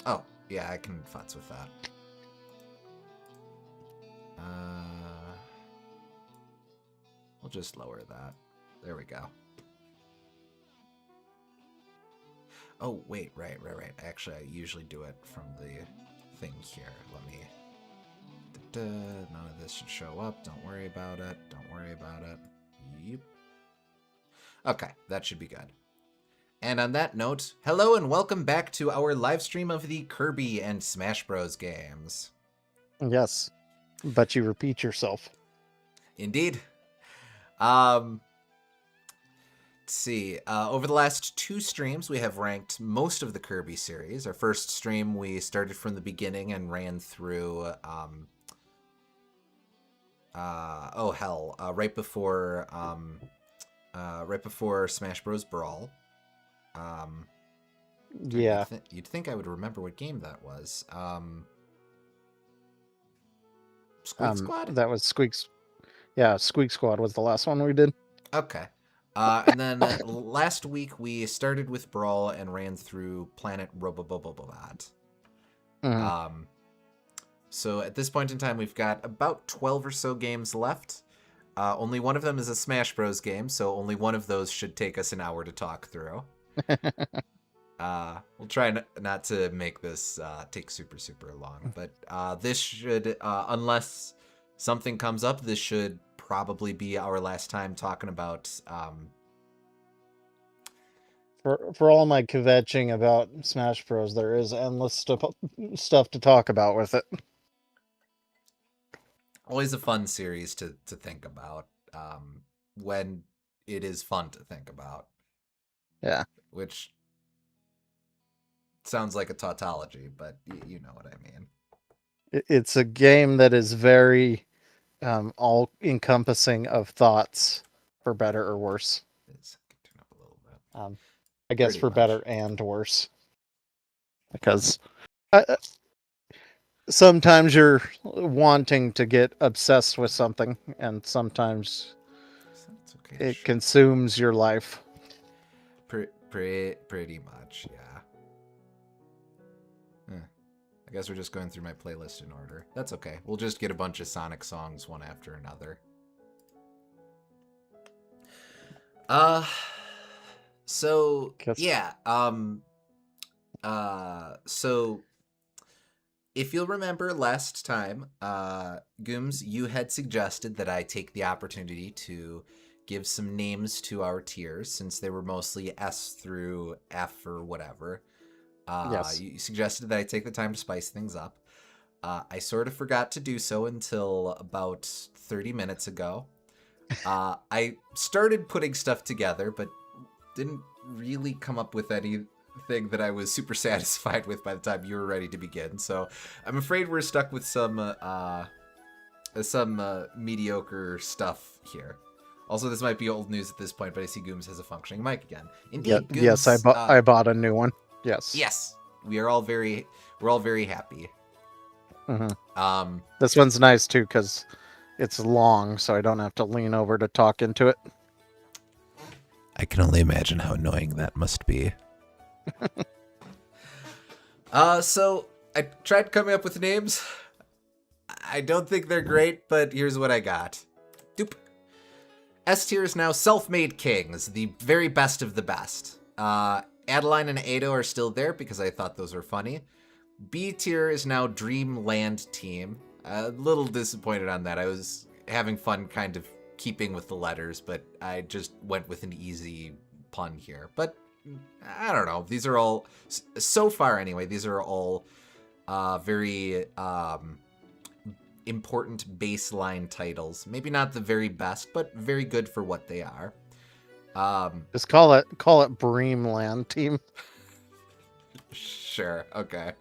Oh, yeah, I can futz with that. We'll just lower that. There we go. Oh, wait, right. Actually, I usually do it from the thing here. Let me... None of this should show up. Don't worry about it. Yep. Okay, that should be good. And on that note, hello and welcome back to our live stream of the Kirby and Smash Bros. Games. Yes, but you repeat yourself. Indeed. Let's see. Over the last 2 streams, we have ranked most of the Kirby series. Our first stream, we started from the beginning and ran through... right before Smash Bros. Brawl. Yeah. You'd think I would remember what game that was. Squeak Squad? That was Squeak's. Yeah, Squeak Squad was the last one we did. Okay. And then last week we started with Brawl and ran through Planet Robobobobot. Mm-hmm. So at this point in time, we've got about 12 or so games left. Only one of them is a Smash Bros. Game, so only one of those should take us an hour to talk through. We'll try not to make this take super long, but this should, unless something comes up, this should probably be our last time talking about... For all my kvetching about Smash Bros, there is endless stuff to talk about with it. Always a fun series to think about when it is fun to think about. Yeah. Which sounds like a tautology, but you know what I mean. It's a game that is very all-encompassing of thoughts, for better or worse. It's tune up a little bit. I guess Pretty for much. better and worse. Because sometimes you're wanting to get obsessed with something, and sometimes it consumes your life. Pretty much, yeah. I guess we're just going through my playlist in order. That's okay. We'll just get a bunch of Sonic songs one after another. So yeah. So if you'll remember last time, Gooms, you had suggested that I take the opportunity to give some names to our tiers since they were mostly S through F or whatever. Yes. You suggested that I take the time to spice things up. I sort of forgot to do so until about 30 minutes ago. I started putting stuff together, but didn't really come up with anything that I was super satisfied with by the time you were ready to begin. So I'm afraid we're stuck with some mediocre stuff here. Also, this might be old news at this point, but I see Gooms has a functioning mic again. Indeed, Gooms, yes, I bought a new one. Yes. Yes, we're all very happy. Mm-hmm. This one's nice too because it's long, so I don't have to lean over to talk into it. I can only imagine how annoying that must be. So I tried coming up with names. I don't think they're great, but here's what I got. Doop. S tier is now Self-Made Kings, the very best of the best. Adeline and Ado are still there because I thought those were funny. B tier is now Dreamland Team. A little disappointed on that. I was having fun kind of keeping with the letters, but I just went with an easy pun here. But I don't know. These are all, so far anyway, these are all very important baseline titles. Maybe not the very best, but very good for what they are. Just call it Breamland Team. Sure, okay.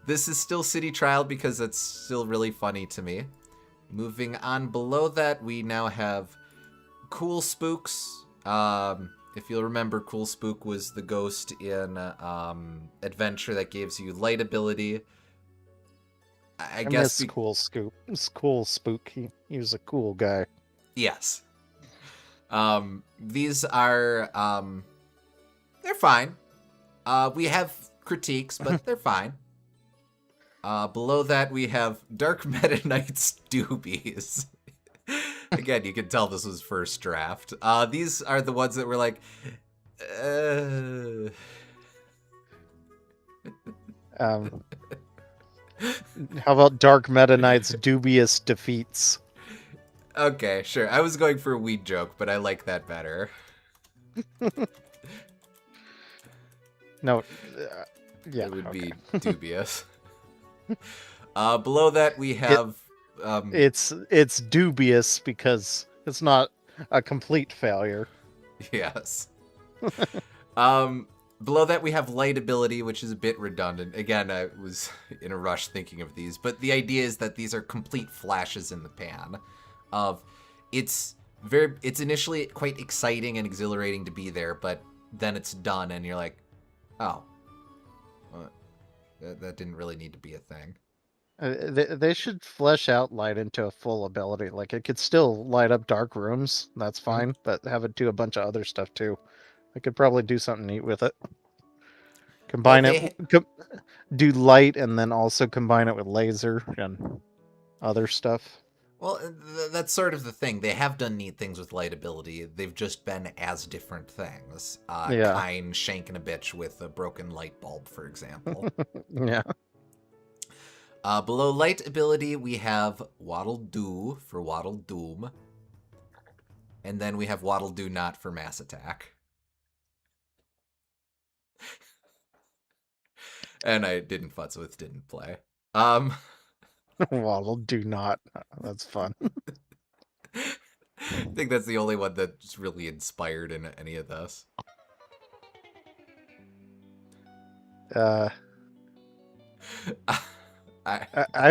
This is still City Trial because it's still really funny to me. Moving on below that, we now have Cool Spooks. If you'll remember, Cool Spook was the ghost in Adventure that gives you light ability. I guess Cool Spook. He was a cool guy. Yes. These are they're fine. We have critiques, but they're fine. Below that, we have Dark Meta Knight's doobies. Again, you can tell this was first draft. These are the ones that were like, How about Dark Meta Knight's dubious defeats? Okay, sure. I was going for a weed joke, but I like that better. No, yeah, It would be dubious. Below that, we have... it's dubious because it's not a complete failure. Yes. Below that, we have light ability, which is a bit redundant. Again, I was in a rush thinking of these, but the idea is that these are complete flashes in the pan. It's initially quite exciting and exhilarating to be there, but then it's done, and you're like, oh, well, that didn't really need to be a thing. They should flesh out light into a full ability. Like, it could still light up dark rooms, that's fine, but have it do a bunch of other stuff too. I could probably do something neat with it. Combine do light, and then also combine it with laser and other stuff. Well, that's sort of the thing. They have done neat things with light ability. They've just been as different things. Yeah. Kine shanking a bitch with a broken light bulb, for example. Yeah. Below light ability, we have Waddle Doo for Waddle Doom. And then we have Waddle Do Not for Mass Attack. And I didn't futz with, didn't play. Waddle Do Not. That's fun. I think that's the only one that's really inspired in any of this. I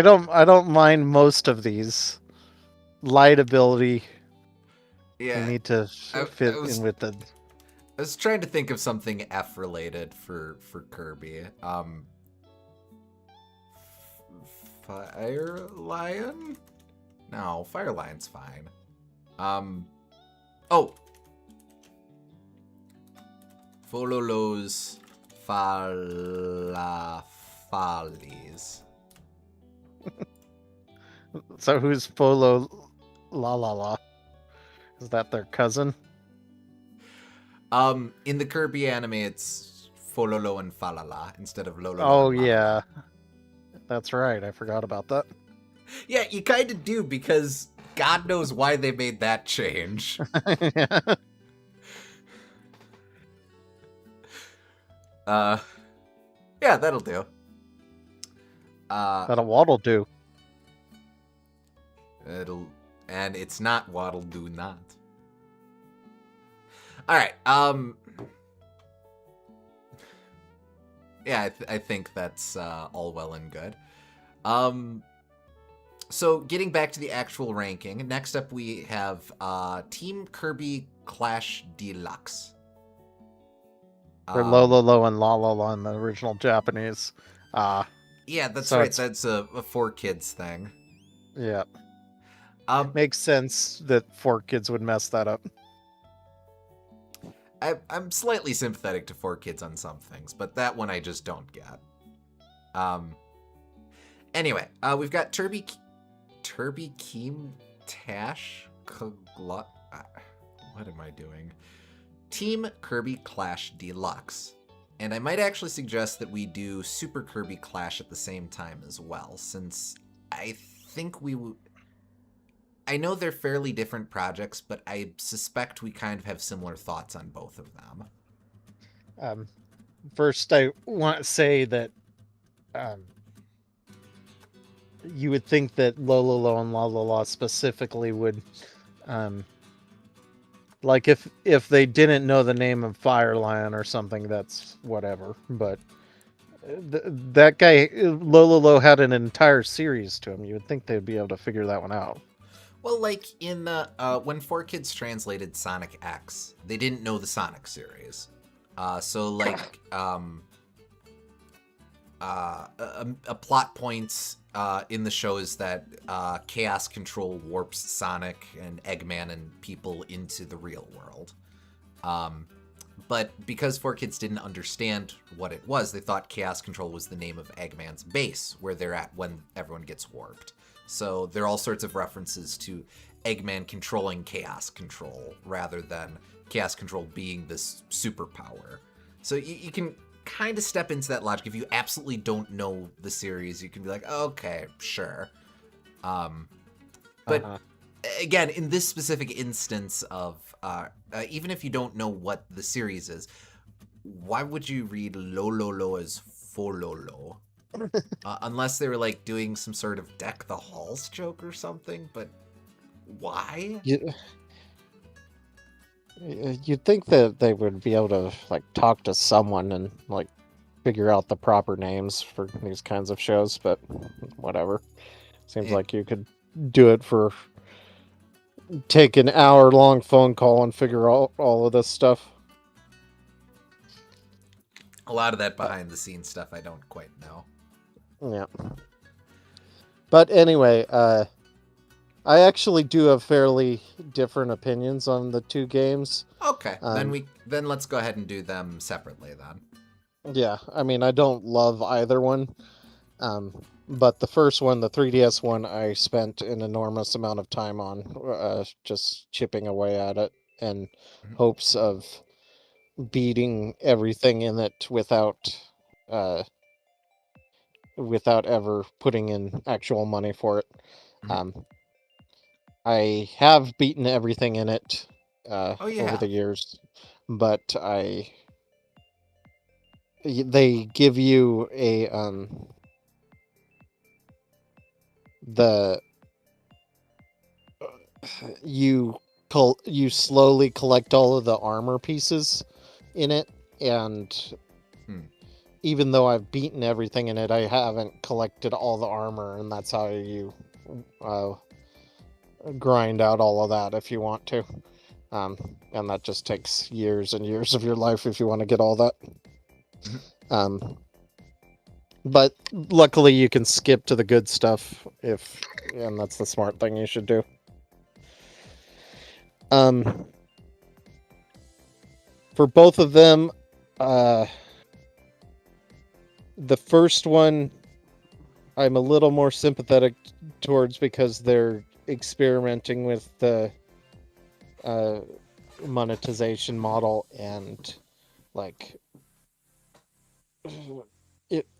don't mind most of these. Light ability. Yeah, you need to fit in with the. I was trying to think of something F related for Kirby. Fire Lion? No, Fire Lion's fine. Oh. Fololo's Falafalis. So who's Polo La La La? Is that their cousin? In the Kirby anime, it's Fololo and Falala instead of Lolo. Oh, yeah. That's right. I forgot about that. Yeah, you kind of do, because God knows why they made that change. Yeah, that'll do. That'll Waddle Do. And it's not Waddle Do Not. All right. Yeah, I think that's all well and good. So getting back to the actual ranking, next up we have Team Kirby Clash Deluxe. They're Lolo and La La La in the original Japanese. Yeah, that's right. That's a 4Kids thing. Yeah. Makes sense that 4Kids would mess that up. I'm slightly sympathetic to 4Kids on some things, but that one I just don't get. Anyway, we've got Turby Keem Tash What am I doing? Team Kirby Clash Deluxe. And I might actually suggest that we do Super Kirby Clash at the same time as well, since I think I know they're fairly different projects, but I suspect we kind of have similar thoughts on both of them. First, I want to say that you would think that Lolo and La La La specifically would, like if they didn't know the name of Fire Lion or something, that's whatever. But that guy Lolo had an entire series to him. You would think they'd be able to figure that one out. Well, like in the when 4Kids translated Sonic X, they didn't know the Sonic series. So like a plot points in the show is that Chaos Control warps Sonic and Eggman and people into the real world. But because 4Kids didn't understand what it was, they thought Chaos Control was the name of Eggman's base, where they're at when everyone gets warped. So there are all sorts of references to Eggman controlling Chaos Control, rather than Chaos Control being this superpower. So you can kind of step into that logic. If you absolutely don't know the series, you can be like, okay, sure. But again, in this specific instance of, even if you don't know what the series is, why would you read Lololo as Fololo? Unless they were like doing some sort of deck the halls joke or something, but why? You'd think that they would be able to like talk to someone and like figure out the proper names for these kinds of shows, but whatever. Seems like you could do it for take an hour-long phone call and figure out all of this stuff. A lot of that behind-the-scenes stuff I don't quite know. Yeah. But anyway, I actually do have fairly different opinions on the two games. Okay, then let's go ahead and do them separately then. Yeah, I mean, I don't love either one. But the first one, the 3DS one, I spent an enormous amount of time on, just chipping away at it in hopes of beating everything in it without ever putting in actual money for it. I have beaten everything in it over the years, but they give you a you slowly collect all of the armor pieces in it, and even though I've beaten everything in it, I haven't collected all the armor, and that's how you grind out all of that if you want to. And that just takes years and years of your life if you want to get all that. But luckily you can skip to the good stuff and that's the smart thing you should do. For both of them, the first one I'm a little more sympathetic towards because they're experimenting with the monetization model, and like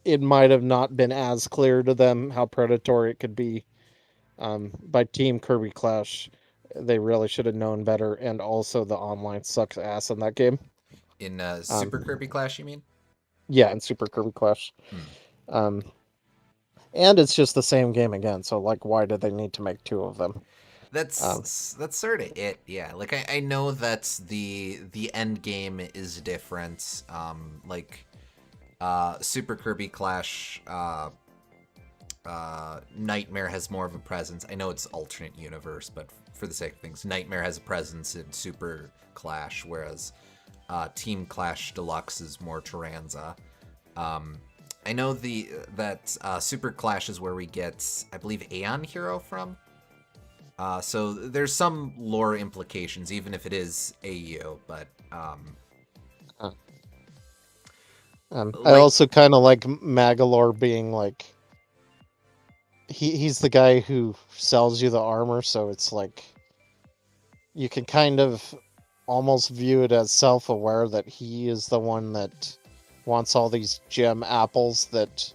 it might have not been as clear to them how predatory it could be. By Team Kirby Clash, they really should have known better, and also the online sucks ass in that game. In Super Kirby Clash, you mean? Yeah, in Super Kirby Clash. And it's just the same game again, so like, why did they need to make two of them? That's sort of it, yeah. Like I know that the end game is different. Super Kirby Clash, Nightmare has more of a presence. I know it's alternate universe, but for the sake of things, Nightmare has a presence in Super Clash, whereas Team Clash Deluxe is more Taranza. I know that Super Clash is where we get, I believe, Aeon Hero from. So there's some lore implications, even if it is AU, but I also kind of like Magalore being like, he's the guy who sells you the armor, so it's like you can kind of almost view it as self-aware that he is the one that wants all these gem apples that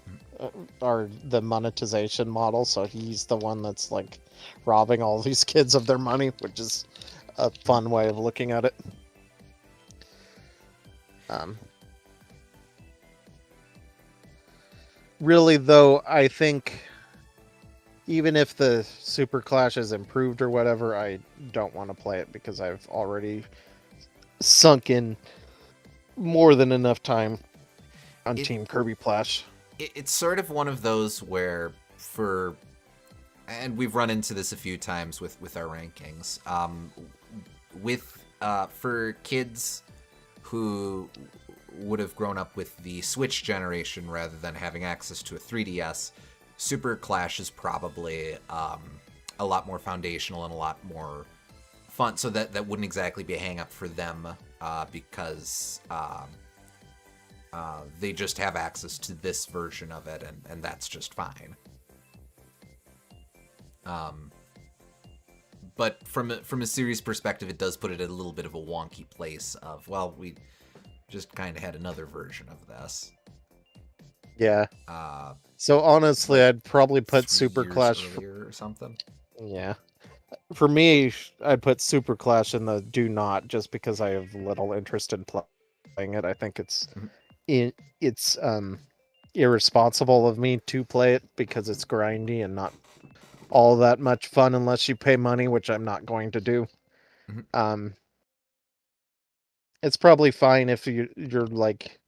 are the monetization model, so he's the one that's like robbing all these kids of their money, which is a fun way of looking at it. Really, though, I think even if the Super Clash is improved or whatever, I don't want to play it because I've already sunk in more than enough time on Team Kirby Clash. It's sort of one of those where and we've run into this a few times with our rankings, for kids who would have grown up with the Switch generation rather than having access to a 3DS, Super Clash is probably a lot more foundational and a lot more fun, so that wouldn't exactly be a hang-up for them because they just have access to this version of it, and that's just fine. But from a series perspective, it does put it in a little bit of a wonky place of, well, we just kind of had another version of this. Yeah. So honestly, I'd probably put 3 Super years Clash. earlier or something. Yeah. For me, I'd put Super Clash in the do not, just because I have little interest in playing it. I think it's it's irresponsible of me to play it because it's grindy and not all that much fun unless you pay money, which I'm not going to do. It's probably fine if you're like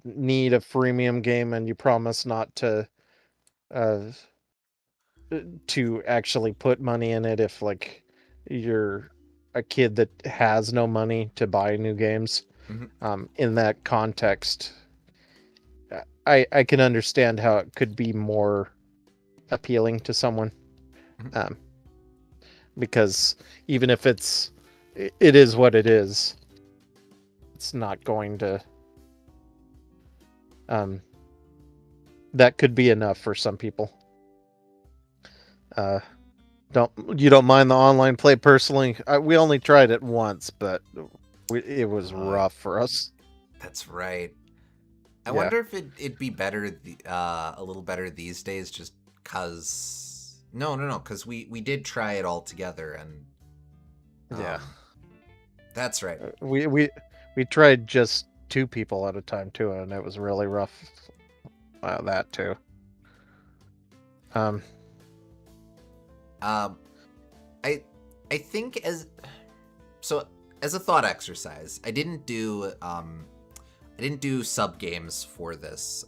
need a freemium game and you promise not to actually put money in it if like you're a kid that has no money to buy new games. In that context, I can understand how it could be more appealing to someone, because even if it is what it is, it's not going to that could be enough for some people. You don't mind the online play personally? We only tried it once, but it was rough for us. That's right. I wonder if it'd be better, a little better these days, just cause cause we did try it all together, and that's right. We tried just 2 people at a time too, and it was really rough. That too. I think as a thought exercise, I didn't do sub games for this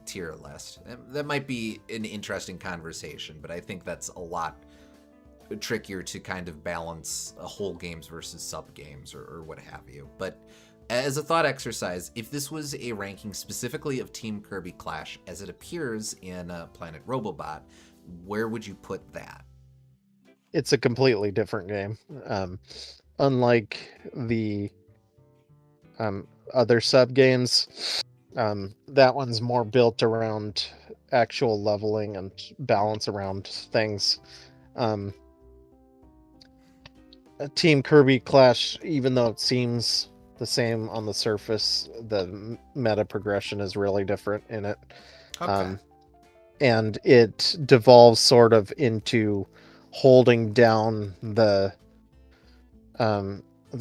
tier list. That might be an interesting conversation, but I think that's a lot trickier to kind of balance whole games versus sub games or what have you. But as a thought exercise, if this was a ranking specifically of Team Kirby Clash as it appears in Planet Robobot, where would you put that? It's a completely different game. Unlike the other sub games, that one's more built around actual leveling and balance around things. Team Kirby Clash, even though it seems the same on the surface, the meta progression is really different in it. Okay. And it devolves sort of into holding down the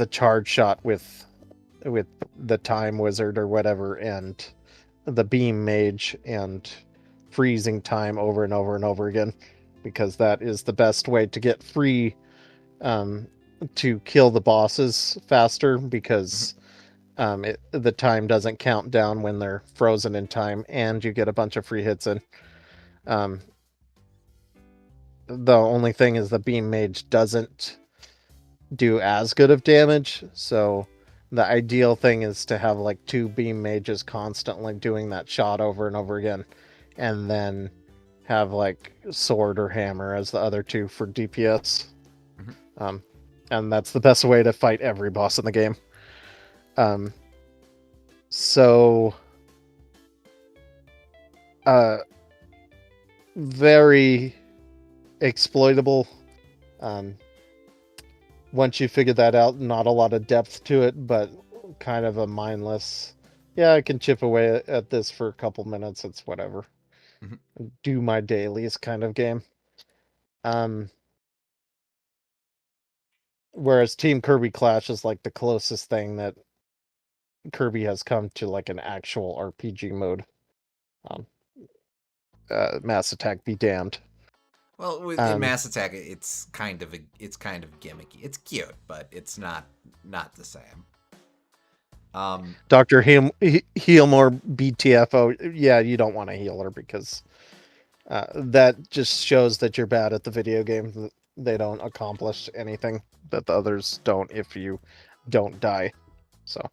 charge shot with the time wizard or whatever, and the beam mage, and freezing time over and over and over again, because that is the best way to get free to kill the bosses faster, because the time doesn't count down when they're frozen in time, and you get a bunch of free hits in. The only thing is the beam mage doesn't do as good of damage, so the ideal thing is to have like 2 beam mages constantly doing that shot over and over again, and then have like sword or hammer as the other 2 for DPS. And that's the best way to fight every boss in the game. Very exploitable. Once you figure that out, not a lot of depth to it, but kind of a mindless, I can chip away at this for a couple minutes, it's whatever. Do my dailies kind of game. Whereas Team Kirby Clash is like the closest thing that Kirby has come to like an actual RPG mode. Mass Attack be damned. Well, in Mass Attack, it's kind of gimmicky. It's cute, but it's not the same. Dr. Healmore BTFO. Yeah, you don't want a healer, because that just shows that you're bad at the video game. They don't accomplish anything that the others don't if you don't die. So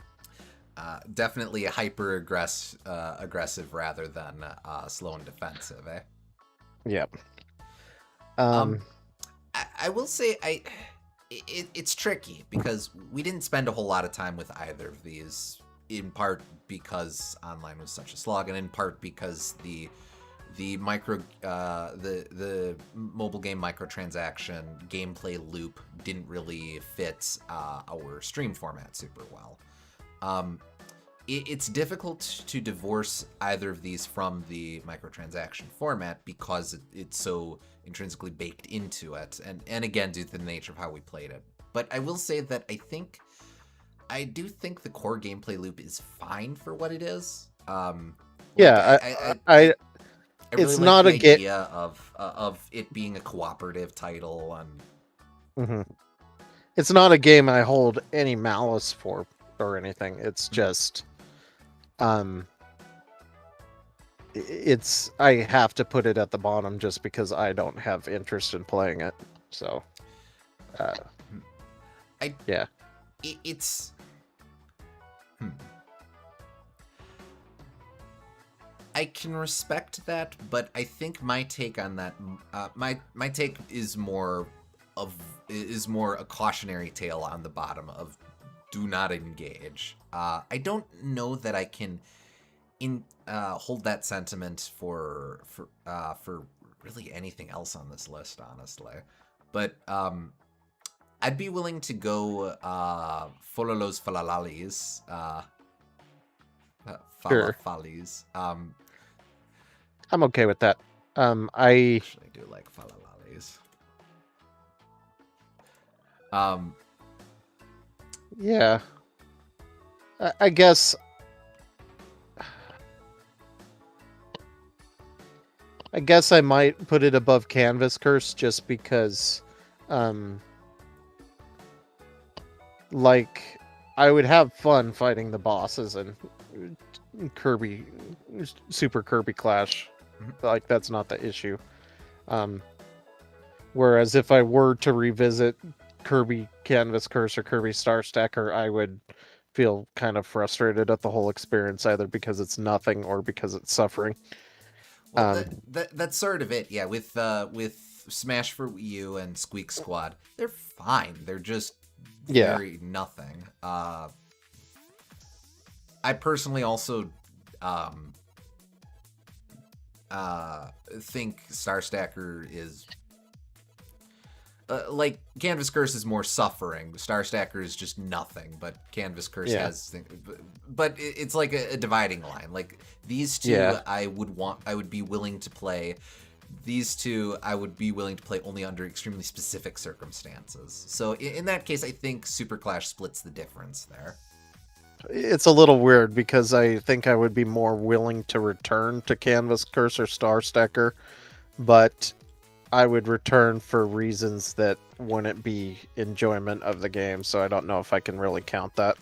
definitely a hyper aggressive rather than slow and defensive, eh? Yep. I will say it's tricky because we didn't spend a whole lot of time with either of these, in part because online was such a slog, and in part because the mobile game microtransaction gameplay loop didn't really fit our stream format super well. It's difficult to divorce either of these from the microtransaction format because it's so intrinsically baked into it, and again, due to the nature of how we played it. But I will say that I do think the core gameplay loop is fine for what it is. Yeah, I really it's like not the a game. idea of it being a cooperative title, and It's not a game I hold any malice for or anything. It's just, it's I have to put it at the bottom just because I don't have interest in playing it. So, yeah. It's. I can respect that, but I think my take on that, my take is more a cautionary tale on the bottom of do not engage. I don't know that I can hold that sentiment for really anything else on this list, honestly. But I'd be willing to go Fololos Falalalis. Sure. Falafalis. I'm okay with that. I actually do like Falalalis. Yeah. I guess. I guess I might put it above Canvas Curse just because, like, I would have fun fighting the bosses and Kirby, Super Kirby Clash. Like, that's not the issue. Whereas if I were to revisit Kirby Canvas Curse or Kirby Star Stacker, I would feel kind of frustrated at the whole experience, either because it's nothing or because it's suffering. Well, that's sort of it, yeah. With Smash for Wii U and Squeak Squad, they're fine. They're just very nothing. I personally also think Star Stacker is like Canvas Curse is more suffering. Star Stacker is just nothing, but Canvas Curse has but it's like a dividing line. Like these two I would be willing to play. These two I would be willing to play only under extremely specific circumstances. So in that case, I think Super Clash splits the difference there. It's a little weird because I think I would be more willing to return to Canvas Curse or Star Stacker, but I would return for reasons that wouldn't be enjoyment of the game, so I don't know if I can really count that.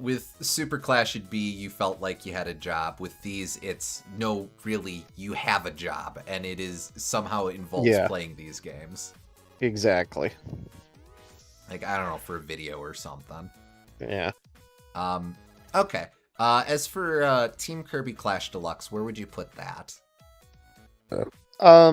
With Super Clash, it'd be you felt like you had a job. With these, it's no, really, you have a job, and it is somehow involves playing these games. Exactly. Like, I don't know, for a video or something. Yeah. Okay. As for Team Kirby Clash Deluxe, where would you put that? Are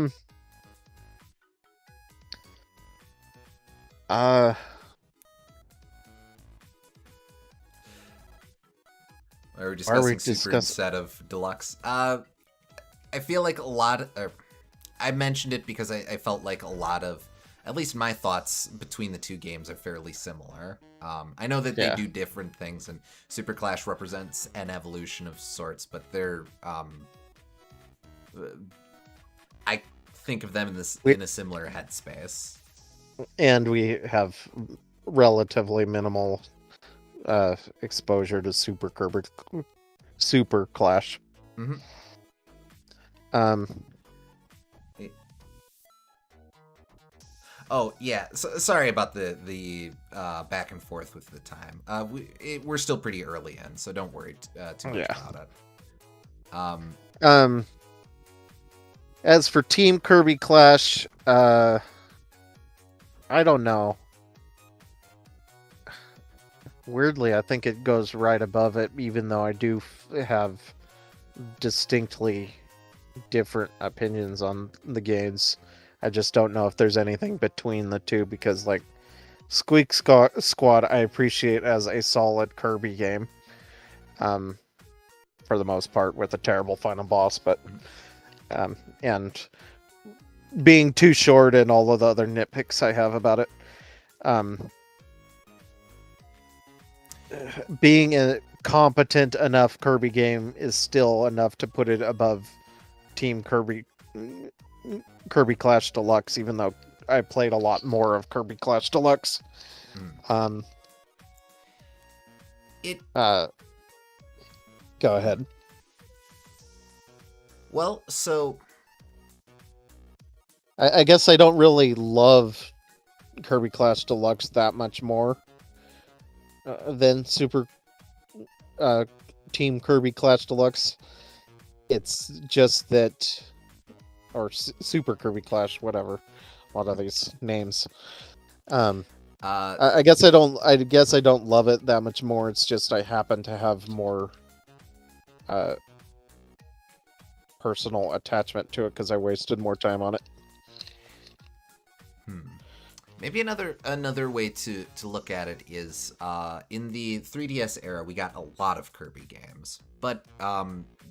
we discussing Super instead of Deluxe? I feel like a lot of... I mentioned it because I felt like a lot of... At least my thoughts between the two games are fairly similar. I know that they do different things, and Super Clash represents an evolution of sorts, but they're... I think of them in a similar headspace. And we have relatively minimal exposure to Super Clash. Oh yeah, sorry about the back and forth with the time. We're still pretty early in, so don't worry too much about it. As for Team Kirby Clash, I don't know. Weirdly, I think it goes right above it, even though I do have distinctly different opinions on the games. I just don't know if there's anything between the two because, like, Squad, I appreciate as a solid Kirby game, for the most part, with a terrible final boss, but and being too short and all of the other nitpicks I have about it. Being a competent enough Kirby game is still enough to put it above Team Kirby Clash Deluxe, even though I played a lot more of Kirby Clash Deluxe. Go ahead. Well, so I guess I don't really love Kirby Clash Deluxe that much more than Team Kirby Clash Deluxe. It's just that, or Super Kirby Clash, whatever. A lot of these names. I guess I don't love it that much more. It's just I happen to have more personal attachment to it because I wasted more time on it. Maybe another way to look at it is in the 3DS era, we got a lot of Kirby games, but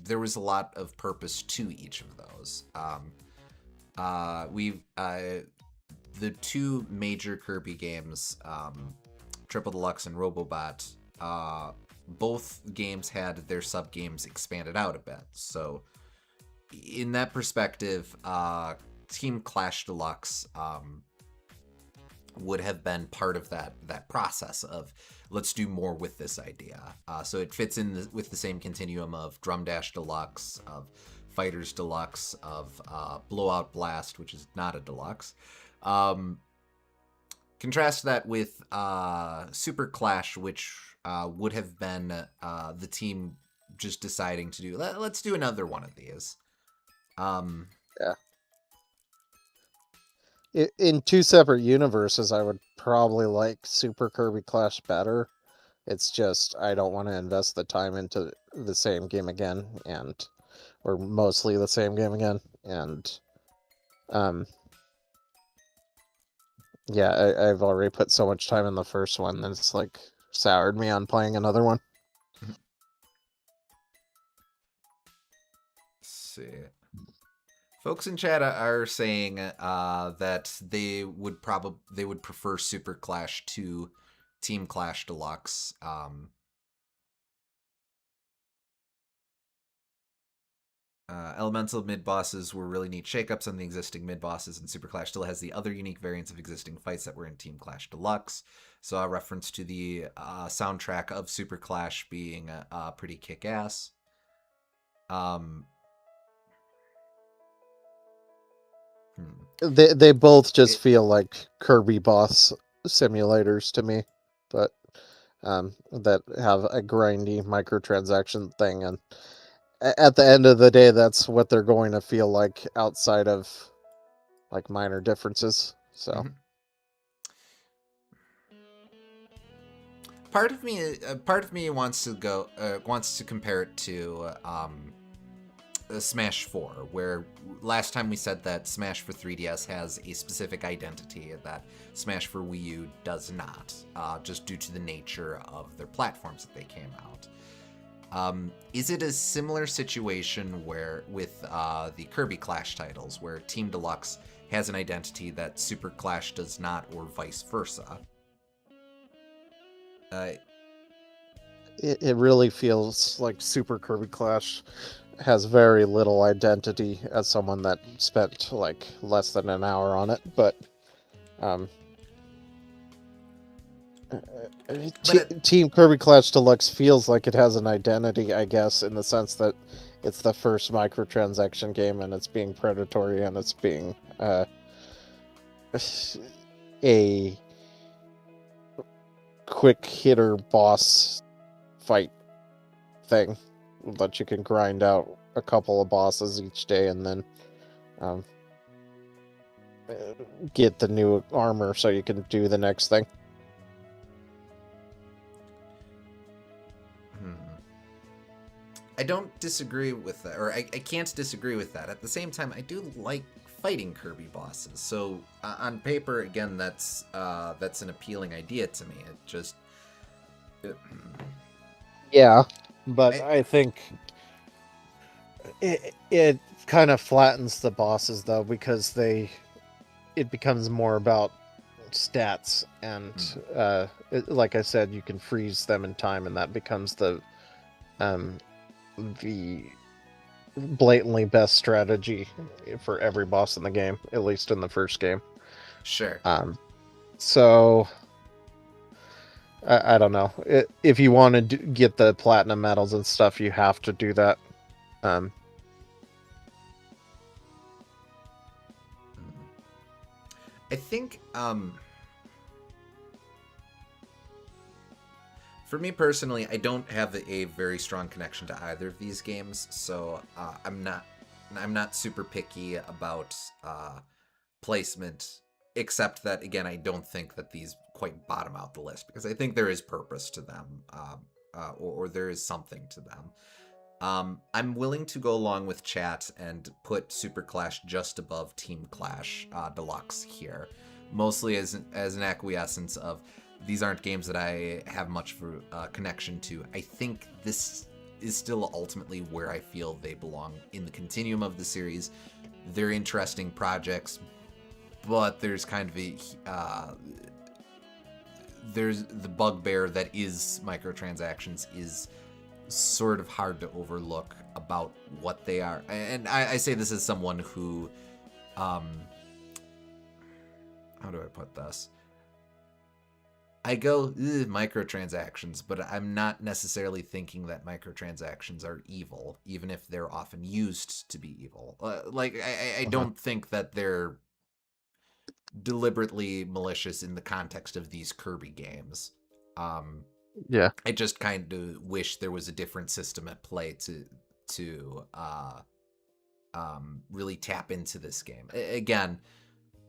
there was a lot of purpose to each of those. The two major Kirby games, Triple Deluxe and Robobot, both games had their sub-games expanded out a bit. So in that perspective, Team Clash Deluxe would have been part of that process of let's do more with this idea. So it fits in with the same continuum of Drum Dash Deluxe, of Fighters Deluxe, of Blowout Blast, which is not a deluxe. Contrast that with Super Clash, which would have been the team just deciding to do, let's do another one of these. Yeah. In two separate universes, I would probably like Super Kirby Clash better. It's just I don't want to invest the time into the same game again, or mostly the same game again, and yeah, I've already put so much time in the first one that it's like soured me on playing another one. Let's see. Folks in chat are saying that they would prefer Super Clash to Team Clash Deluxe. Elemental mid-bosses were really neat shakeups on the existing mid-bosses, and Super Clash still has the other unique variants of existing fights that were in Team Clash Deluxe. So a reference to the soundtrack of Super Clash being pretty kick-ass. They both just feel like Kirby boss simulators to me, but that have a grindy microtransaction thing, and at the end of the day, that's what they're going to feel like outside of like minor differences. So part of me wants to compare it to Smash 4, where last time we said that Smash for 3DS has a specific identity that Smash for Wii U does not, just due to the nature of their platforms that they came out. Is it a similar situation where with the Kirby Clash titles, where Team Deluxe has an identity that Super Clash does not, or vice versa? it really feels like Super Kirby Clash has very little identity as someone that spent like less than an hour on it, but Team Kirby Clash Deluxe feels like it has an identity, I guess, in the sense that it's the first microtransaction game and it's being predatory and it's being a quick hitter boss fight thing that you can grind out a couple of bosses each day and then get the new armor so you can do the next thing. I don't disagree with that, or I can't disagree with that. At the same time, I do like fighting Kirby bosses. So on paper, again, that's an appealing idea to me. It just Yeah, but I think it kind of flattens the bosses though, because it becomes more about stats and like I said, you can freeze them in time, and that becomes the blatantly best strategy for every boss in the game, at least in the first game. Sure. So I don't know. If you want to get the platinum medals and stuff, you have to do that. I think for me personally, I don't have a very strong connection to either of these games, so I'm not super picky about placement, except that, again, I don't think that these quite bottom out the list, because I think there is purpose to them, or there is something to them. I'm willing to go along with chat and put Super Clash just above Team Clash Deluxe here, mostly as an acquiescence of these aren't games that I have much of a connection to. I think this is still ultimately where I feel they belong in the continuum of the series. They're interesting projects, but there's kind of there's the bugbear that is microtransactions is sort of hard to overlook about what they are. And I say this as someone who, how do I put this? I go, microtransactions, but I'm not necessarily thinking that microtransactions are evil, even if they're often used to be evil. I don't think that they're deliberately malicious in the context of these Kirby games. Yeah. I just kind of wish there was a different system at play to really tap into this game. Again,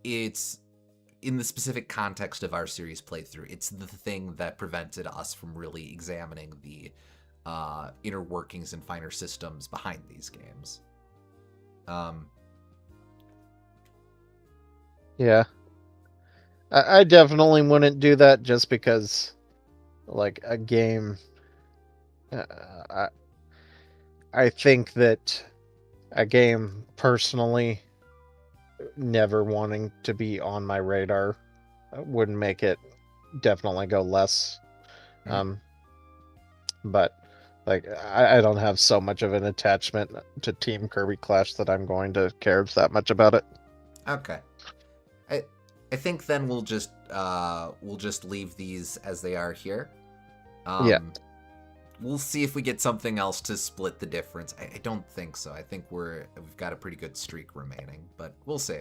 it's in the specific context of our series playthrough. It's the thing that prevented us from really examining the inner workings and finer systems behind these games. Yeah. I definitely wouldn't do that just because, like, a game. I think that a game personally never wanting to be on my radar wouldn't make it definitely go less. But like I don't have so much of an attachment to Team Kirby Clash that I'm going to care that much about it. Okay. I think then we'll just leave these as they are here. Yeah. We'll see if we get something else to split the difference. I don't think so. I think we've got a pretty good streak remaining, but we'll see.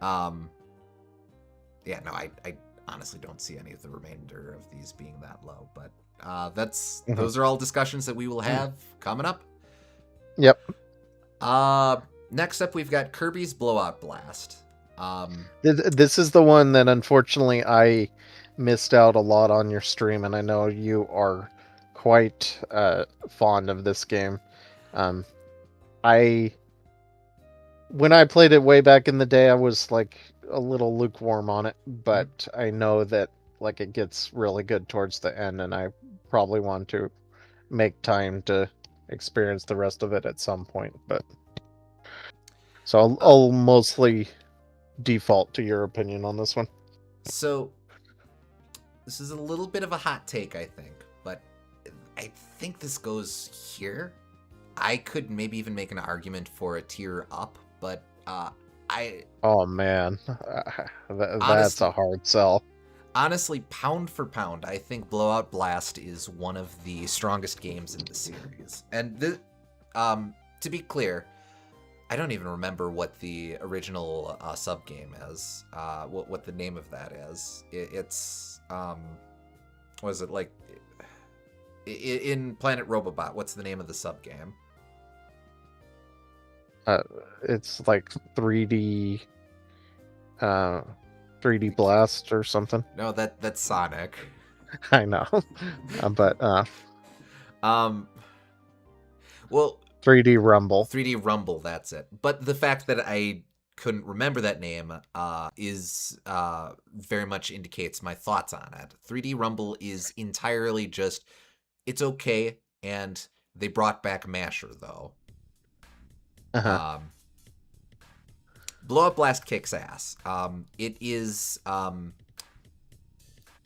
Yeah, no, I honestly don't see any of the remainder of these being that low, but those are all discussions that we will have coming up. Yep. Next up, we've got Kirby's Blowout Blast. This is the one that unfortunately I missed out a lot on your stream, and I know you are quite fond of this game. When I played it way back in the day, I was like a little lukewarm on it, but I know that like it gets really good towards the end, and I probably want to make time to experience the rest of it at some point. But so I'll mostly default to your opinion on this one. So this is a little bit of a hot take, I think, but I think this goes here. I could maybe even make an argument for a tier up, but Oh man, that's a hard sell. Honestly, pound for pound, I think Blowout Blast is one of the strongest games in the series. And to be clear, I don't even remember what the original sub game is. What the name of that is? It's what is it like? In Planet Robobot, what's the name of the sub game? It's like 3D Blast or something. No, that's Sonic. I know, but well, 3D Rumble. 3D Rumble, that's it. But the fact that I couldn't remember that name is very much indicates my thoughts on it. 3D Rumble is entirely just it's okay, and they brought back Masher though. Uh-huh. Blow Up Blast kicks ass. It is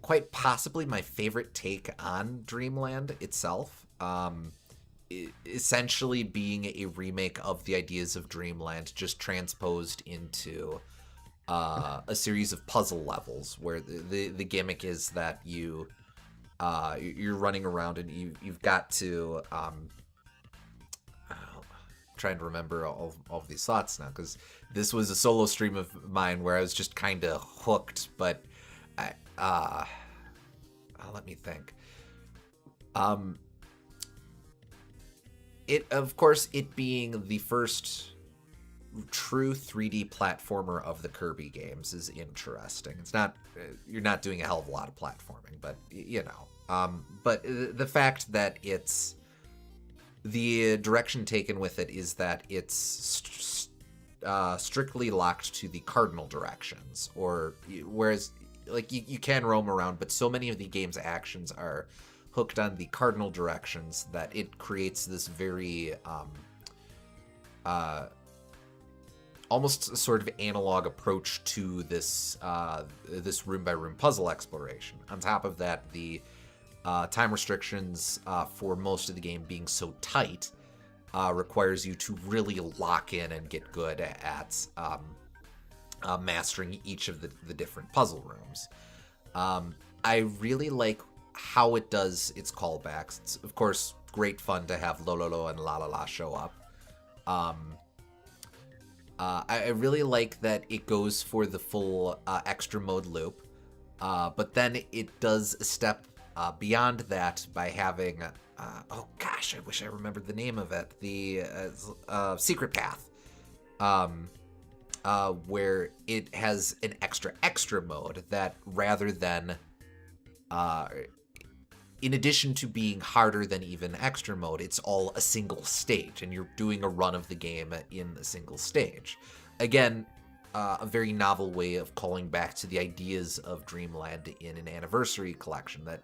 quite possibly my favorite take on Dreamland itself. Essentially being a remake of the ideas of Dreamland, just transposed into a series of puzzle levels, where the gimmick is that you're running around and you've got to trying to remember all of these thoughts now, because this was a solo stream of mine where I was just kind of hooked, but let me think. It, of course, it being the first true 3D platformer of the Kirby games is interesting. It's not, you're not doing a hell of a lot of platforming, but you know. But the fact that it's, the direction taken with it is that it's strictly locked to the cardinal directions, or whereas like you can roam around, but so many of the game's actions are hooked on the cardinal directions that it creates this very almost sort of analog approach to this this room by room puzzle exploration. On top of that, the time restrictions for most of the game being so tight requires you to really lock in and get good at mastering each of the different puzzle rooms. I really like how it does its callbacks. It's, of course, great fun to have Lololo and La La La show up. I really like that it goes for the full extra mode loop, but then it does a step beyond that by having, oh gosh, I wish I remembered the name of it, the Secret Path, where it has an extra mode that, rather than, in addition to being harder than even extra mode, it's all a single stage, and you're doing a run of the game in a single stage. Again, a very novel way of calling back to the ideas of Dreamland in an anniversary collection that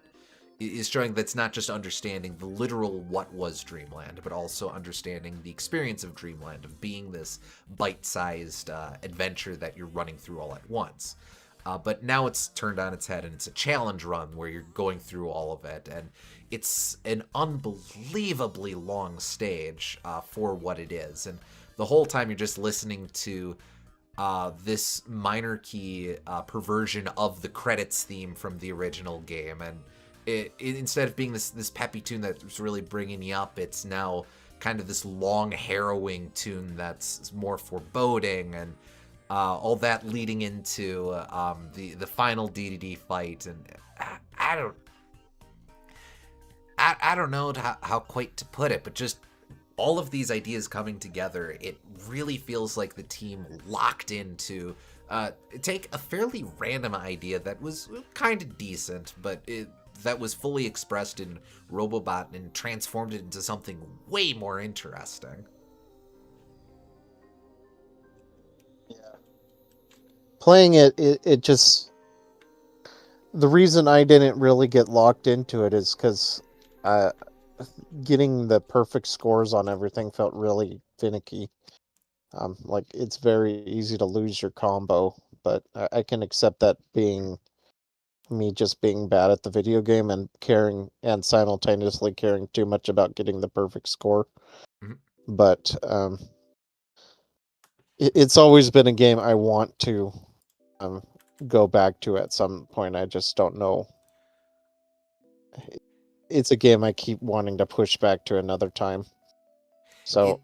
is showing that's not just understanding the literal what was Dreamland, but also understanding the experience of Dreamland, of being this bite-sized adventure that you're running through all at once. But now it's turned on its head, and it's a challenge run where you're going through all of it, and it's an unbelievably long stage for what it is. And the whole time you're just listening to this minor key perversion of the credits theme from the original game, and it instead of being this peppy tune that's really bringing you up, it's now kind of this long harrowing tune that's more foreboding, and all that leading into the final DDD fight. And I don't know how quite to put it, but just all of these ideas coming together, it really feels like the team locked into take a fairly random idea that was kind of decent, but that was fully expressed in Robobot and transformed it into something way more interesting. Yeah. Playing it just, the reason I didn't really get locked into it is because getting the perfect scores on everything felt really finicky. Like, it's very easy to lose your combo, but I can accept that being me just being bad at the video game and caring, and simultaneously caring too much about getting the perfect score. Mm-hmm. But it's always been a game I want to go back to at some point. I just don't know. It's a game I keep wanting to push back to another time. So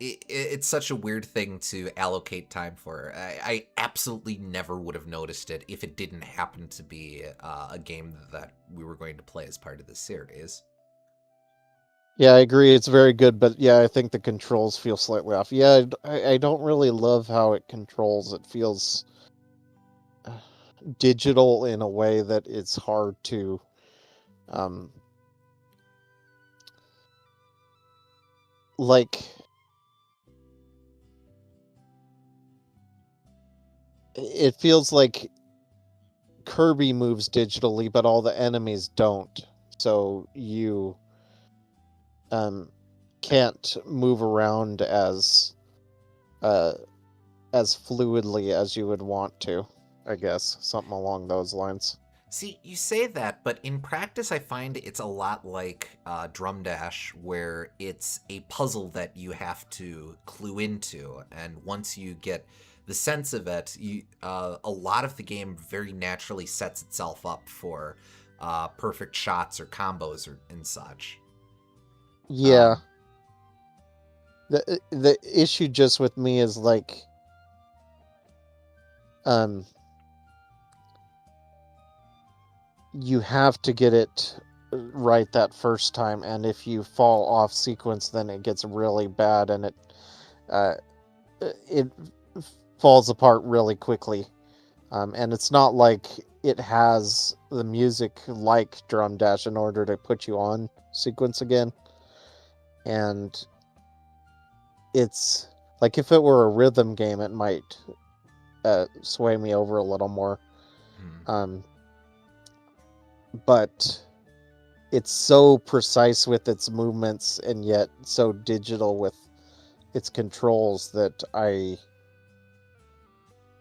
it's such a weird thing to allocate time for. I absolutely never would have noticed it if it didn't happen to be a game that we were going to play as part of this series. yeah, I agree. It's very good, but yeah, I think the controls feel slightly off. Yeah, I don't really love how it controls. It feels digital in a way that it's hard to like it feels like Kirby moves digitally, but all the enemies don't. So you can't move around uh, as fluidly as you would want to. I guess something along those lines. See, you say that, but in practice, I find it's a lot like Drum Dash, where it's a puzzle that you have to clue into, and once you get the sense of it, a lot of the game very naturally sets itself up for perfect shots or combos or and such. Yeah. Um, The issue just with me is like um you have to get it right that first time, and if you fall off sequence, then it gets really bad, and uh, it falls apart really quickly. And it's not like it has the music like Drum Dash in order to put you on sequence again. And it's like if it were a rhythm game, it might sway me over a little more. hmm. Um, but it's so precise with its movements and yet so digital with its controls that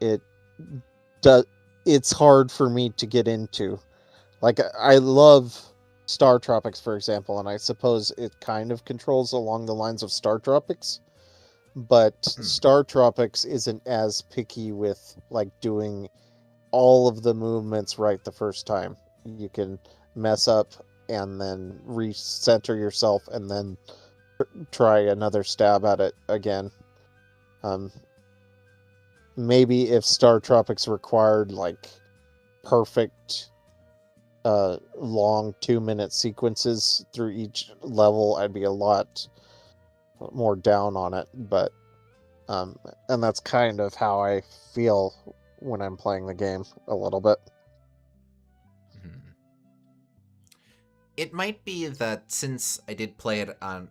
it does it's hard for me to get into. Like I love Star Tropics, for example, and I suppose it kind of controls along the lines of Star Tropics, but Hmm. Star Tropics isn't as picky with like doing all of the movements right the first time. You can mess up and then recenter yourself and then try another stab at it again. Um, Maybe if Star Tropics required like perfect long 2-minute sequences through each level, I'd be a lot more down on it. But um, and that's kind of how I feel when I'm playing the game a little bit. Hmm. It might be that since I did play it on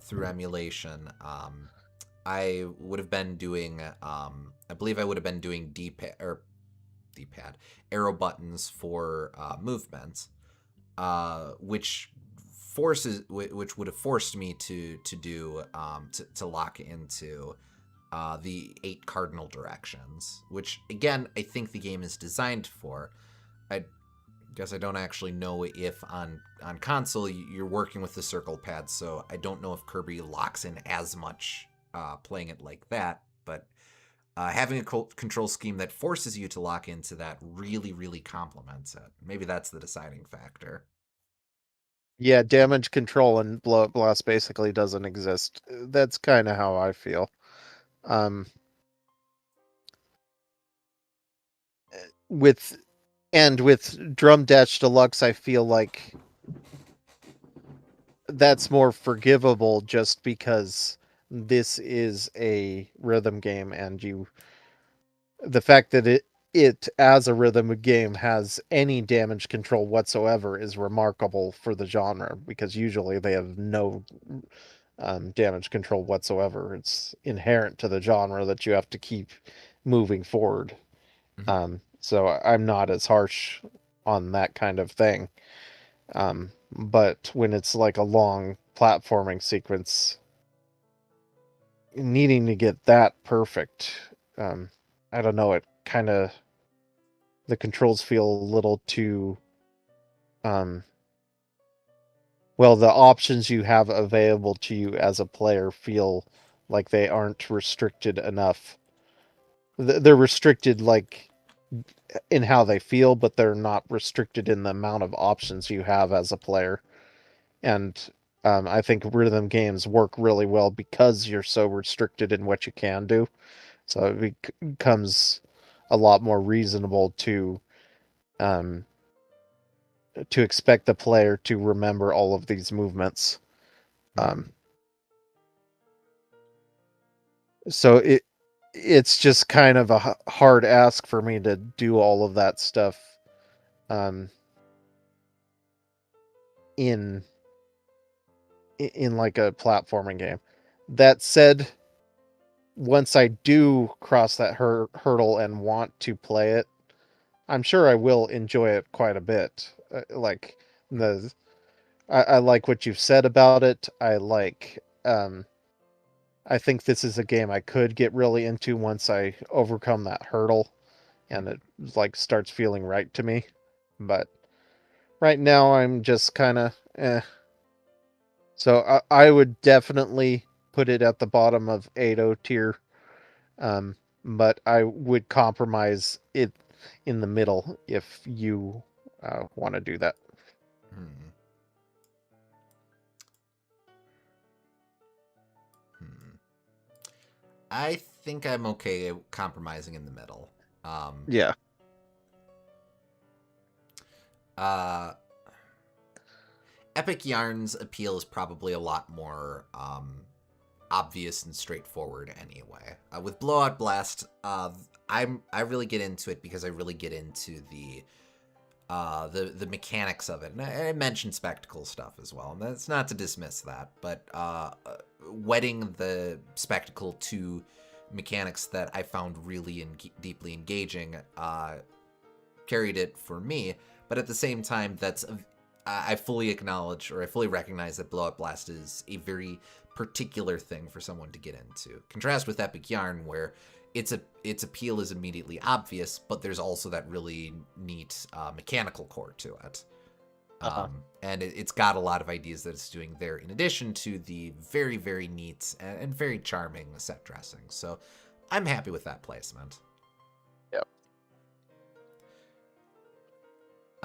through emulation, I would have been doing I believe I would have been doing D-pad arrow buttons for movements, which which would have forced me to do to lock into the 8 cardinal directions, which again I think the game is designed for. I guess I don't actually know if on console you're working with the circle pad, so I don't know if Kirby locks in as much playing it like that. But having a control scheme that forces you to lock into that really complements it. Maybe that's the deciding factor. Yeah, damage control and blow up blast basically doesn't exist. That's kind of how I feel. Um, with with Drum Dash Deluxe, I feel like that's more forgivable just because this is a rhythm game, and the fact that it as a rhythm game has any damage control whatsoever is remarkable for the genre, because usually they have no damage control whatsoever. It's inherent to the genre that you have to keep moving forward. Mm-hmm. So I'm not as harsh on that kind of thing. But when it's like a long platforming sequence, needing to get that perfect, um, I don't know, it kind of, the controls feel a little too, um, well, the options you have available to you as a player feel like they aren't restricted enough. They're restricted like in how they feel, but they're not restricted in the amount of options you have as a player. And I think rhythm games work really well because you're so restricted in what you can do. So it becomes a lot more reasonable um, to expect the player to remember all of these movements. Mm-hmm. Um, so it's just kind of a hard ask for me to do all of that stuff um, in in like a platforming game. That said, once I do cross that hurdle and want to play it, I'm sure I will enjoy it quite a bit. Like the, I like what you've said about it. I think this is a game I could get really into once I overcome that hurdle and it like starts feeling right to me. But right now I'm just kind of eh. So I would definitely put it at the bottom of 8.0 tier. Um, but I would compromise it in the middle if you want to do that. Hmm. Hmm. I think I'm okay compromising in the middle. Um, Yeah. uh, Epic Yarn's appeal is probably a lot more obvious and straightforward anyway. With Blowout Blast, I really get into it because I really get into the mechanics of it, and I mentioned spectacle stuff as well. And that's not to dismiss that, but wedding the spectacle to mechanics that I found really deeply engaging carried it for me. But at the same time, I fully acknowledge, or I fully recognize, that Blowout Blast is a very particular thing for someone to get into. Contrast with Epic Yarn, where its appeal is immediately obvious, but there's also that really neat mechanical core to it. Uh-huh. And it's got a lot of ideas that it's doing there, in addition to the very, very neat and very charming set dressing. So I'm happy with that placement. Yep.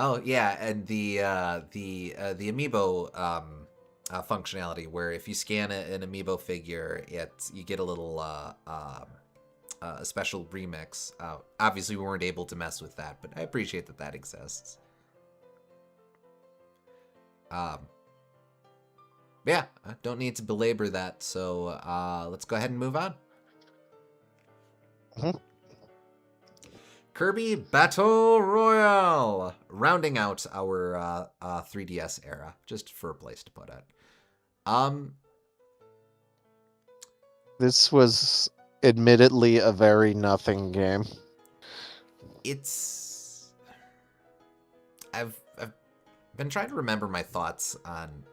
Oh yeah, and the amiibo functionality, where if you scan an amiibo figure, you get a little a special remix. Obviously, we weren't able to mess with that, but I appreciate that exists. Yeah, I don't need to belabor that, so let's go ahead and move on. Mhm. Kirby Battle Royale, rounding out our 3DS era, just for a place to put it. This was admittedly a very nothing game. It's I've been trying to remember my thoughts on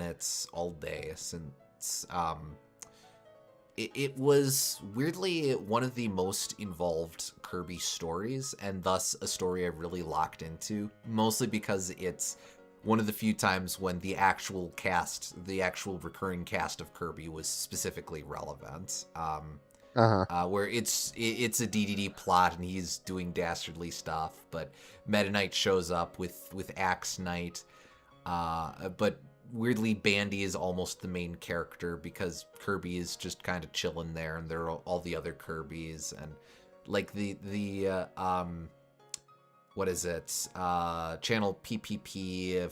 it all day since it was weirdly one of the most involved Kirby stories, and thus a story I really locked into, mostly because it's one of the few times when the actual recurring cast of Kirby was specifically relevant. Uh-huh. Where it's a DDD plot and he's doing dastardly stuff, but Meta Knight shows up with Axe Knight, but weirdly Bandy is almost the main character because Kirby is just kind of chilling there, and there are all the other Kirbys, and like what is it? Channel PPP.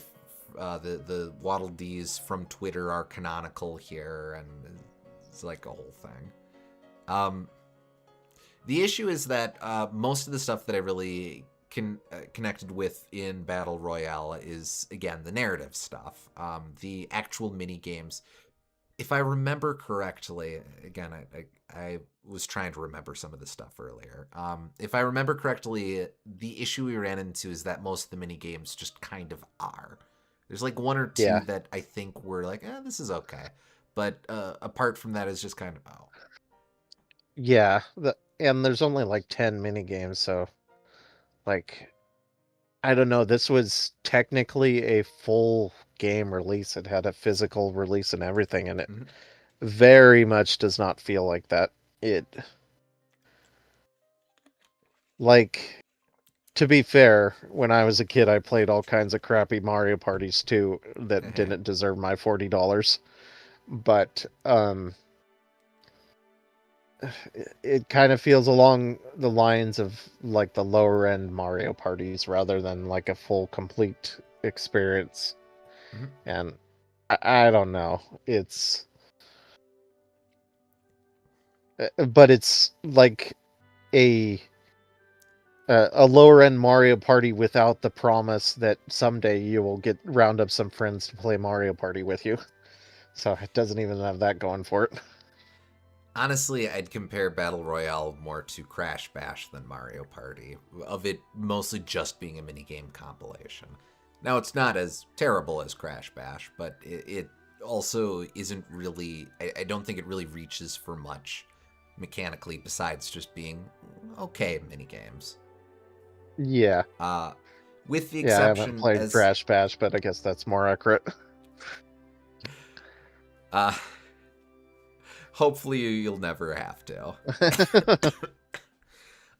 The Waddle Dees from Twitter are canonical here, and it's like a whole thing. The issue is that most of the stuff that I really connected with in Battle Royale is, again, the narrative stuff. The actual mini games, if I remember correctly, again, I was trying to remember some of this stuff earlier. If I remember correctly, the issue we ran into is that most of the mini games just kind of are. There's like one or two Yeah. that I think were like, this is okay. But apart from that, it's just kind of, oh. Yeah. And there's only like 10 mini games, so like I don't know, this was technically a full game release. It had a physical release and everything, and it Mm-hmm. very much does not feel like that. It like to be fair, when I was a kid I played all kinds of crappy Mario parties too that didn't deserve my $40. But it kind of feels along the lines of like the lower end Mario parties rather than like a full complete experience. Mm-hmm. And I don't know. But it's like a a lower end Mario Party without the promise that someday you will get round up some friends to play Mario Party with you. So it doesn't even have that going for it. Honestly, I'd compare Battle Royale more to Crash Bash than Mario Party, of it mostly just being a minigame compilation. Now, it's not as terrible as Crash Bash, but it also isn't really. I don't think it really reaches for much mechanically besides just being okay minigames. Yeah. With the Yeah, I haven't exception played as Crash Bash, but I guess that's more accurate. uh, hopefully you'll never have to.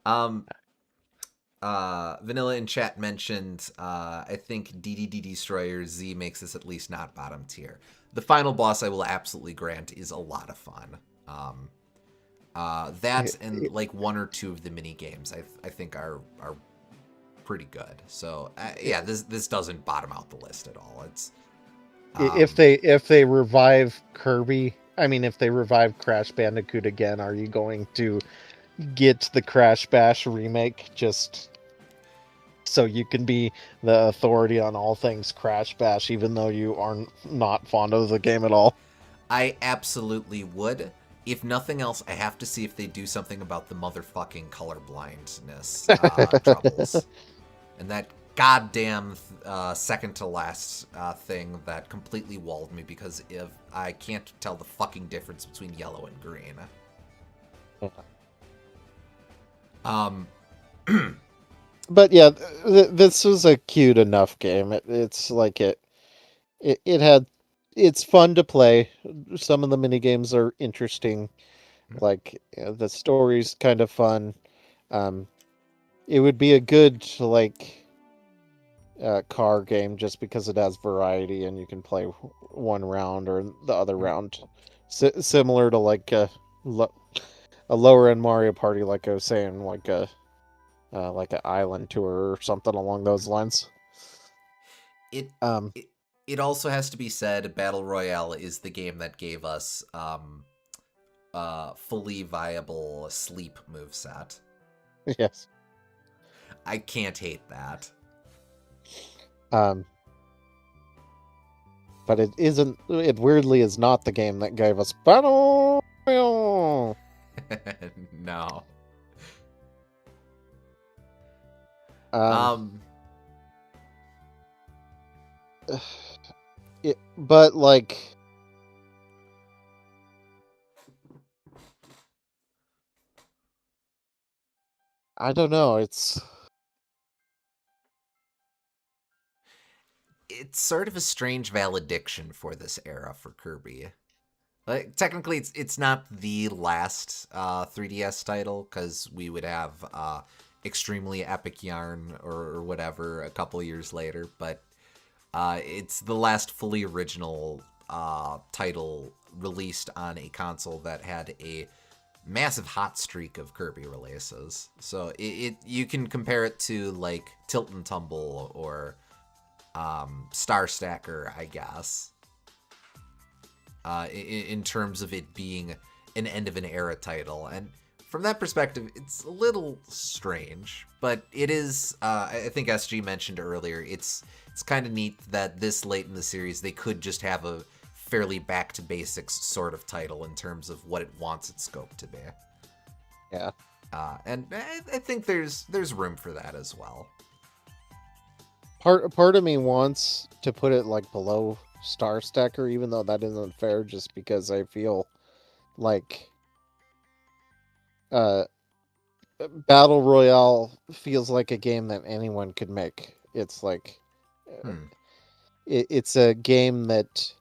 Um, Vanilla in chat mentioned, I think DDD Destroyer Z makes this at least not bottom tier. The final boss, I will absolutely grant, is a lot of fun. That and like one or two of the mini games, I think are pretty good. So yeah, this doesn't bottom out the list at all. It's If they revive Kirby, I mean, if they revive Crash Bandicoot again, are you going to get the Crash Bash remake just so you can be the authority on all things Crash Bash, even though you are not fond of the game at all? I absolutely would. If nothing else, I have to see if they do something about the motherfucking colorblindness troubles. And that goddamn second to last thing that completely walled me because if I can't tell the fucking difference between yellow and green. But yeah, this was a cute enough game. It's like it had. It's fun to play. Some of the mini games are interesting. Like the story's kind of fun. Um, it would be a good like car game just because it has variety and you can play one round or the other round. Similar to like a lower end Mario Party, like I was saying, like an island tour or something along those lines. It, it it also has to be said, Battle Royale is the game that gave us fully viable sleep moveset. Yes. I can't hate that. But it isn't. It weirdly is not the game that gave us Battle Royale. No. But like, I don't know. It's sort of a strange valediction for this era for Kirby. Like technically, it's not the last 3DS title because we would have extremely epic yarn or whatever a couple years later, but it's the last fully original title released on a console that had a massive hot streak of Kirby releases. So it you can compare it to like Tilt and Tumble or Star Stacker, I guess. In terms of it being an end of an era title. And from that perspective, it's a little strange, but it is, I think SG mentioned earlier, it's kind of neat that this late in the series, they could just have a fairly back to basics sort of title in terms of what it wants its scope to be. Yeah. And I think there's room for that as well. Part of me wants to put it like below Star Stacker, even though that isn't fair, just because I feel like Battle Royale feels like a game that anyone could make. It's like it's a game that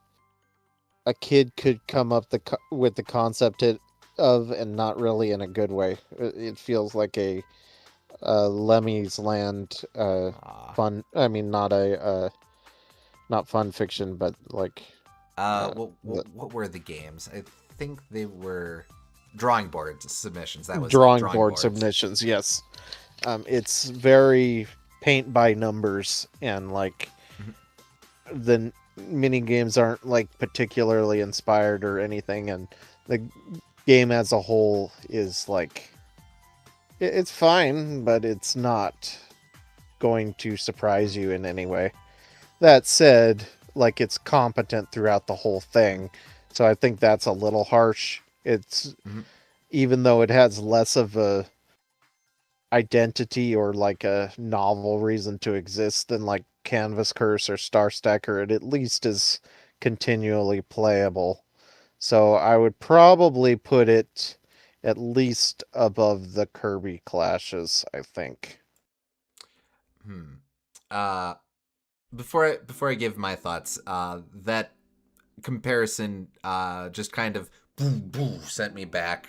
a kid could come up with the concept of, and not really in a good way. It feels like a Lemmy's Land fun. I mean, not fun fiction, but like. What were the games? I think they were drawing board submissions. That was drawing board submissions. Yes, it's very paint by numbers, and like the mini games aren't like particularly inspired or anything, and the game as a whole is like it's fine, but it's not going to surprise you in any way. That said, like it's competent throughout the whole thing, so I think that's a little harsh. It's Mhm. even though it has less of a identity or like a novel reason to exist than like Canvas Curse or Star Stacker, it at least is continually playable. So I would probably put it at least above the Kirby clashes, I think. Hmm. Uh, before I give my thoughts, that comparison just kind of sent me back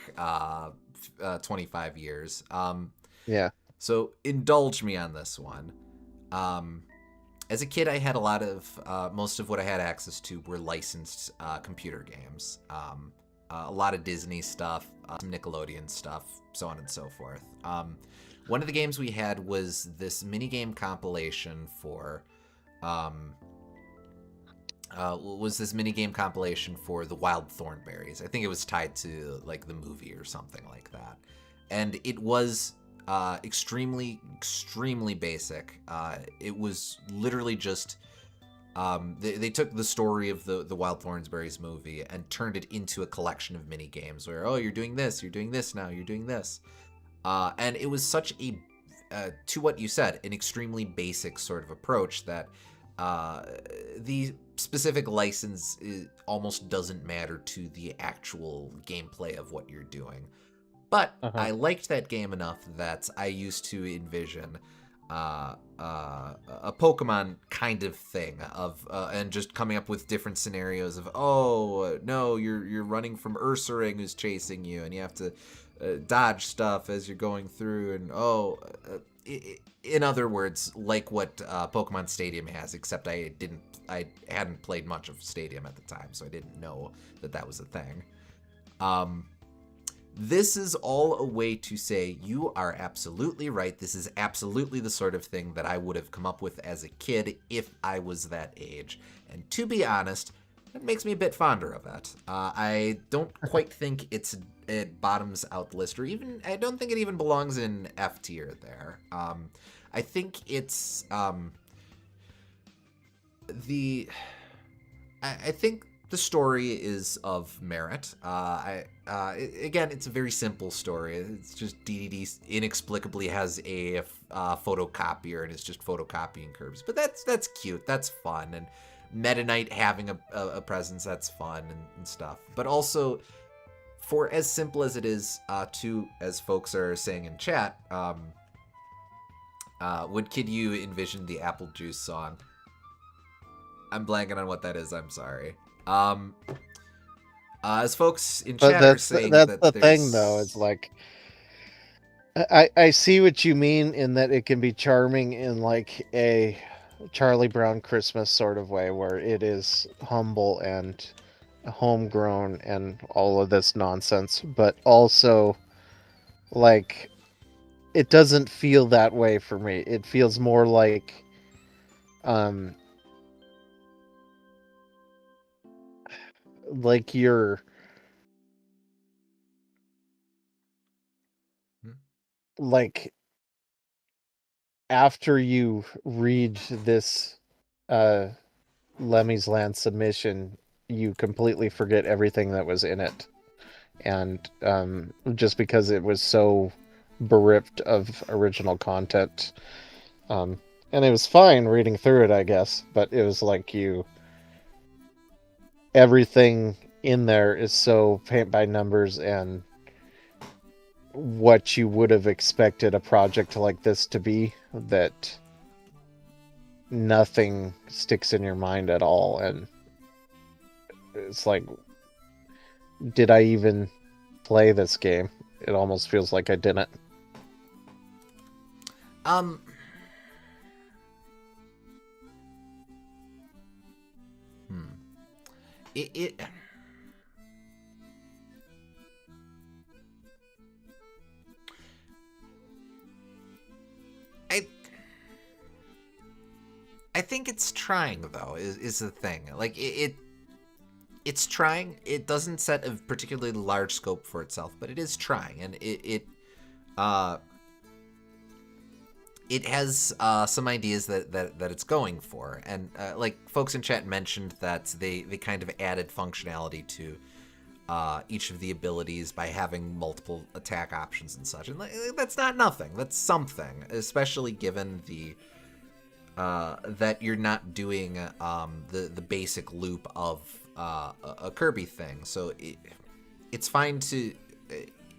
25 years. Yeah. So indulge me on this one. Um, as a kid, I had a lot of most of what I had access to were licensed computer games. A lot of Disney stuff, some Nickelodeon stuff, so on and so forth. One of the games we had was this minigame compilation for um, the Wild Thornberries. I think it was tied to like the movie or something like that, and it was extremely basic. It was literally just they took the story of the Wild Thornberries movie and turned it into a collection of mini games where, oh, you're doing this now, you're doing this, and it was such a to what you said, an extremely basic sort of approach that uh, the specific license almost doesn't matter to the actual gameplay of what you're doing. But Uh-huh. I liked that game enough that I used to envision a Pokemon kind of thing of and just coming up with different scenarios of, oh no, you're running from Ursaring who's chasing you and you have to dodge stuff as you're going through, and in other words, like what Pokemon Stadium has, except I hadn't played much of Stadium at the time, so I didn't know that was a thing. Um, this is all a way to say you are absolutely right. This is absolutely the sort of thing that I would have come up with as a kid if I was that age. And to be honest, that makes me a bit fonder of it. I don't quite think it bottoms out the list, or even I don't think it even belongs in F tier there. I think it's the I think the story is of merit. Again, it's a very simple story. It's just DDD inexplicably has a photocopier and is just photocopying curves. But that's cute. That's fun. And Meta Knight having a presence, that's fun and stuff. But also, for as simple as it is, to as folks are saying in chat, would Kid You envision the Apple Juice song? I'm blanking on what that is. I'm sorry. Um, as folks in But chat are saying that's that the thing though, there's. it's like I see what you mean in that it can be charming in like a Charlie Brown Christmas sort of way where it is humble and homegrown and all of this nonsense, but also like it doesn't feel that way for me. It feels more um like you're Hmm? like after you read this uh Lemmy's Land submission, you completely forget everything that was in it. And just because it was so bereft of original content. Um, and it was fine reading through it, I guess, but it was like everything in there is so paint by numbers and what you would have expected a project like this to be that nothing sticks in your mind at all. And it's like, did I even play this game? It almost feels like I didn't. Um. Hmm. It. I. I think it's trying though. Is the thing like it's trying. It doesn't set a particularly large scope for itself, but it is trying, and uh it has some ideas that it's going for, and like folks in chat mentioned that they kind of added functionality to each of the abilities by having multiple attack options and such. And that's not nothing. That's something, especially given the that you're not doing the basic loop of a Kirby thing. So it's fine to.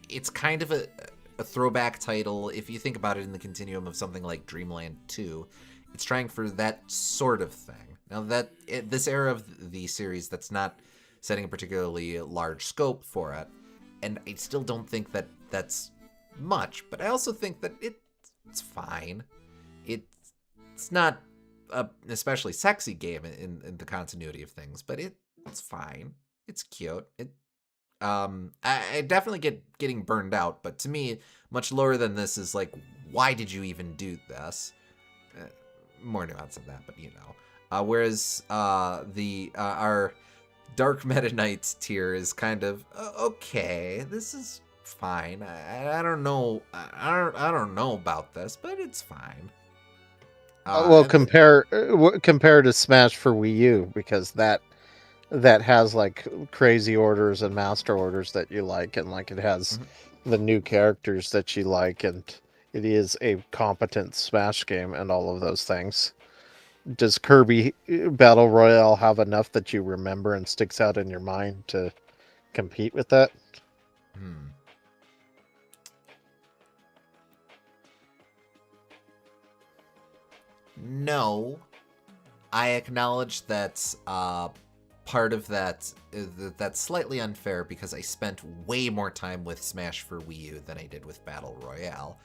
It's kind of a throwback title if you think about it in the continuum of something like Dreamland 2. It's trying for that sort of thing. Now that this era of the series, that's not setting a particularly large scope for it, and I still don't think that that's much, but I also think that it's fine. It's not an especially sexy game in the continuity of things, but it's fine. It's cute. I definitely getting burned out, but to me, much lower than this is like, why did you even do this? More nuance of that, but you know. Whereas our Dark Meta Knights tier is kind of okay. This is fine. I don't know. I don't know about this, but it's fine. Well, compare to Smash for Wii U, because that has like crazy orders and master orders that you like, and like it has the new characters that you like, and it is a competent Smash game and all of those things. Does Kirby Battle Royale have enough that you remember and sticks out in your mind to compete with that? No. I acknowledge that part of that's slightly unfair because I spent way more time with Smash for Wii U than I did with Battle Royale.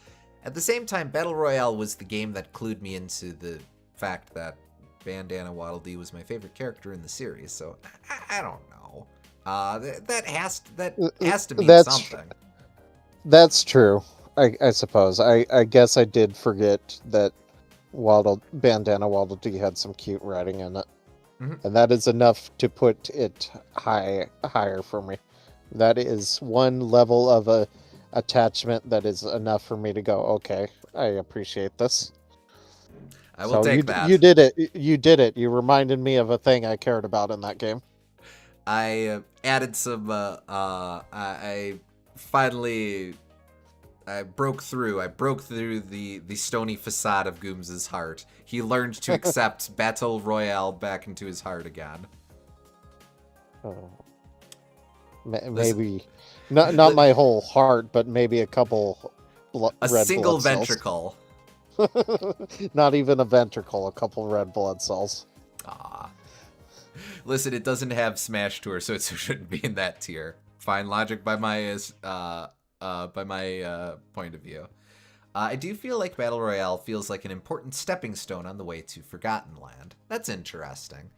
At the same time, Battle Royale was the game that clued me into the fact that Bandana Waddle Dee was my favorite character in the series, so I don't know. That has to mean something. That's true, I suppose. I guess I did forget that Bandana Waddle Dee had some cute writing in it. And that is enough to put it higher for me. That is one level of a attachment that is enough for me to go, okay, I appreciate this. I will take that. You did it. You did it. You reminded me of a thing I cared about in that game. I added some. I broke through. I broke through the stony facade of Gooms' heart. He learned to accept Battle Royale back into his heart again. Oh. Maybe not my whole heart, but maybe a couple. A single ventricle. Not even a ventricle. A couple red blood cells. Ah. Listen, it doesn't have Smash Tour, so it shouldn't be in that tier. Fine logic by my point of view. I do feel like Battle Royale feels like an important stepping stone on the way to Forgotten Land. That's interesting.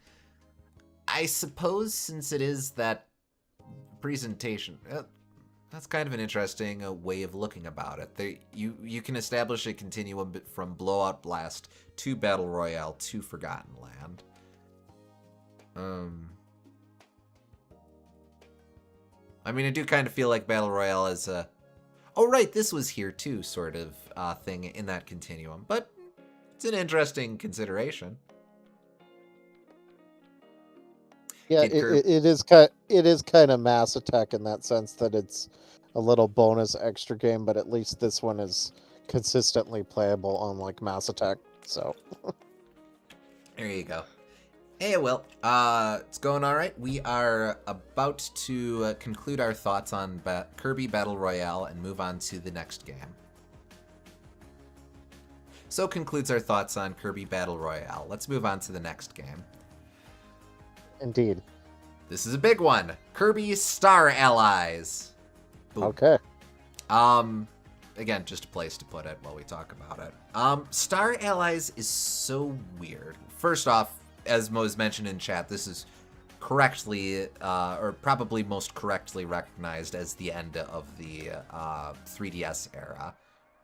I suppose since it is that presentation, that's kind of an interesting way of looking about it. You can establish a continuum from Blowout Blast to Battle Royale to Forgotten Land. I mean, I do kind of feel like Battle Royale is a, oh right, this was here too sort of thing in that continuum, but it's an interesting consideration. Yeah, it is kind of Mass Attack in that sense that it's a little bonus extra game, but at least this one is consistently playable on like Mass Attack. So there you go. Hey, well, it's going all right. We are about to conclude our thoughts on Kirby Battle Royale and move on to the next game. So concludes our thoughts on Kirby Battle Royale. Let's move on to the next game. Indeed. This is a big one. Kirby Star Allies. Boom. Okay. Again, just a place to put it while we talk about it. Star Allies is so weird. First off, as Mo's mentioned in chat, this is correctly, or probably most correctly recognized as the end of the 3DS era,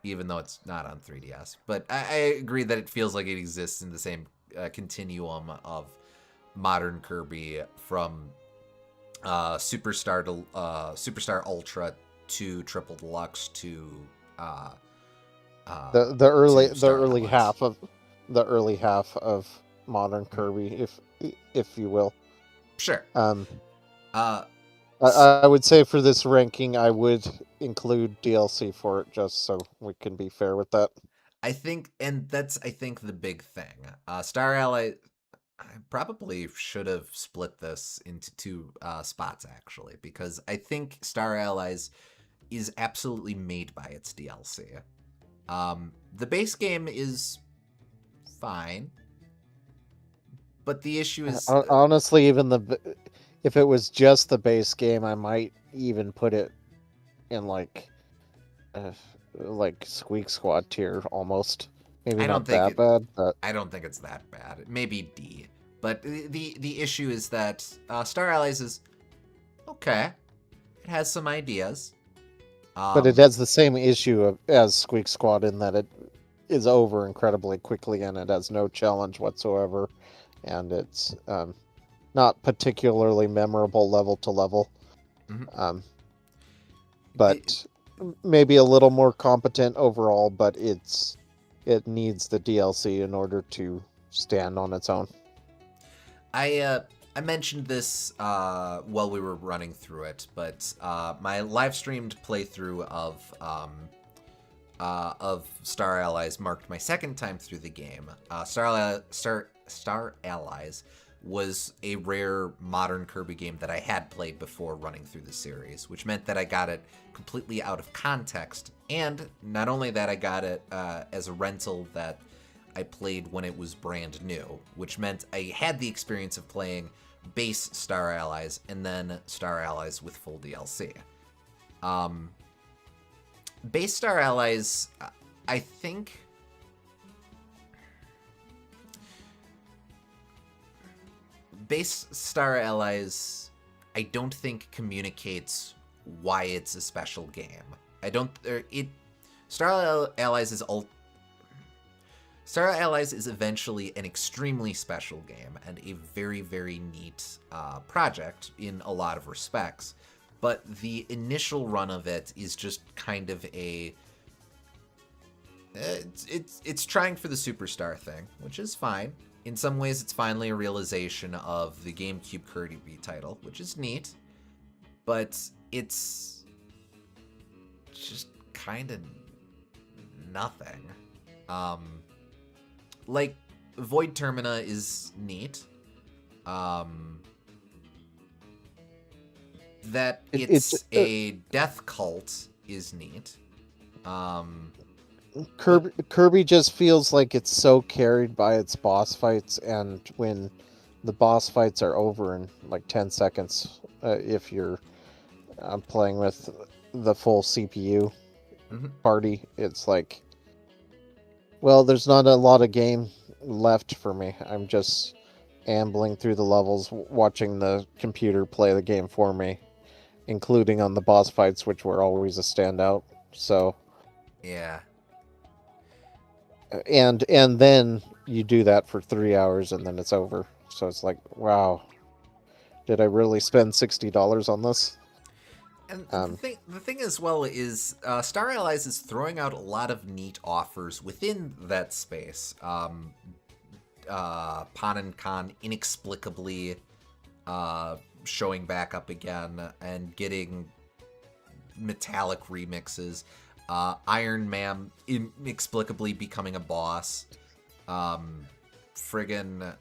even though it's not on 3DS. But I agree that it feels like it exists in the same continuum of modern Kirby from Superstar to Superstar Ultra to Triple Deluxe to the early half of modern Kirby, if you will. Sure. I would say for this ranking, I would include DLC for it just so we can be fair with that. I think, and that's I think the big thing. Star Ally, I probably should have split this into two spots actually, because I think Star Allies is absolutely made by its DLC. The base game is fine, but the issue is, Honestly, if it was just the base game, I might even put it in uh, like Squeak Squad tier almost. Maybe I don't not think that it. bad, but I don't think it's that bad. Maybe D. But the issue is that Star Allies is okay. It has some ideas. it Um, has the same issue as Squeak Squad in that it is over incredibly quickly and it has no challenge whatsoever, and it's not particularly memorable level to level. mhm. Um, the, but maybe a little more competent overall. But it needs the DLC in order to stand on its own. I mentioned this while we were running through it, but my live streamed playthrough of Star Allies marked my second time through the game. Star Allies was a rare modern Kirby game that I had played before running through the series, which meant that I got it completely out of context. And not only that, I got it as a rental that I played when it was brand new, which meant I had the experience of playing base Star Allies and then Star Allies with full DLC. Base Star Allies, I think. Base Star Allies, I don't think communicates why it's a special game. I don't. Star Allies is Star Allies is eventually an extremely special game and a very, very neat project in a lot of respects. But the initial run of it is just kind of a... It's trying for the superstar thing, which is fine. In some ways, it's finally a realization of the GameCube Kirby title, which is neat. But it's just kind of nothing. Like, Void Termina is neat. That it's a death cult is neat. Kirby just feels like it's so carried by its boss fights, and when the boss fights are over in like 10 seconds, if you're playing with the full CPU party, it's like, well, there's not a lot of game left for me. I'm just ambling through the levels, watching the computer play the game for me, including on the boss fights, which were always a standout. So yeah. And then you do that for 3 hours and then it's over. So it's like, wow, did I really spend $60 on this? And the thing as well is Star Allies is throwing out a lot of neat offers within that space. Pan and Khan inexplicably showing back up again and getting metallic remixes. Iron Man inexplicably becoming a boss. Friggin'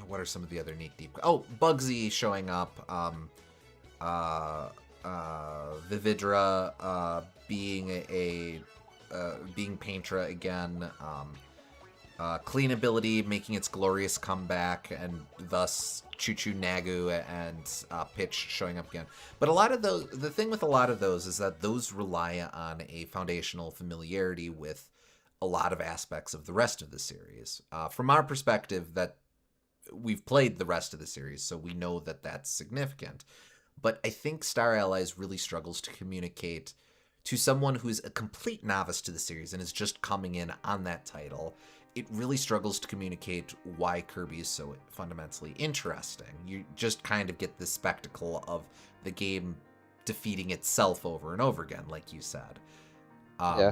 what are some of the other neat deep? Oh, Bugsy showing up. Vividra being Paintra again. Clean ability making its glorious comeback, and thus Choo Choo Nagu and Pitch showing up again. But a lot of those, the thing with a lot of those is that those rely on a foundational familiarity with a lot of aspects of the rest of the series. From our perspective, that we've played the rest of the series, so we know that that's significant. But I think Star Allies really struggles to communicate to someone who's a complete novice to the series and is just coming in on that title. It really struggles to communicate why Kirby is so fundamentally interesting. You just kind of get this spectacle of the game defeating itself over and over again, like you said. Yeah.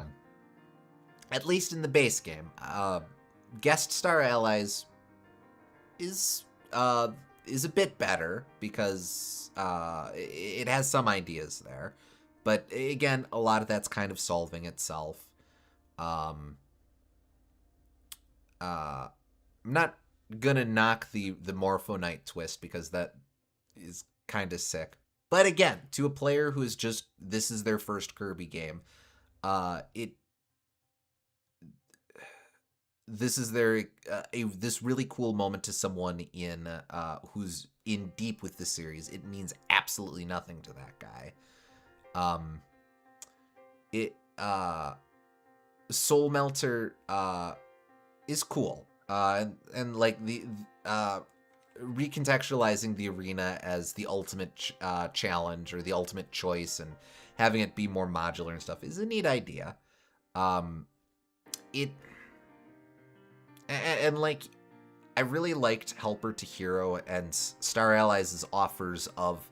At least in the base game. Guest Star Allies is is a bit better because it has some ideas there, but again, a lot of that's kind of solving itself. Um, I'm not gonna knock the Morpho Knight twist because that is kind of sick. But again, to a player who is just this is their first Kirby game, it this is their this really cool moment to someone in who's in deep with the series. It means absolutely nothing to that guy. Um, it Soul Melter is cool. And like the recontextualizing the arena as the ultimate challenge or the ultimate choice and having it be more modular and stuff is a neat idea. It and like I really liked Helper to Hero and Star Allies' offers of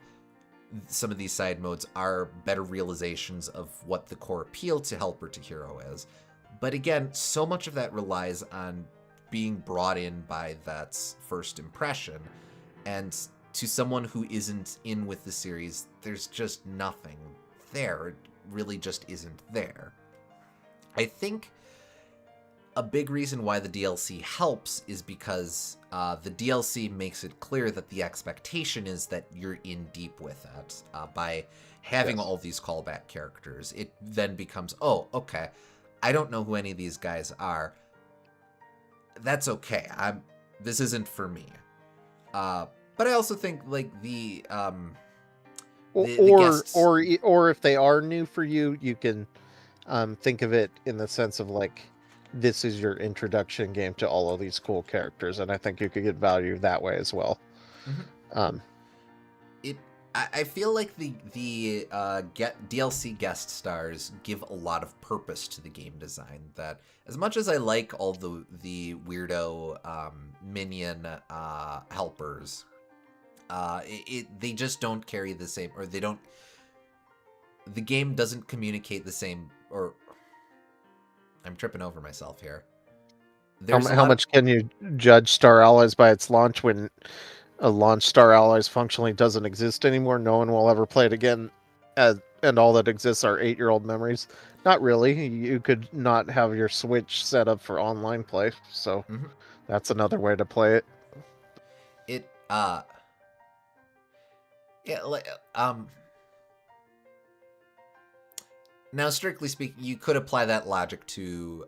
some of these side modes are better realizations of what the core appeal to Helper to Hero is. But again, so much of that relies on being brought in by that first impression. And to someone who isn't in with the series, there's just nothing there. It really just isn't there. I think a big reason why the DLC helps is because the DLC makes it clear that the expectation is that you're in deep with it. By having all these callback characters, it then becomes, oh, okay, I don't know who any of these guys are. That's okay. This isn't for me. But I also think like the guests... or if they are new for you, you can think of it in the sense of like this is your introduction game to all of these cool characters, and I think you could get value that way as well. Mm-hmm. I feel like the DLC guest stars give a lot of purpose to the game design. That as much as I like all the weirdo minion helpers, they just don't carry the same, or they don't. The game doesn't communicate the same, or I'm tripping over myself here. How much can you judge Star Allies by its launch when a launch Star Allies functionally doesn't exist anymore? No one will ever play it again, and all that exists are 8-year-old memories. Not really. You could not have your Switch set up for online play, so that's another way to play it. Now, strictly speaking, you could apply that logic to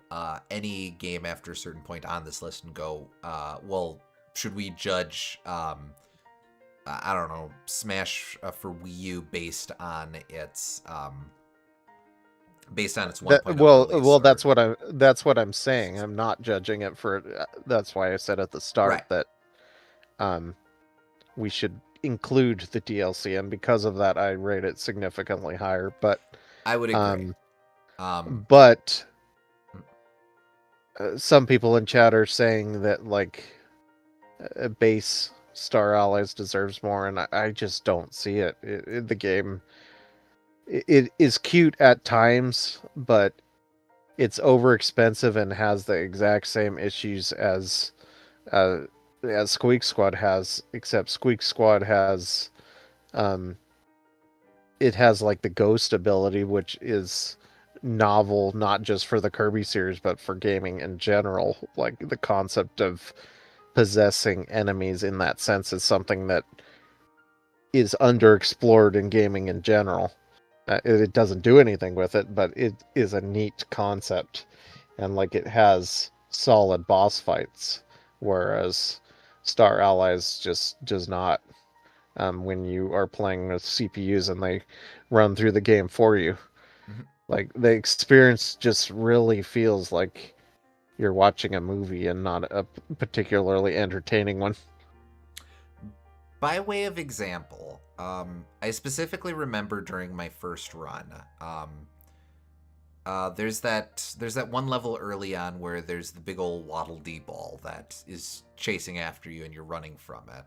any game after a certain point on this list and go, well, should we judge, I don't know, Smash for Wii U based on its 1.0 well, release? that's what I'm saying. I'm not judging it for. That's why I said at the start that we should include the DLC, and because of that, I rate it significantly higher. But I would agree. But some people in chat are saying that like base Star Allies deserves more, and I just don't see it. The game it is cute at times, but it's overexpensive and has the exact same issues as Squeak Squad has, except Squeak Squad has it has like the ghost ability, which is novel not just for the Kirby series but for gaming in general. Like the concept of possessing enemies in that sense is something that is underexplored in gaming in general. It doesn't do anything with it, but it is a neat concept, and like it has solid boss fights, whereas Star Allies just does not. When you are playing with CPUs and they run through the game for you, like the experience just really feels like you're watching a movie and not a particularly entertaining one. By way of example, I specifically remember during my first run, there's that one level early on where there's the big old Waddle Dee ball that is chasing after you and you're running from it.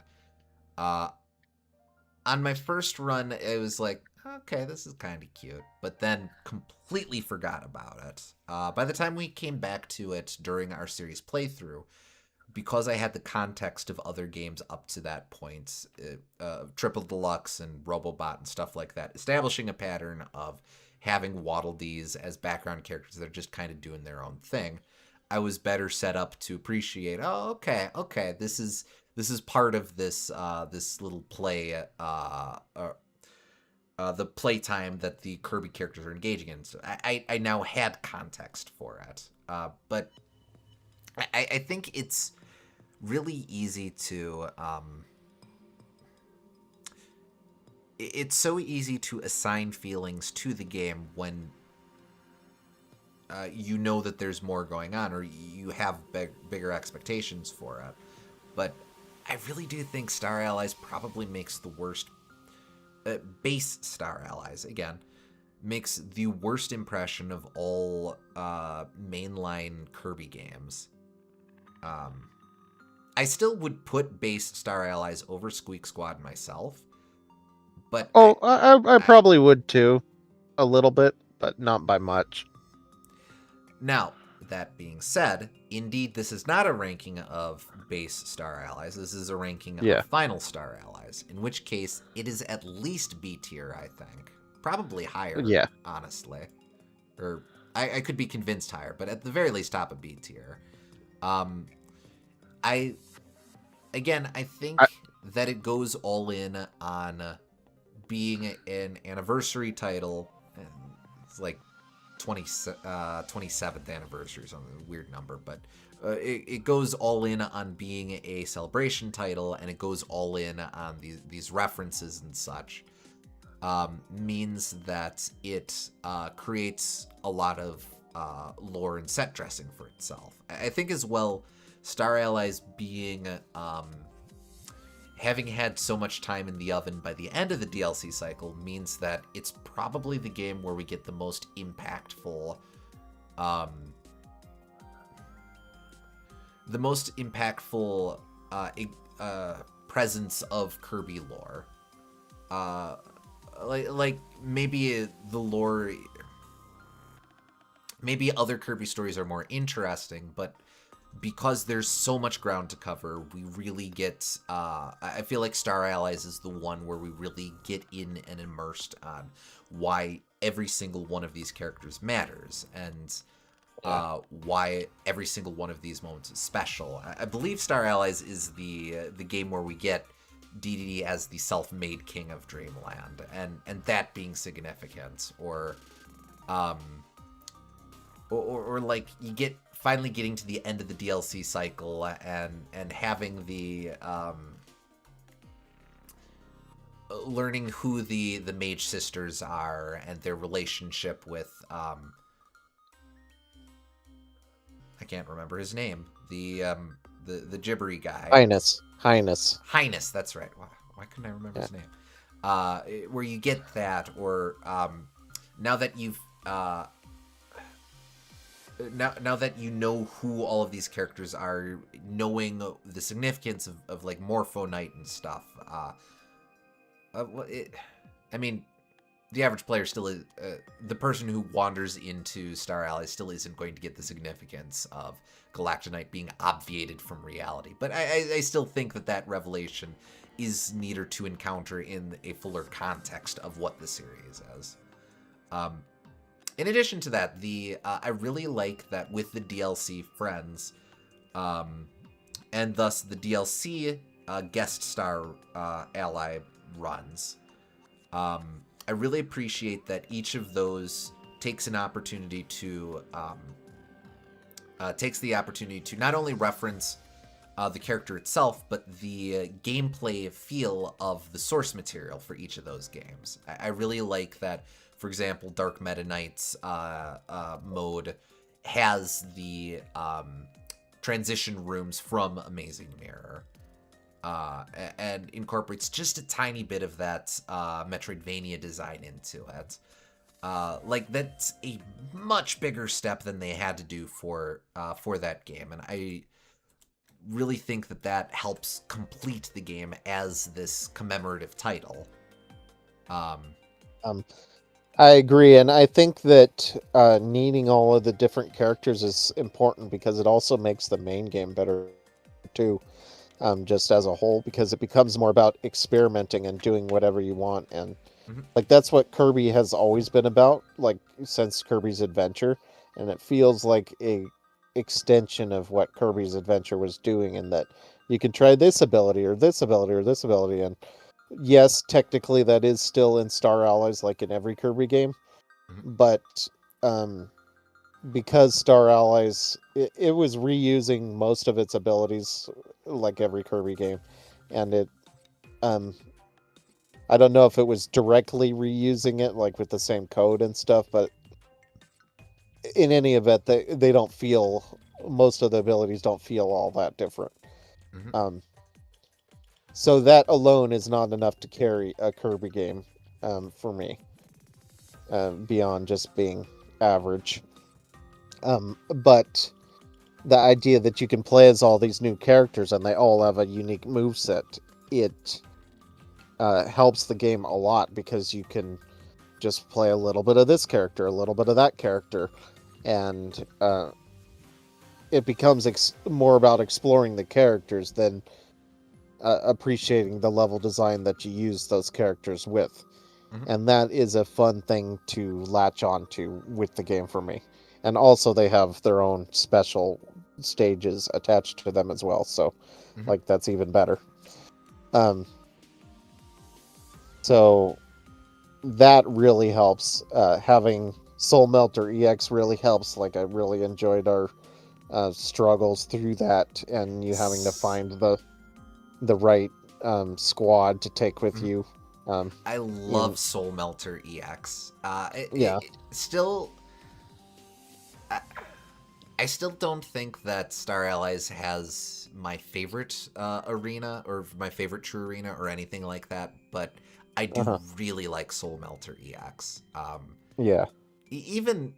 On my first run, it was like, okay, this is kind of cute, but then completely forgot about it. By the time we came back to it during our series playthrough, because I had the context of other games up to that point, Triple Deluxe and Robobot and stuff like that, establishing a pattern of having Waddle Dees as background characters that are just kind of doing their own thing, I was better set up to appreciate. Oh, okay, this is part of this this little play, the playtime that the Kirby characters are engaging in. So I now had context for it, but I think it's really easy to it's so easy to assign feelings to the game when you know that there's more going on, or you have bigger expectations for it. But I really do think Star Allies probably makes the worst base Star Allies again makes the worst impression of all mainline Kirby games. I still would put base Star Allies over Squeak Squad myself, but I probably would too, a little bit, but not by much. Now, that being said, indeed, this is not a ranking of base Star Allies. This is a ranking of final Star Allies, in which case it is at least B tier, I think. Probably higher, honestly. Or I could be convinced higher, but at the very least top of B tier. I think that it goes all in on being an anniversary title. And it's like 27th anniversary or something, weird number, but it goes all in on being a celebration title, and it goes all in on these references and such. Means that it creates a lot of lore and set dressing for itself. I think as well, Star Allies being having had so much time in the oven by the end of the DLC cycle means that it's probably the game where we get the most impactful presence of Kirby lore. Like maybe the lore, maybe other Kirby stories are more interesting, but because there's so much ground to cover, we really get, I feel like Star Allies is the one where we really get in and immersed on why every single one of these characters matters, and why every single one of these moments is special. I believe Star Allies is the game where we get DDD as the self-made king of Dreamland, and that being significant, or like you get finally getting to the end of the DLC cycle and having the learning who the Mage Sisters are and their relationship with I can't remember his name, the gibbery guy. Highness, that's right. Why couldn't I remember his name? Where you get that, or now that you've now that you know who all of these characters are, knowing the significance of like Morpho Knight and stuff. I mean, the average player still is, the person who wanders into Star Allies still isn't going to get the significance of Galactonite being obviated from reality. But I still think that revelation is neater to encounter in a fuller context of what the series is. In addition to that, I really like that with the DLC friends, and thus the DLC guest star ally runs, I really appreciate that each of those takes the opportunity to not only reference the character itself, but the gameplay feel of the source material for each of those games. I really like that. For example, Dark Meta Knight's mode has the transition rooms from Amazing Mirror, and incorporates just a tiny bit of that Metroidvania design into it. Like, that's a much bigger step than they had to do for that game, and I really think that helps complete the game as this commemorative title. I agree, and I think that needing all of the different characters is important because it also makes the main game better too, just as a whole, because it becomes more about experimenting and doing whatever you want. And Mhm. like that's what Kirby has always been about, like since Kirby's Adventure, and it feels like a extension of what Kirby's Adventure was doing, in that you can try this ability or this ability or this ability. And yes, technically that is still in Star Allies, like in every Kirby game, Mhm. but um, because Star Allies, it was reusing most of its abilities, like every Kirby game, and it um, I don't know if it was directly reusing it, like with the same code and stuff, but in any event, they don't feel, most of the abilities don't feel all that different. Mhm. Um, so that alone is not enough to carry a Kirby game for me, beyond just being average. But the idea that you can play as all these new characters and they all have a unique moveset, it helps the game a lot, because you can just play a little bit of this character, a little bit of that character, and it becomes more about exploring the characters than appreciating the level design that you use those characters with. Mhm. And that is a fun thing to latch onto with the game for me. And also, they have their own special stages attached to them as well, so Mhm. like that's even better. Um, so that really helps. Having Soul Melter EX really helps. Like, I really enjoyed our struggles through that, and you having to S- find the right squad to take with mhm. you. I In love Soul Melter EX. Yeah, Still, I, I still don't think that Star Allies has my favorite arena or my favorite true arena or anything like that, but I do uh-huh. really like Soul Melter EX. Yeah, Even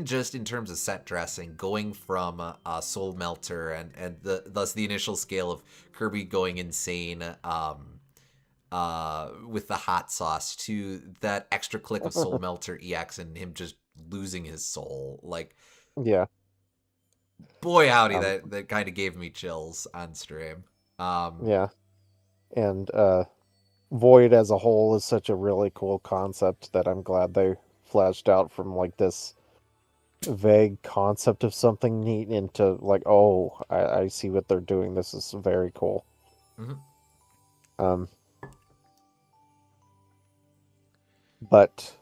just in terms of set dressing, going from Soul Melter and thus the initial scale of Kirby going insane with the hot sauce to that extra click of Soul Melter EX and him just losing his soul. Like, yeah, boy howdy, um, that kind of gave me chills on stream. yeah, and Void as a whole is such a really cool concept that I'm glad they fleshed out from like this vague concept of something neat into like, oh, I see what they're doing. This is very cool. Mhm. Um, but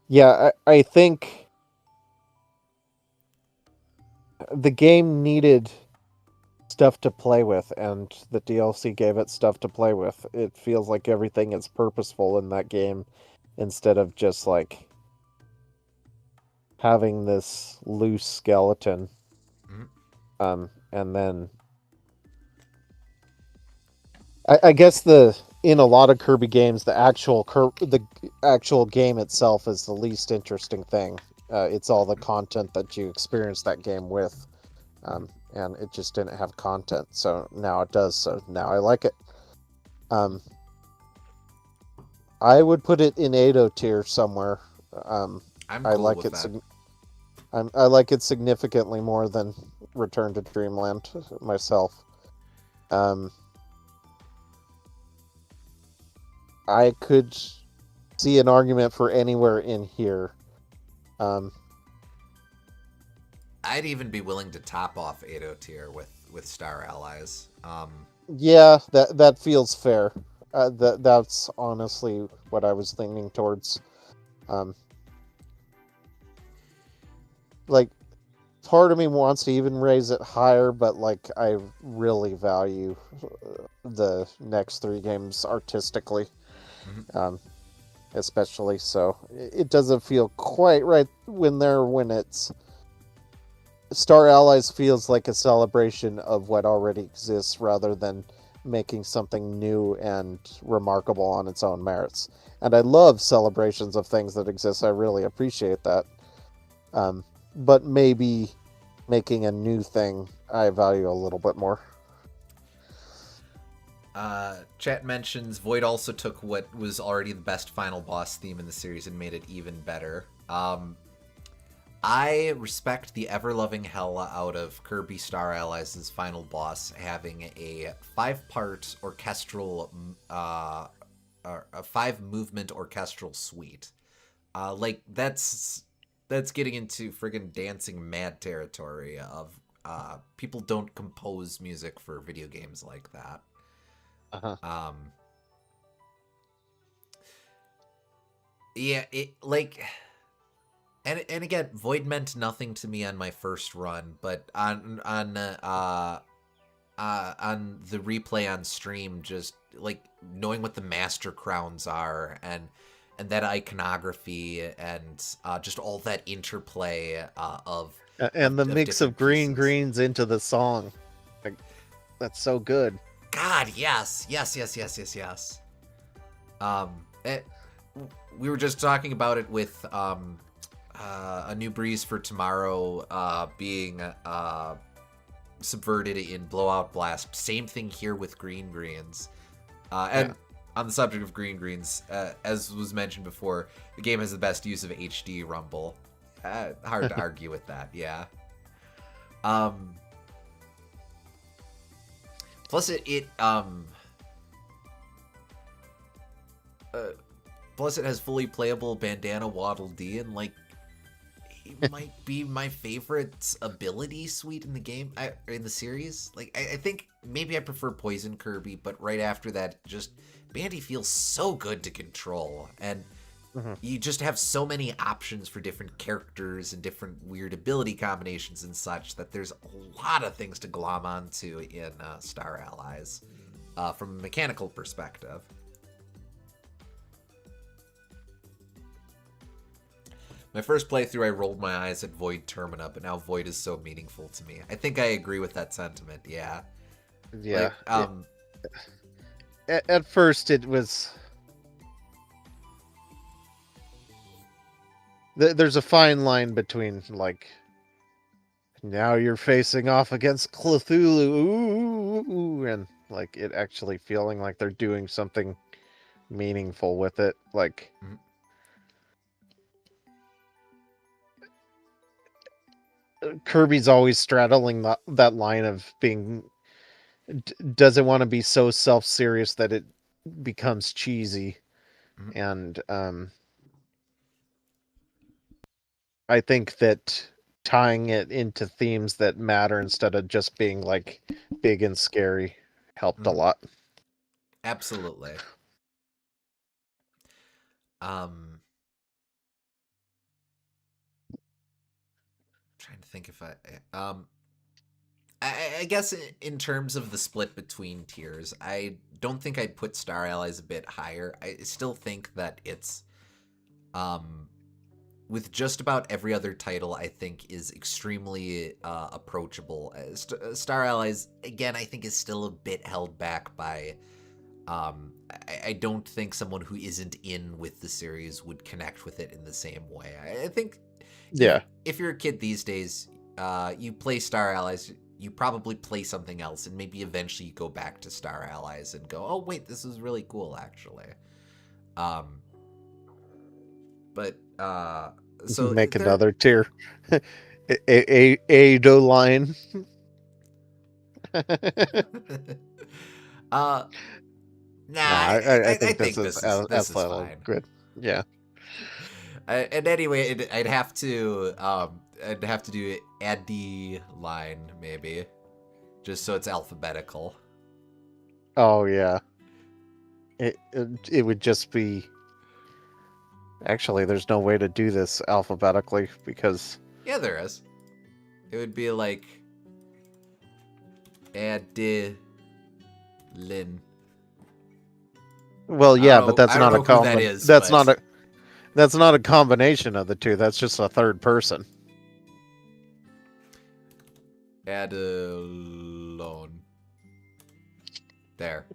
yeah, I think the game needed stuff to play with, and the DLC gave it stuff to play with. It feels like everything is purposeful in that game, instead of just like having this loose skeleton. Mhm. And then I guess in a lot of Kirby games, the actual game itself is the least interesting thing. It's all the content that you experience that game with, and it just didn't have content, so now it does. So now I like it. Um, I would put it in Ado tier somewhere. Um, I'm I cool like with it. that. I like it significantly more than Return to Dreamland myself. Um, I could see an argument for anywhere in here. Um, I'd even be willing to top off 8 tier with Star Allies. yeah, that feels fair. That's honestly what I was leaning towards. Um, like, part of me wants to even raise it higher, but like I really value the next three games artistically, Mhm. um, especially. So it doesn't feel quite right when it's Star Allies feels like a celebration of what already exists rather than making something new and remarkable on its own merits. And I love celebrations of things that exist. I really appreciate that. But maybe making a new thing I value a little bit more. Chat mentions Void also took what was already the best final boss theme in the series and made it even better. I respect the ever-loving hell out of Kirby Star Allies' final boss having a 5-part orchestral, a 5-movement orchestral suite. Like that's getting into friggin' dancing mad territory of people don't compose music for video games like that. Uh-huh. Yeah, it like and again, Void meant nothing to me on my first run, but on the replay on stream, just like knowing what the master crowns are and that iconography and just all that interplay And the mix different of green pieces. greens into the song. Like, that's so good. God, yes, yes, yes, yes, yes, yes. It, we were just talking about it with a new breeze for tomorrow being subverted in Blowout Blast. Same thing here with Green Greens. And on the subject of Green Greens, as was mentioned before, the game has the best use of HD Rumble. Hard to argue with that, yeah. Plus plus it has fully playable Bandana Waddle Dee, and like it might be my favorite ability suite in the game, in the series. Like I think maybe I prefer Poison Kirby, but right after that, just Bandy feels so good to control, and you just have so many options for different characters and different weird ability combinations and such that there's a lot of things to glom onto in Star Allies from a mechanical perspective. My first playthrough, I rolled my eyes at Void Termina, but now Void is so meaningful to me. I think I agree with that sentiment, yeah. Yeah. Like, At first, it was... There's a fine line between, like, now you're facing off against Cthulhu, and, like, it actually feeling like they're doing something meaningful with it. Like... Kirby's always straddling that line of being doesn't want to be so self-serious that it becomes cheesy, and I think that tying it into themes that matter instead of just being like big and scary helped a lot. Absolutely. Trying to think if I guess in terms of the split between tiers, I don't think I'd put Star Allies a bit higher. I still think that it's, with just about every other title, I think is extremely approachable. Star Allies, again, I think is still a bit held back by, I don't think someone who isn't in with the series would connect with it in the same way. I think if you're a kid these days, you play Star Allies, you probably play something else, and maybe eventually you go back to Star Allies and go, oh wait, this is really cool actually. But so make another tier. Ado line. I think this is fine. Good. Yeah. And anyway, I'd have to do Addy line maybe, just so it's alphabetical. Oh yeah. It would just be. Actually, there's no way to do this alphabetically because. Yeah, there is. It would be like Adilin. Well, yeah, but that's not a combination. That's not a combination of the two. That's just a third person. Adilon. There.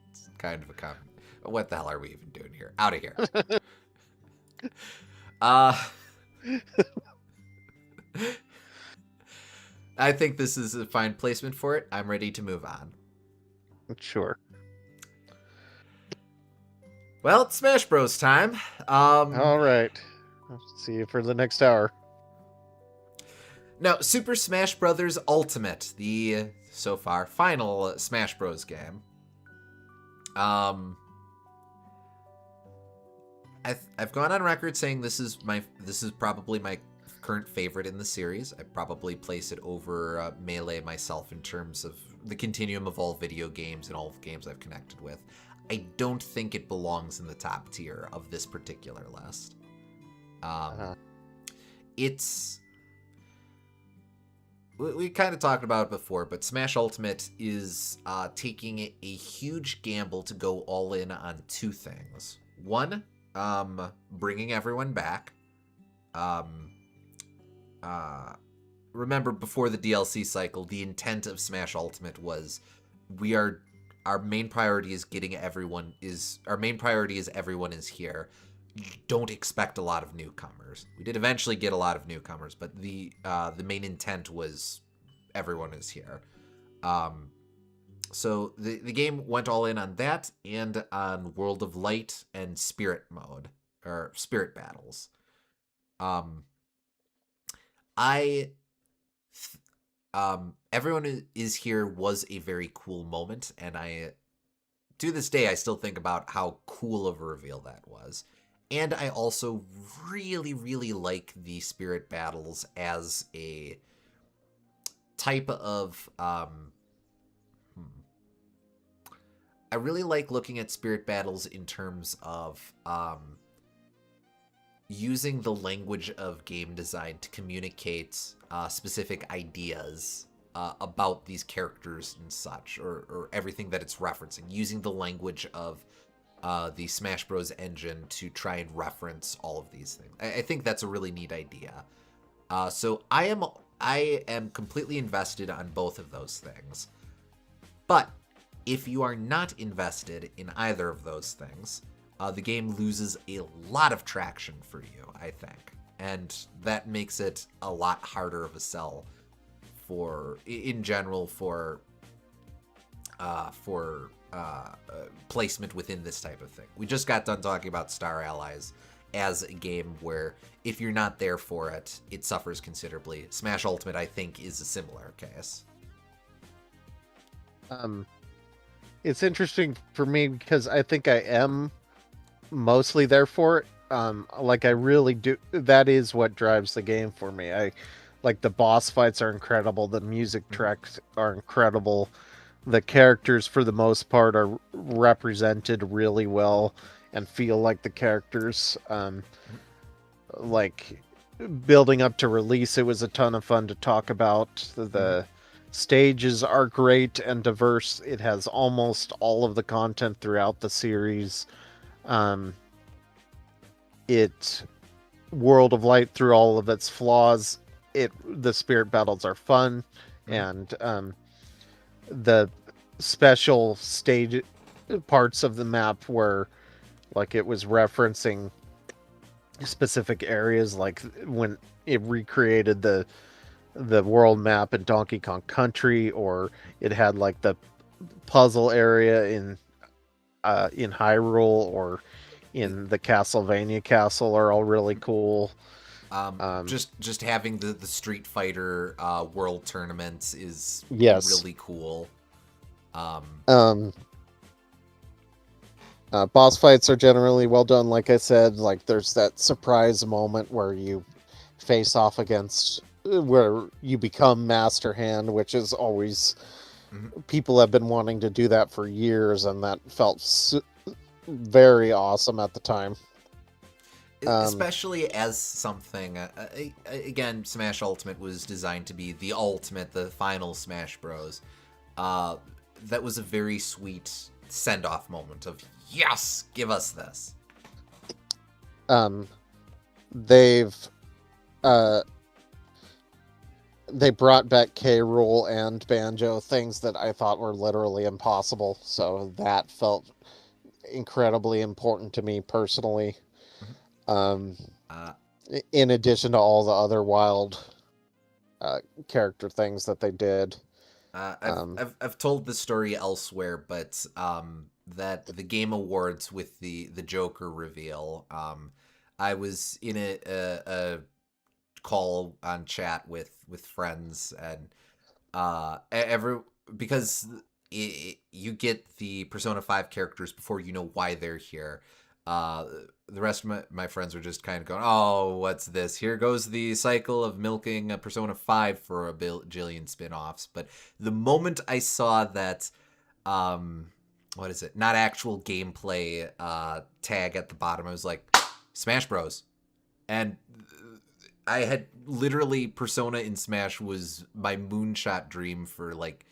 It's kind of a comment. What the hell are we even doing here? Out of here. I think this is a fine placement for it. I'm ready to move on. Sure. Well, it's Smash Bros time. All right. I'll see you for the next hour. No, Super Smash Bros. Ultimate, the so far final Smash Bros. Game. I've gone on record saying this is probably my current favorite in the series. I probably place it over Melee myself in terms of the continuum of all video games and all games I've connected with. I don't think it belongs in the top tier of this particular list. It's... We kind of talked about it before, but Smash Ultimate is taking a huge gamble to go all in on two things. One, bringing everyone back. Remember, before the DLC cycle, the intent of Smash Ultimate was our main priority is everyone is here. Don't expect a lot of newcomers. We did eventually get a lot of newcomers, but the main intent was everyone is here. So the game went all in on that and on World of Light and Spirit mode, or Spirit battles. Everyone is here was a very cool moment, and to this day I still think about how cool of a reveal that was. And I also really, really like the Spirit battles as a type of... I really like looking at Spirit battles in terms of using the language of game design to communicate specific ideas about these characters and such, or everything that it's referencing. Using the language of the Smash Bros. Engine to try and reference all of these things. I think that's a really neat idea. So I am completely invested on both of those things. But if you are not invested in either of those things, the game loses a lot of traction for you, I think. And that makes it a lot harder of a sell in general for placement within this type of thing. We just got done talking about Star Allies as a game where if you're not there for it, it suffers considerably. Smash Ultimate, I think, is a similar case. It's interesting for me because I think I am mostly there for it. Like I really do. That is what drives the game for me. Like the boss fights are incredible. The music tracks are incredible. The characters, for the most part, are represented really well and feel like the characters. Like building up to release, it was a ton of fun to talk about. The stages are great and diverse. It has almost all of the content throughout the series. World of Light, through all of its flaws, the Spirit battles are fun, and the special stage parts of the map where, like, it was referencing specific areas, like when it recreated the world map in Donkey Kong Country, or it had like the puzzle area in Hyrule or in the Castlevania castle, are all really cool. Just having the Street Fighter world tournaments is really cool. Boss fights are generally well done. Like I said, like there's that surprise moment where you face off against, where you become Master Hand, which is always, people have been wanting to do that for years, and that felt very awesome at the time. Especially as something, again, Smash Ultimate was designed to be the ultimate, the final Smash Bros. That was a very sweet send-off moment of, yes, give us this. They brought back K. Rool and Banjo, things that I thought were literally impossible, so that felt incredibly important to me personally. In addition to all the other wild character things that they did. I've told this story elsewhere, but that the Game Awards with the Joker reveal, I was in a call on chat with friends, and every because you get the Persona 5 characters before you know why they're here. Uh, the rest of my friends are just kind of going, "Oh, what's this? Here goes the cycle of milking a Persona 5 for a bajillion spin-offs." But the moment I saw that, what is it? Not actual gameplay tag at the bottom, I was like, Smash Bros. And I had literally Persona in Smash was my moonshot dream for like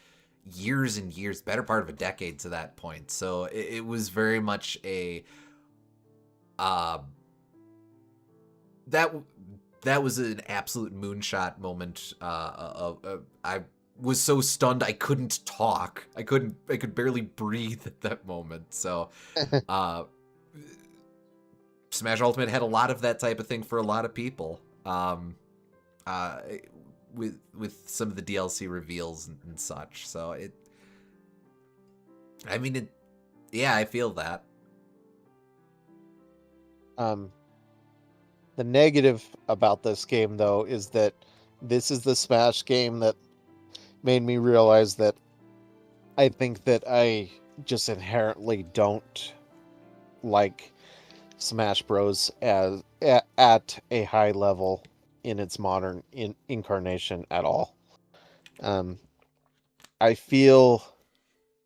years and years, better part of a decade to that point. So it was very much a uh that that was an absolute moonshot moment. I was so stunned I couldn't talk. I could barely breathe at that moment. So uh Smash Ultimate had a lot of that type of thing for a lot of people. Uh, with some of the DLC reveals and such. So I mean, yeah, I feel that. The negative about this game, though, is that this is the Smash game that made me realize that I think that I just inherently don't like Smash Bros. At a high level in its modern incarnation at all. I feel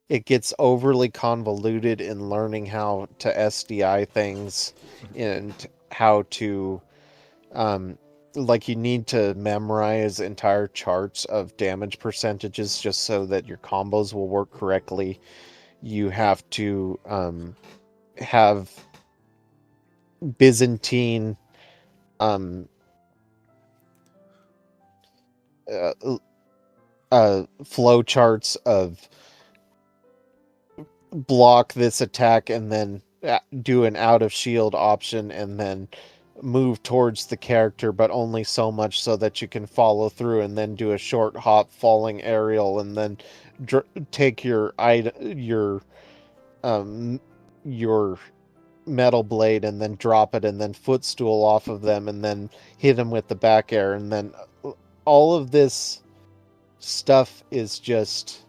it gets overly convoluted in learning how to SDI things and how to like you need to memorize entire charts of damage percentages just so that your combos will work correctly. You have to have Byzantine flow charts of block this attack and then do an out of shield option and then move towards the character, but only so much so that you can follow through and then do a short hop falling aerial and then take your metal blade and then drop it and then footstool off of them and then hit them with the back air, and then all of this stuff is just,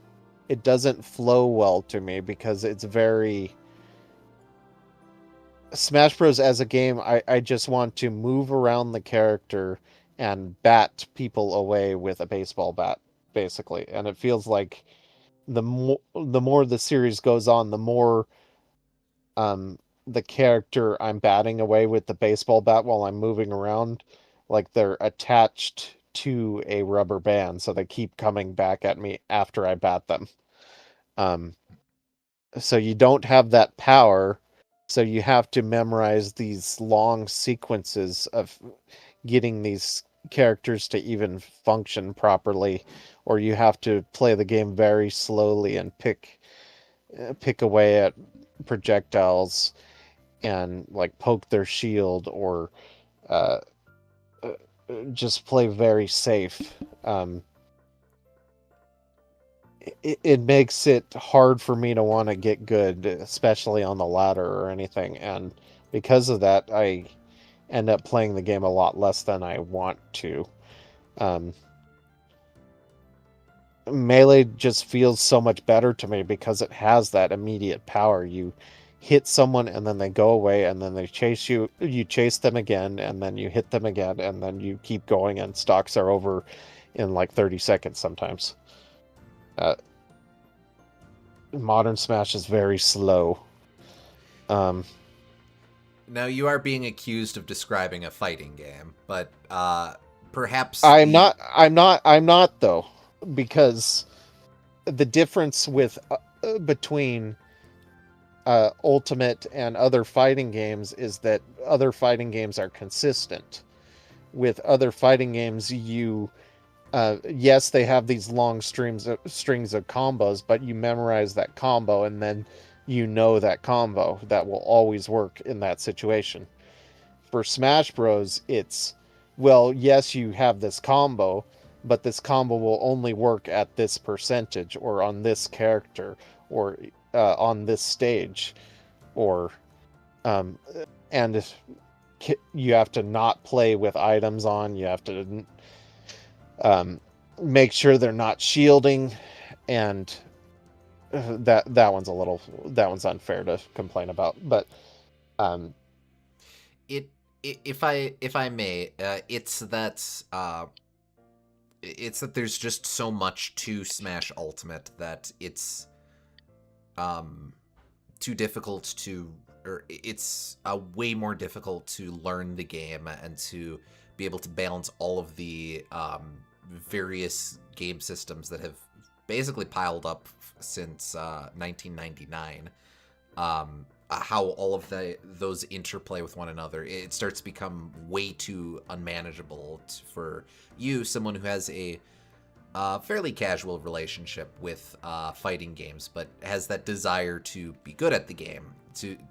it doesn't flow well to me because it's very Smash Bros. As a game. I just want to move around the character and bat people away with a baseball bat, basically. And it feels like the more the series goes on, the more the character I'm batting away with the baseball bat while I'm moving around, like they're attached to a rubber band, so they keep coming back at me after I bat them. So you don't have that power, so you have to memorize these long sequences of getting these characters to even function properly, or you have to play the game very slowly and pick away at projectiles and like poke their shield, or uh, just play very safe. It makes it hard for me to want to get good, especially on the ladder or anything. And because of that, I end up playing the game a lot less than I want to. Melee just feels so much better to me because it has that immediate power. You hit someone and then they go away and then they chase you. You chase them again and then you hit them again and then you keep going, and stocks are over in like 30 seconds sometimes. Modern Smash is very slow. Now you are being accused of describing a fighting game, but perhaps I'm not though, because the difference with between Ultimate and other fighting games is that other fighting games are consistent. With other fighting games, you yes, they have these long strings of combos, but you memorize that combo and then you know that combo that will always work in that situation. For Smash Bros, it's, well, yes, you have this combo, but this combo will only work at this percentage or on this character or on this stage, or and you have to not play with items on. You have to make sure they're not shielding, and that one's unfair to complain about. But it if I may, it's that there's just so much to Smash Ultimate that it's too difficult to, or it's way more difficult to learn the game and to be able to balance all of the various game systems that have basically piled up since 1999. How all of those interplay with one another, it starts to become way too unmanageable for you, someone who has a fairly casual relationship with fighting games, but has that desire to be good at the game.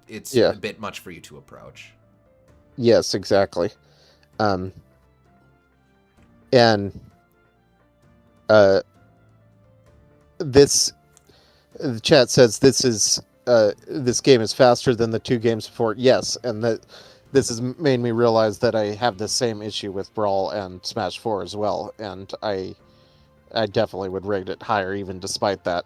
It's a bit much for you to approach. Yes, exactly. And this, the chat says this game is faster than the 2 games before. Yes, and that this has made me realize that I have the same issue with Brawl and Smash 4 as well, and I definitely would rate it higher even despite that,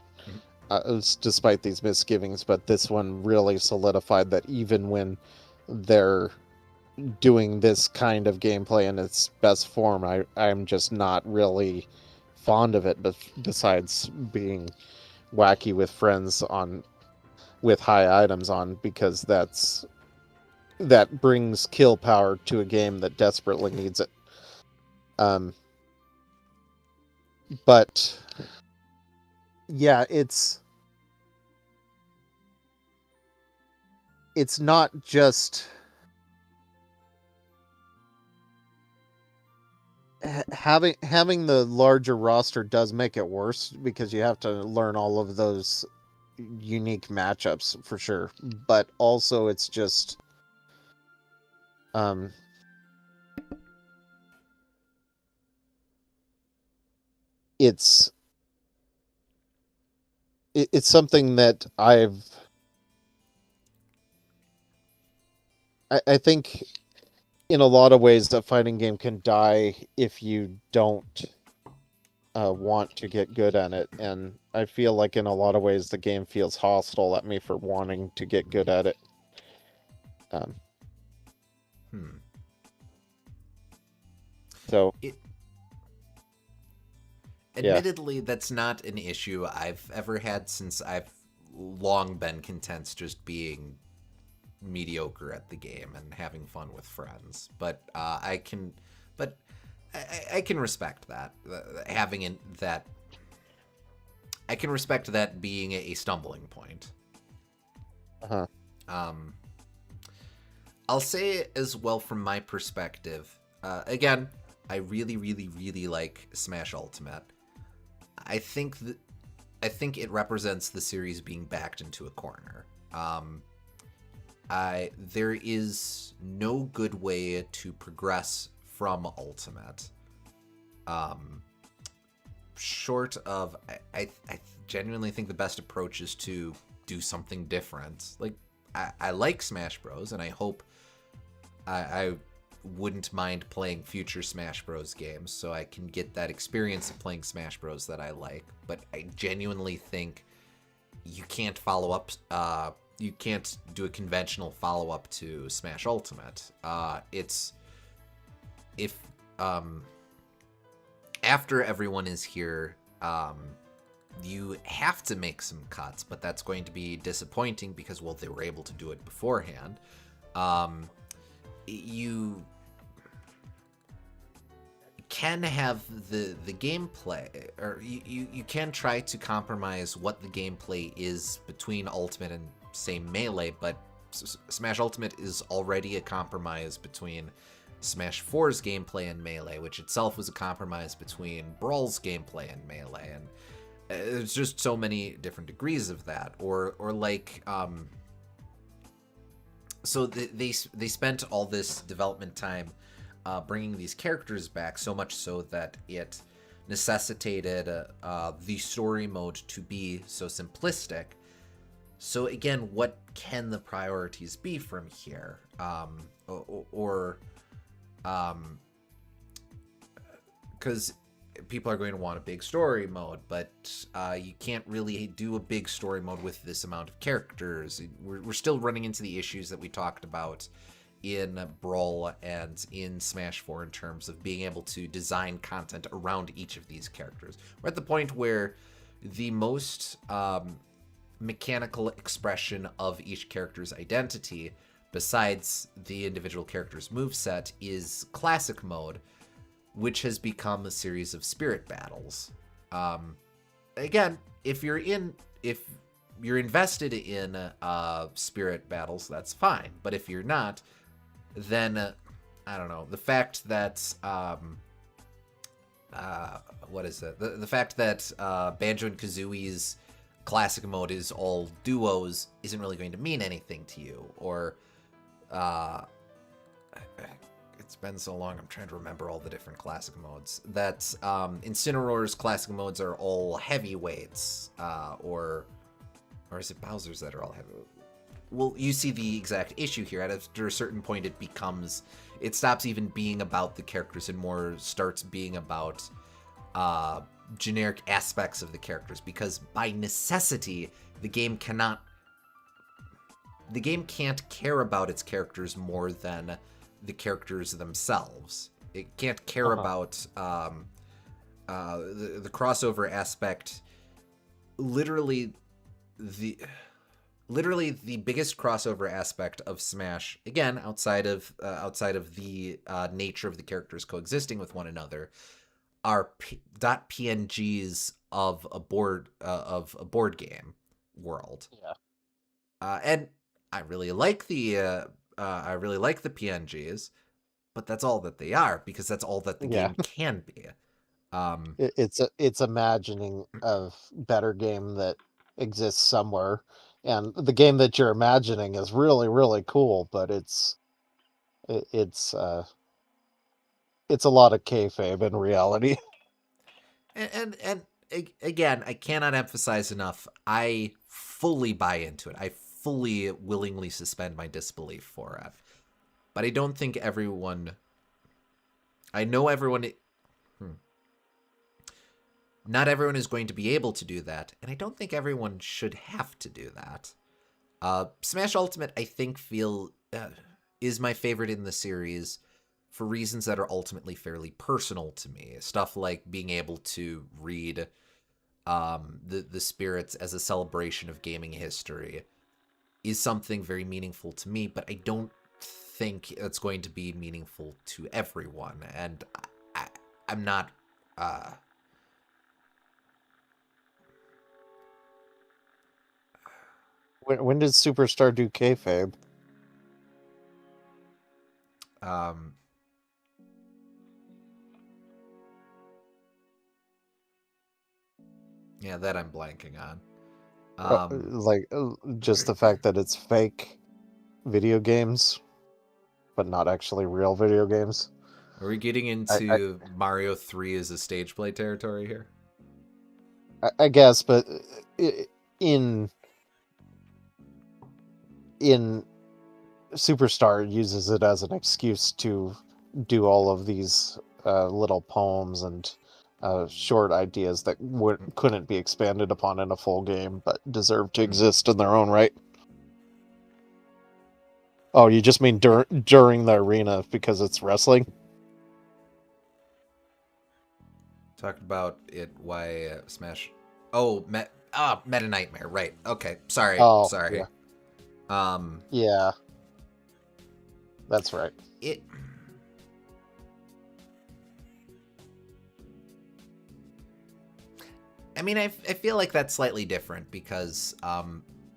despite these misgivings. But this one really solidified that even when they're doing this kind of gameplay in its best form, I'm just not really fond of it, but besides being wacky with friends with high items on, because that brings kill power to a game that desperately needs it. But yeah, it's not just having the larger roster does make it worse, because you have to learn all of those unique matchups for sure. But also it's just it's something that I think in a lot of ways the fighting game can die if you don't want to get good at it, and I feel like in a lot of ways the game feels hostile at me for wanting to get good at it. So admittedly, that's not an issue I've ever had, since I've long been content just being mediocre at the game and having fun with friends. But I can respect that, I can respect that being a stumbling point. I'll say as well, from my perspective, again, I really, really, really like Smash Ultimate. I think it represents the series being backed into a corner. There is no good way to progress from Ultimate. Short of, I genuinely think the best approach is to do something different. Like, I like Smash Bros, and I hope I wouldn't mind playing future Smash Bros games so I can get that experience of playing Smash Bros that I like. But I genuinely think you can't follow up, you can't do a conventional follow-up to Smash Ultimate. After everyone is here, you have to make some cuts, but that's going to be disappointing because, well, they were able to do it beforehand. You can have the gameplay, or you can try to compromise what the gameplay is between Ultimate and, say, Melee, but Smash Ultimate is already a compromise between Smash 4's gameplay and Melee, which itself was a compromise between Brawl's gameplay and Melee, and there's just so many different degrees of that. Or like, so they spent all this development time bringing these characters back, so much so that it necessitated the story mode to be so simplistic So again, what can the priorities be from here? Because people are going to want a big story mode, but you can't really do a big story mode with this amount of characters. We're still running into the issues that we talked about in Brawl and in Smash 4 in terms of being able to design content around each of these characters. We're at the point where the most mechanical expression of each character's identity, besides the individual character's moveset, is classic mode, which has become a series of spirit battles. Again, if you're invested in spirit battles, that's fine. But if you're not, then I don't know. The fact that what is it? The fact that Banjo and Kazooie's classic mode is all duos isn't really going to mean anything to you. Or it's been so long, I'm trying to remember all the different classic modes. That Incineroar's classic modes are all heavyweights, or is it Bowser's that are all heavy? Well, you see the exact issue here. After a certain point, it stops even being about the characters and more starts being about generic aspects of the characters, because by necessity, the game can't care about its characters more than the characters themselves. It can't care about the crossover aspect. Literally the biggest crossover aspect of Smash, again, outside of the nature of the characters coexisting with one another, are .pngs of a board game world. Yeah. And I really like the PNGs, but that's all that they are, because that's all that the game can be. It's imagining of better game that exists somewhere, and the game that you're imagining is really, really cool, but it's a lot of kayfabe in reality. And again, I cannot emphasize enough, I fully buy into it. I fully willingly suspend my disbelief for it. But I don't think everyone... I know everyone... Not everyone is going to be able to do that, and I don't think everyone should have to do that. Smash Ultimate, I think, is my favorite in the series for reasons that are ultimately fairly personal to me. Stuff like being able to read the spirits as a celebration of gaming history is something very meaningful to me, but I don't think it's going to be meaningful to everyone, and I'm not... When did Superstar do kayfabe? Yeah, that I'm blanking on. Just the fact that it's fake video games, but not actually real video games. Are we getting into Mario 3 as a stage play territory here? I guess, but in Superstar, it uses it as an excuse to do all of these little poems and short ideas that couldn't be expanded upon in a full game, but deserve to exist in their own right. Oh, you just mean during the arena because it's wrestling? Talked about it, why Smash... Oh, Meta Nightmare, right. Okay, sorry. Yeah. Yeah. That's right. I mean, I feel like that's slightly different because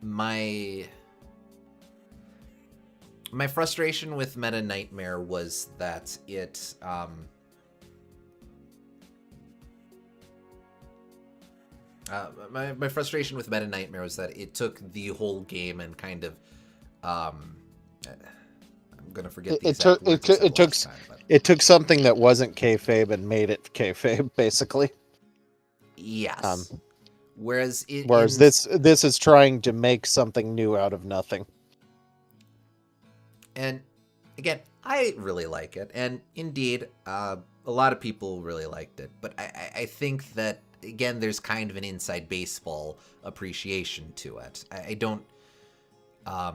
my frustration with Meta Nightmare was that it my frustration with Meta Nightmare was that it took the whole game and kind of I'm gonna forget the exact words. It took something that wasn't kayfabe and made it kayfabe, basically. Yes. Whereas this is trying to make something new out of nothing. And again, I really like it, and indeed, a lot of people really liked it. But I think that again, there's kind of an inside baseball appreciation to it. I don't. I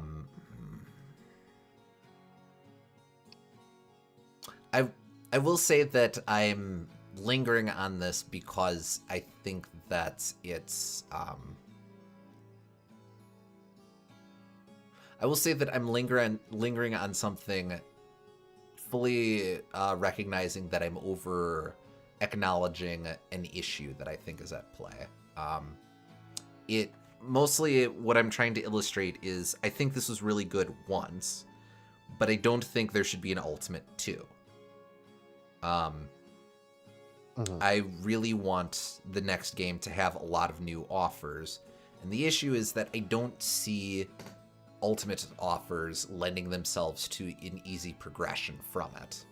will say that I'm lingering on this because I think that it's. I will say that I'm lingering on something, fully recognizing that I'm over acknowledging an issue that I think is at play. It mostly what I'm trying to illustrate is I think this was really good once, but I don't think there should be an Ultimate 2. I really want the next game to have a lot of new offers, and the issue is that I don't see Ultimate offers lending themselves to an easy progression from it.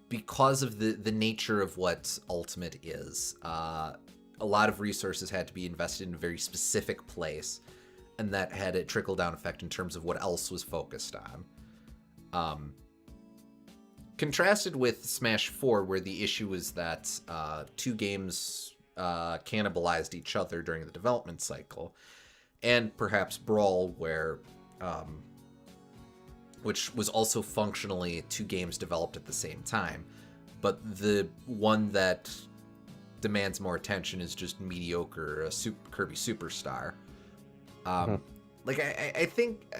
Because of the nature of what Ultimate is, a lot of resources had to be invested in a very specific place, and that had a trickle-down effect in terms of what else was focused on. Contrasted with Smash 4, where the issue was that two games cannibalized each other during the development cycle, and perhaps Brawl, where which was also functionally two games developed at the same time, but the one that demands more attention is just mediocre Kirby Superstar. Like I think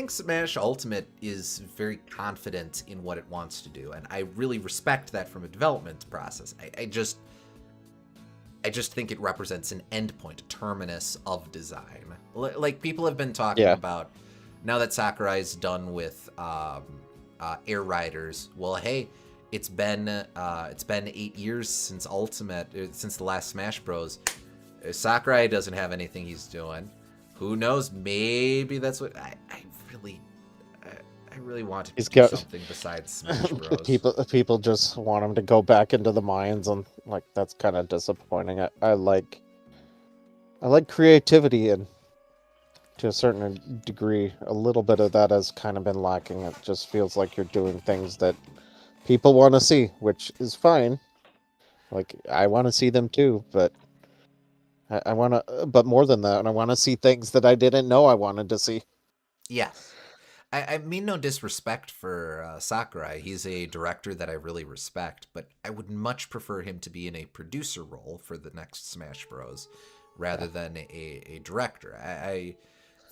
Smash Ultimate is very confident in what it wants to do, and I really respect that from a development process. I just think it represents an endpoint, a terminus of design. Like people have been talking about, now that Sakurai's done with Air Riders. Well, hey, it's been 8 years since since the last Smash Bros. Sakurai doesn't have anything he's doing. Who knows? Maybe that's what I really want to do something besides Smash Bros. People just want him to go back into the mines, and like that's kind of disappointing. I like creativity, and to a certain degree, a little bit of that has kind of been lacking. It just feels like you're doing things that people want to see, which is fine. Like I want to see them too, but I want to. But more than that, I want to see things that I didn't know I wanted to see. Yes. I mean no disrespect for Sakurai. He's a director that I really respect, but I would much prefer him to be in a producer role for the next Smash Bros. Rather than a director. I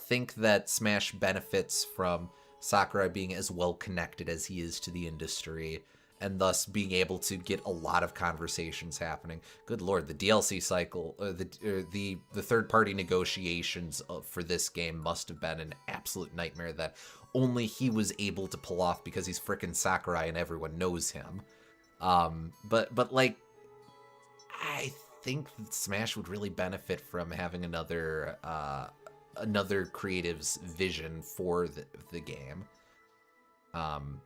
think that Smash benefits from Sakurai being as well connected as he is to the industry, and thus being able to get a lot of conversations happening. Good lord, the DLC cycle, the third-party negotiations for this game must have been an absolute nightmare that only he was able to pull off because he's frickin' Sakurai and everyone knows him. But like, I think that Smash would really benefit from having another creative's vision for the game.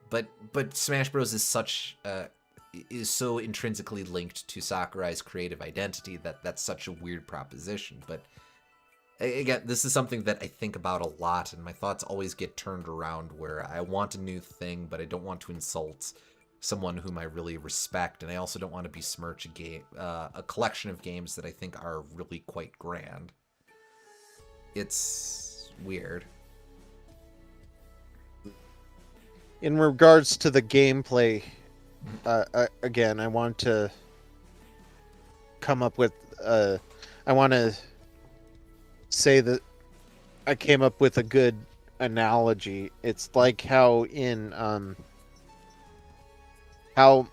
But Smash Bros is so intrinsically linked to Sakurai's creative identity that that's such a weird proposition. But again, this is something that I think about a lot, and my thoughts always get turned around where I want a new thing, but I don't want to insult someone whom I really respect, and I also don't want to besmirch a collection of games that I think are really quite grand. It's weird. In regards to the gameplay, again, I want to come up with. I want to say that I came up with a good analogy. It's like how how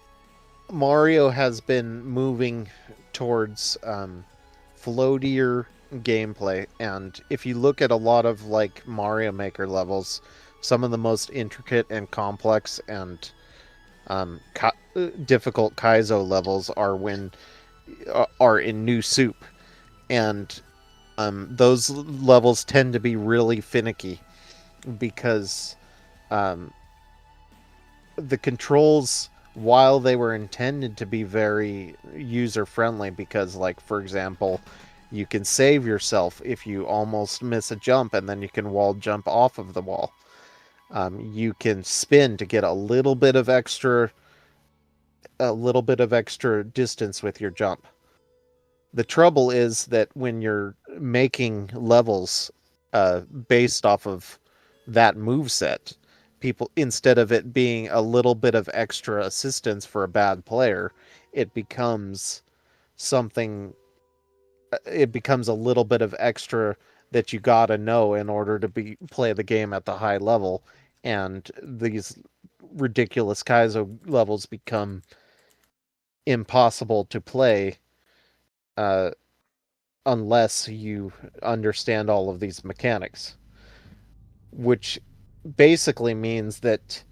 Mario has been moving towards floatier gameplay, and if you look at a lot of like Mario Maker levels, some of the most intricate and complex and difficult Kaizo levels are in New Soup, and those levels tend to be really finicky because the controls while they were intended to be very user friendly, because, like, for example, you can save yourself if you almost miss a jump, and then you can wall jump off of the wall. You can spin to get a little bit of extra distance with your jump. The trouble is that when you're making levels based off of that move set, people, instead of it being a little bit of extra assistance for a bad player, it becomes something. It becomes a little bit of extra that you gotta know in order to play the game at the high level, and these ridiculous Kaizo levels become impossible to play uh, unless you understand all of these mechanics, which basically means that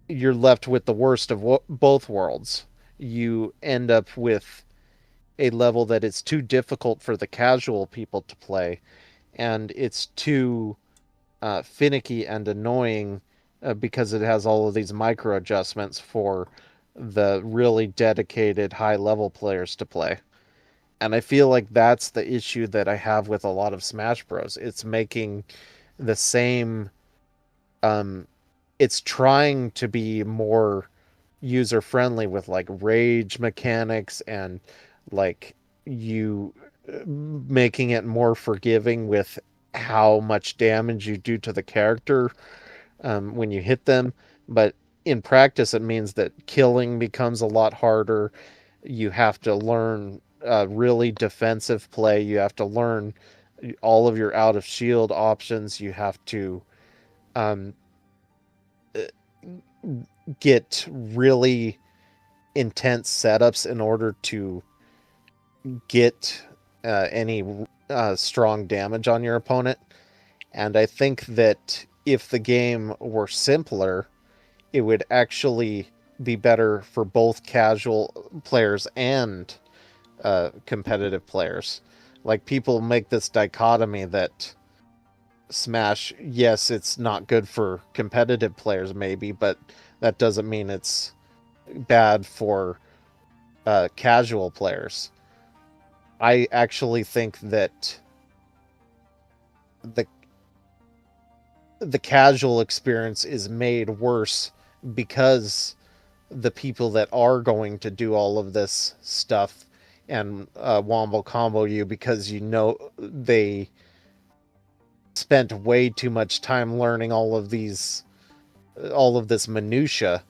you're left with the worst of both worlds. You end up with a level that is too difficult for the casual people to play, and it's too finicky and annoying because it has all of these micro adjustments for the really dedicated high level players to play. And I feel like that's the issue that I have with a lot of Smash Bros. It's making the same um it's trying to be more user friendly with like rage mechanics and like you making it more forgiving with how much damage you do to the character when you hit them. But in practice, it means that killing becomes a lot harder. You have to learn really defensive play. You have to learn all of your out of shield options. You have to um, get really intense setups in order to get any strong damage on your opponent. And I think that if the game were simpler, it would actually be better for both casual players and competitive players. Like, people make this dichotomy that Smash, yes, it's not good for competitive players, maybe, but that doesn't mean it's bad for casual players. I actually think that the the casual experience is made worse because the people that are going to do all of this stuff and wombo combo you, because you know they spent way too much time learning all of this minutia,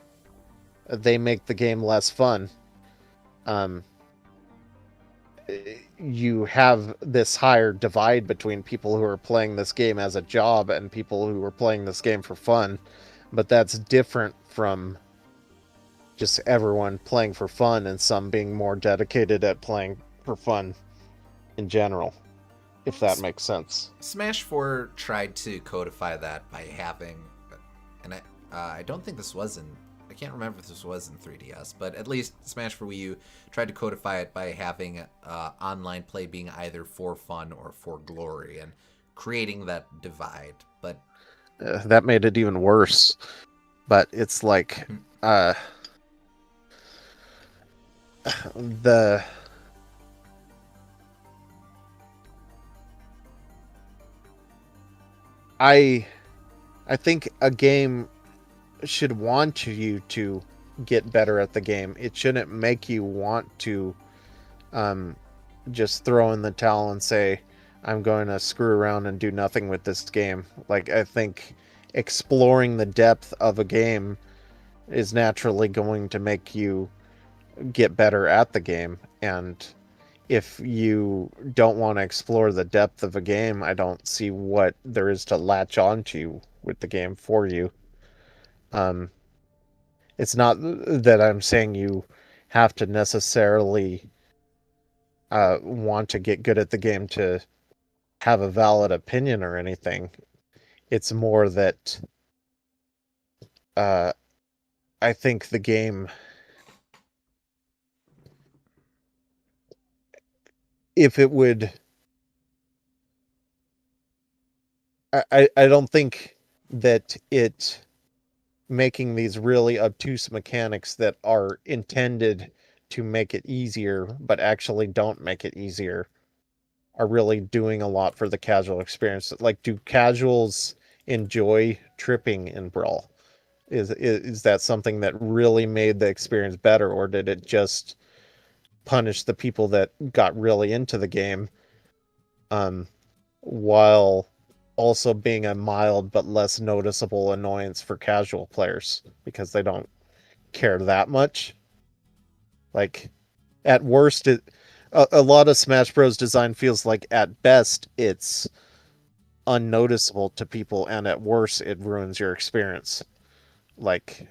they make the game less fun. um you have this higher divide between people who are playing this game as a job and people who are playing this game for fun, but that's different from just everyone playing for fun and some being more dedicated at playing for fun in general, if that makes sense. Smash 4 tried to codify that by having, and I don't think this was in, I can't remember if this was in 3DS, but at least Smash for Wii U tried to codify it by having online play being either for fun or for glory and creating that divide. But That made it even worse. But it's like the I I think a game should want you to get better at the game. It shouldn't make you want to um, just throw in the towel and say, I'm going to screw around and do nothing with this game. Like, I think exploring the depth of a game is naturally going to make you get better at the game. And if you don't want to explore the depth of a game, I don't see what there is to latch onto with the game for you. Um, it's not that I'm saying you have to necessarily want to get good at the game to have a valid opinion or anything. It's more that uh, I think the game, if it would, I don't think that it making these really obtuse mechanics that are intended to make it easier, but actually don't make it easier, are really doing a lot for the casual experience. Like, do casuals enjoy tripping in Brawl? Is that something that really made the experience better, or did it just punish the people that got really into the game, um, while also being a mild but less noticeable annoyance for casual players because they don't care that much? Like, at worst, a lot of Smash Bros. Design feels like at best it's unnoticeable to people, and at worst it ruins your experience. Like,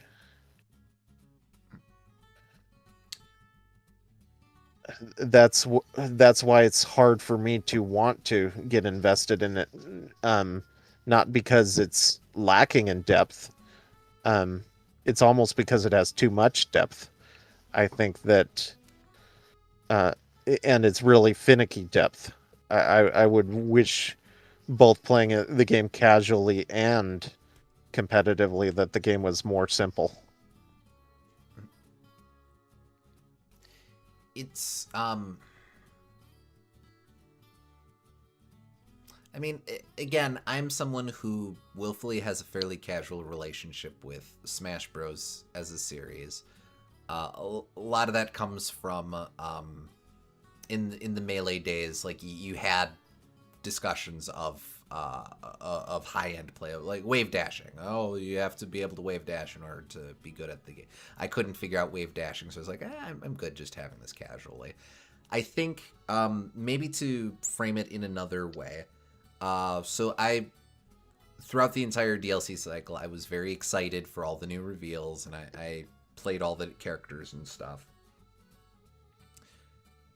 that's why it's hard for me to want to get invested in it. Not because it's lacking in depth. Um, it's almost because it has too much depth. I think that, uh, and it's really finicky depth. I would wish, both playing the game casually and competitively, that the game was more simple. It's I mean, again, I'm someone who willfully has a fairly casual relationship with Smash Bros. As a series. A lot of that comes from in the Melee days. Like you had discussions of high end play, like wave dashing. Oh, you have to be able to wave dash in order to be good at the game. I couldn't figure out wave dashing, so I was like, I'm good just having this casually. I think maybe to frame it in another way. So I throughout the entire DLC cycle, I was very excited for all the new reveals, and I played all the characters and stuff.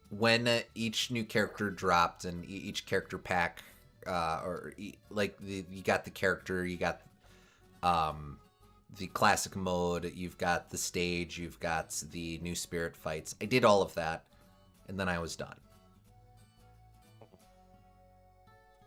When each new character dropped and each character pack, you got the character, you got the classic mode, you've got the stage, you've got the new spirit fights. I did all of that, and then I was done.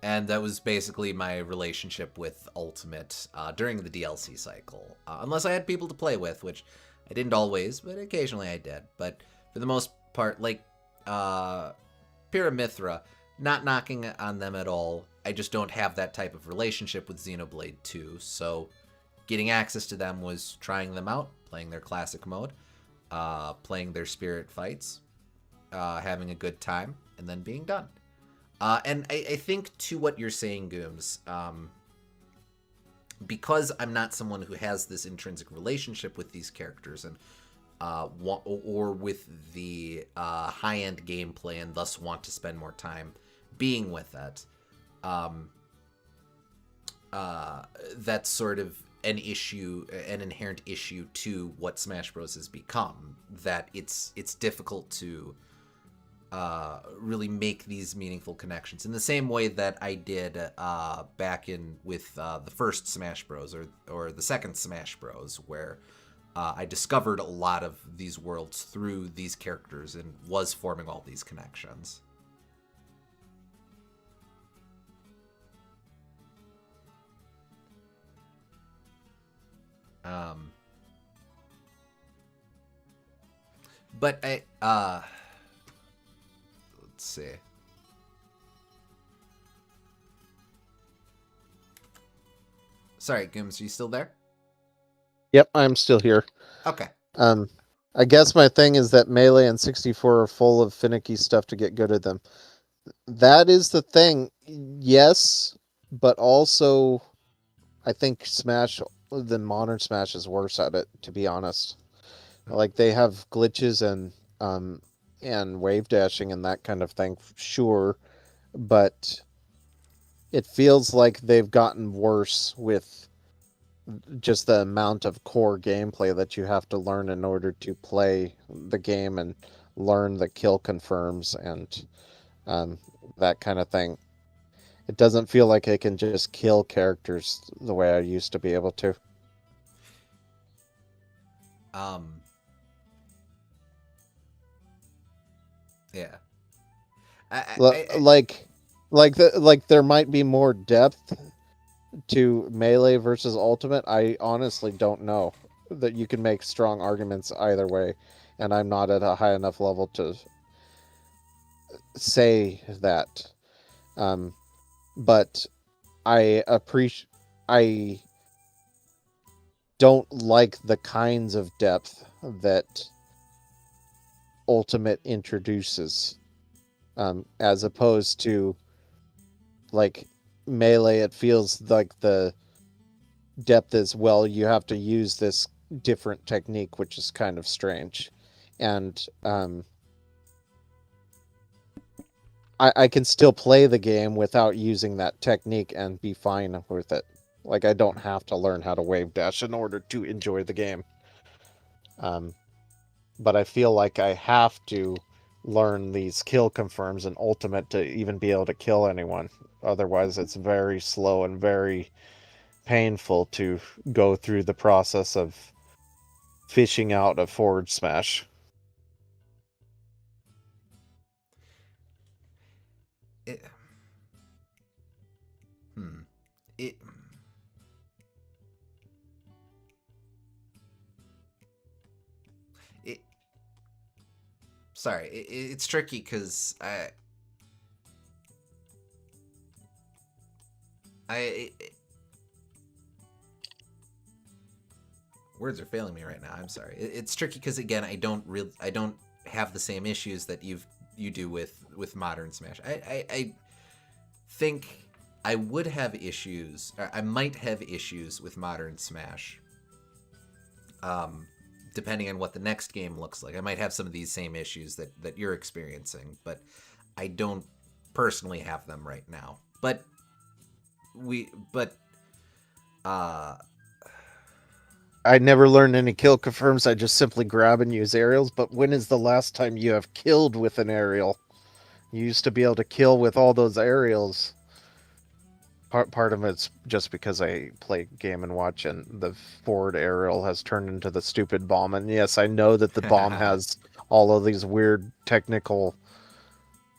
And that was basically my relationship with Ultimate during the DLC cycle. Unless I had people to play with, which I didn't always, but occasionally I did. But for the most part, like Pyramithra, not knocking on them at all. I just don't have that type of relationship with Xenoblade 2. So getting access to them was trying them out, playing their classic mode, playing their spirit fights, having a good time, and then being done. And I think to what you're saying, Gooms, because I'm not someone who has this intrinsic relationship with these characters and or with the high-end gameplay and thus want to spend more time being with it, that's sort of an issue, an inherent issue to what Smash Bros. Has become, that it's difficult to really make these meaningful connections in the same way that I did back in with the first Smash Bros. Or the second Smash Bros. Where I discovered a lot of these worlds through these characters and was forming all these connections. But let's see. Sorry, Gooms, are you still there? Yep, I'm still here. Okay. I guess my thing is that Melee and 64 are full of finicky stuff to get good at them. That is the thing. Yes, but also I think the modern Smash is worse at it, to be honest. Like, they have glitches and wave dashing and that kind of thing, sure, but it feels like they've gotten worse with just the amount of core gameplay that you have to learn in order to play the game and learn the kill confirms and that kind of thing. It doesn't feel like I can just kill characters the way I used to be able to. Yeah. Like there might be more depth to melee versus ultimate, I honestly don't know. That you can make strong arguments either way, and I'm not at a high enough level to say that. Um, but I appreciate. I don't like the kinds of depth that ultimate introduces, as opposed to like melee. It feels like the depth is, well, you have to use this different technique, which is kind of strange. And I can still play the game without using that technique and be fine with it. Like, I don't have to learn how to wave dash in order to enjoy the game. Um, but I feel like I have to learn these kill confirms and ultimate to even be able to kill anyone. Otherwise, it's very slow and very painful to go through the process of fishing out a forward smash. It, it it sorry, it's tricky because words are failing me right now. I'm sorry. It's tricky because again, I don't have the same issues that you do with modern Smash. I think I would have issues. Or I might have issues with modern Smash. Depending on what the next game looks like, I might have some of these same issues that you're experiencing, but I don't personally have them right now. But uh I never learned any kill confirms. I just simply grab and use aerials. But when is the last time you have killed with an aerial? You used to be able to kill with all those aerials. Part of it's just because I play Game and Watch, and the forward aerial has turned into the stupid bomb. And yes, I know that the bomb has all of these weird technical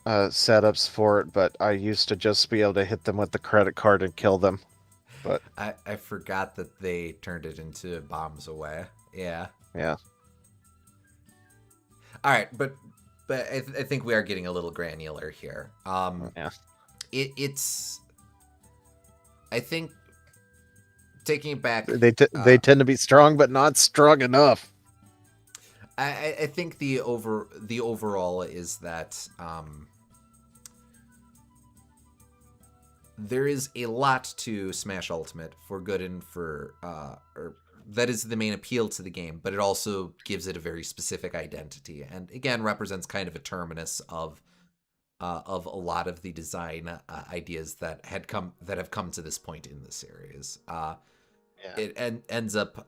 setups for it, but I used to just be able to hit them with the credit card and kill them. But I forgot that they turned it into bombs away. Yeah. yeah. All right, but I think we are getting a little granular here. Yeah. It's I think taking it back. They tend to be strong, but not strong enough. I think the overall is that there is a lot to Smash Ultimate for good and for or that is the main appeal to the game, but it also gives it a very specific identity, and again represents kind of a terminus of a lot of the design ideas that have come to this point in the series. Yeah. It ends up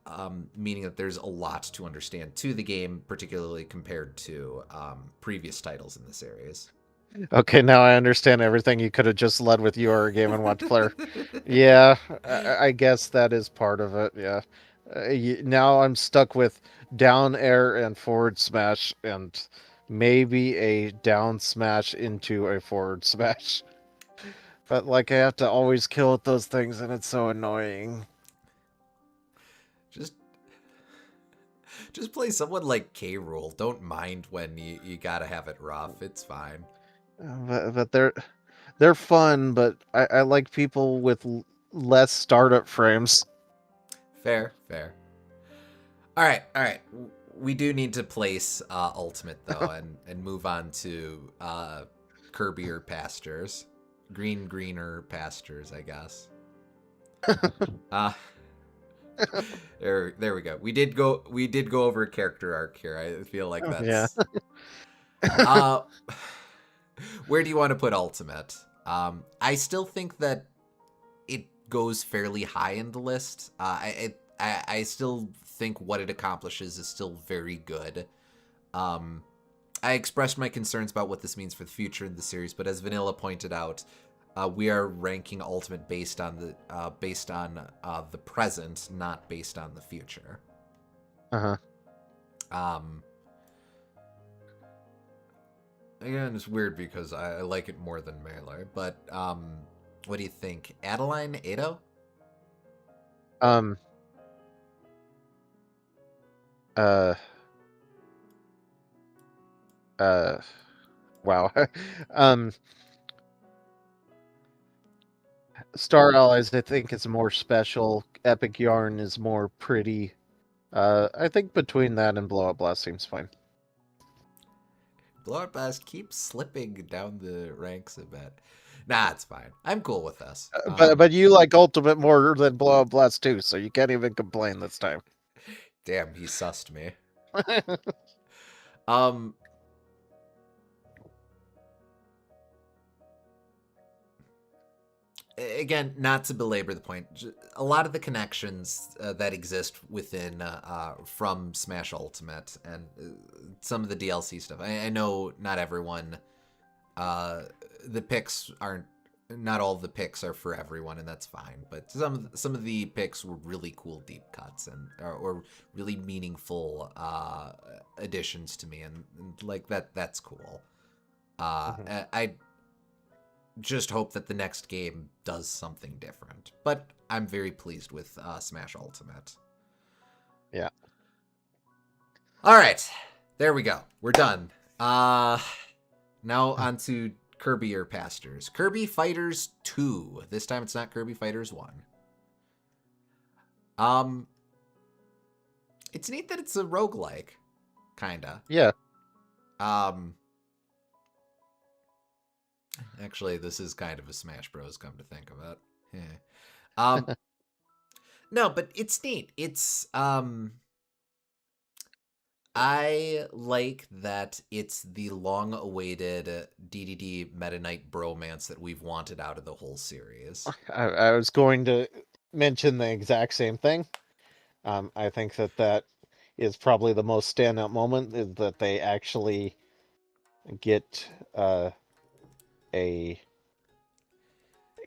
meaning that there's a lot to understand to the game, particularly compared to previous titles in the series. Okay, now I understand everything. You could have just led with your Game and Watch player. Yeah, I guess that is part of it. Yeah. Now I'm stuck with down air and forward smash, and maybe a down smash into a forward smash. But like, I have to always kill with those things, and it's so annoying. just just play someone like K. Rool. Don't mind when you gotta have it rough. It's fine. But they're fun. But I like people with less startup frames. Fair, fair. All right, all right. We do need to place Ultimate though, and move on to Kirby pastures, greener pastures, I guess. Uh there we go. We did go over a character arc here. I feel like Yeah. that's uh where do you want to put Ultimate? I still think that it goes fairly high in the list. I still think what it accomplishes is still very good. I expressed my concerns about what this means for the future in the series, but as Vanilla pointed out, we are ranking Ultimate based on the present, not based on the future. Uh-huh. Again, it's weird because I like it more than Melee, but what do you think? Adeline, Ado? Um. Uh. Uh. Wow. um. Star Allies, I think, is more special. Epic Yarn is more pretty. I think between that and Blow Up Blast seems fine. Blowout Blast keeps slipping down the ranks a bit. Nah, it's fine. I'm cool with this. But you like Ultimate more than Blow Up Blast too, so you can't even complain this time. Damn, he sussed me. Um, Again, not to belabor the point, a lot of the connections that exist within from Smash Ultimate and some of the DLC stuff. I know not everyone, the picks aren't. Not all of the picks are for everyone, and that's fine. But some of the picks were really cool deep cuts and or really meaningful additions to me, and like that's cool. I just hope that the next game does something different. But I'm very pleased with Smash Ultimate. Yeah. All right, there we go. We're done. Now on to Kirby or Pastors. Kirby Fighters 2. This time it's not Kirby Fighters 1. It's neat that it's a roguelike, kinda. Yeah. Actually, this is kind of a Smash Bros. Come to think of it. No, but it's neat. It's I like that it's the long-awaited DDD Meta Knight bromance that we've wanted out of the whole series. I was going to mention the exact same thing. I think that is probably the most standout moment is that they actually get a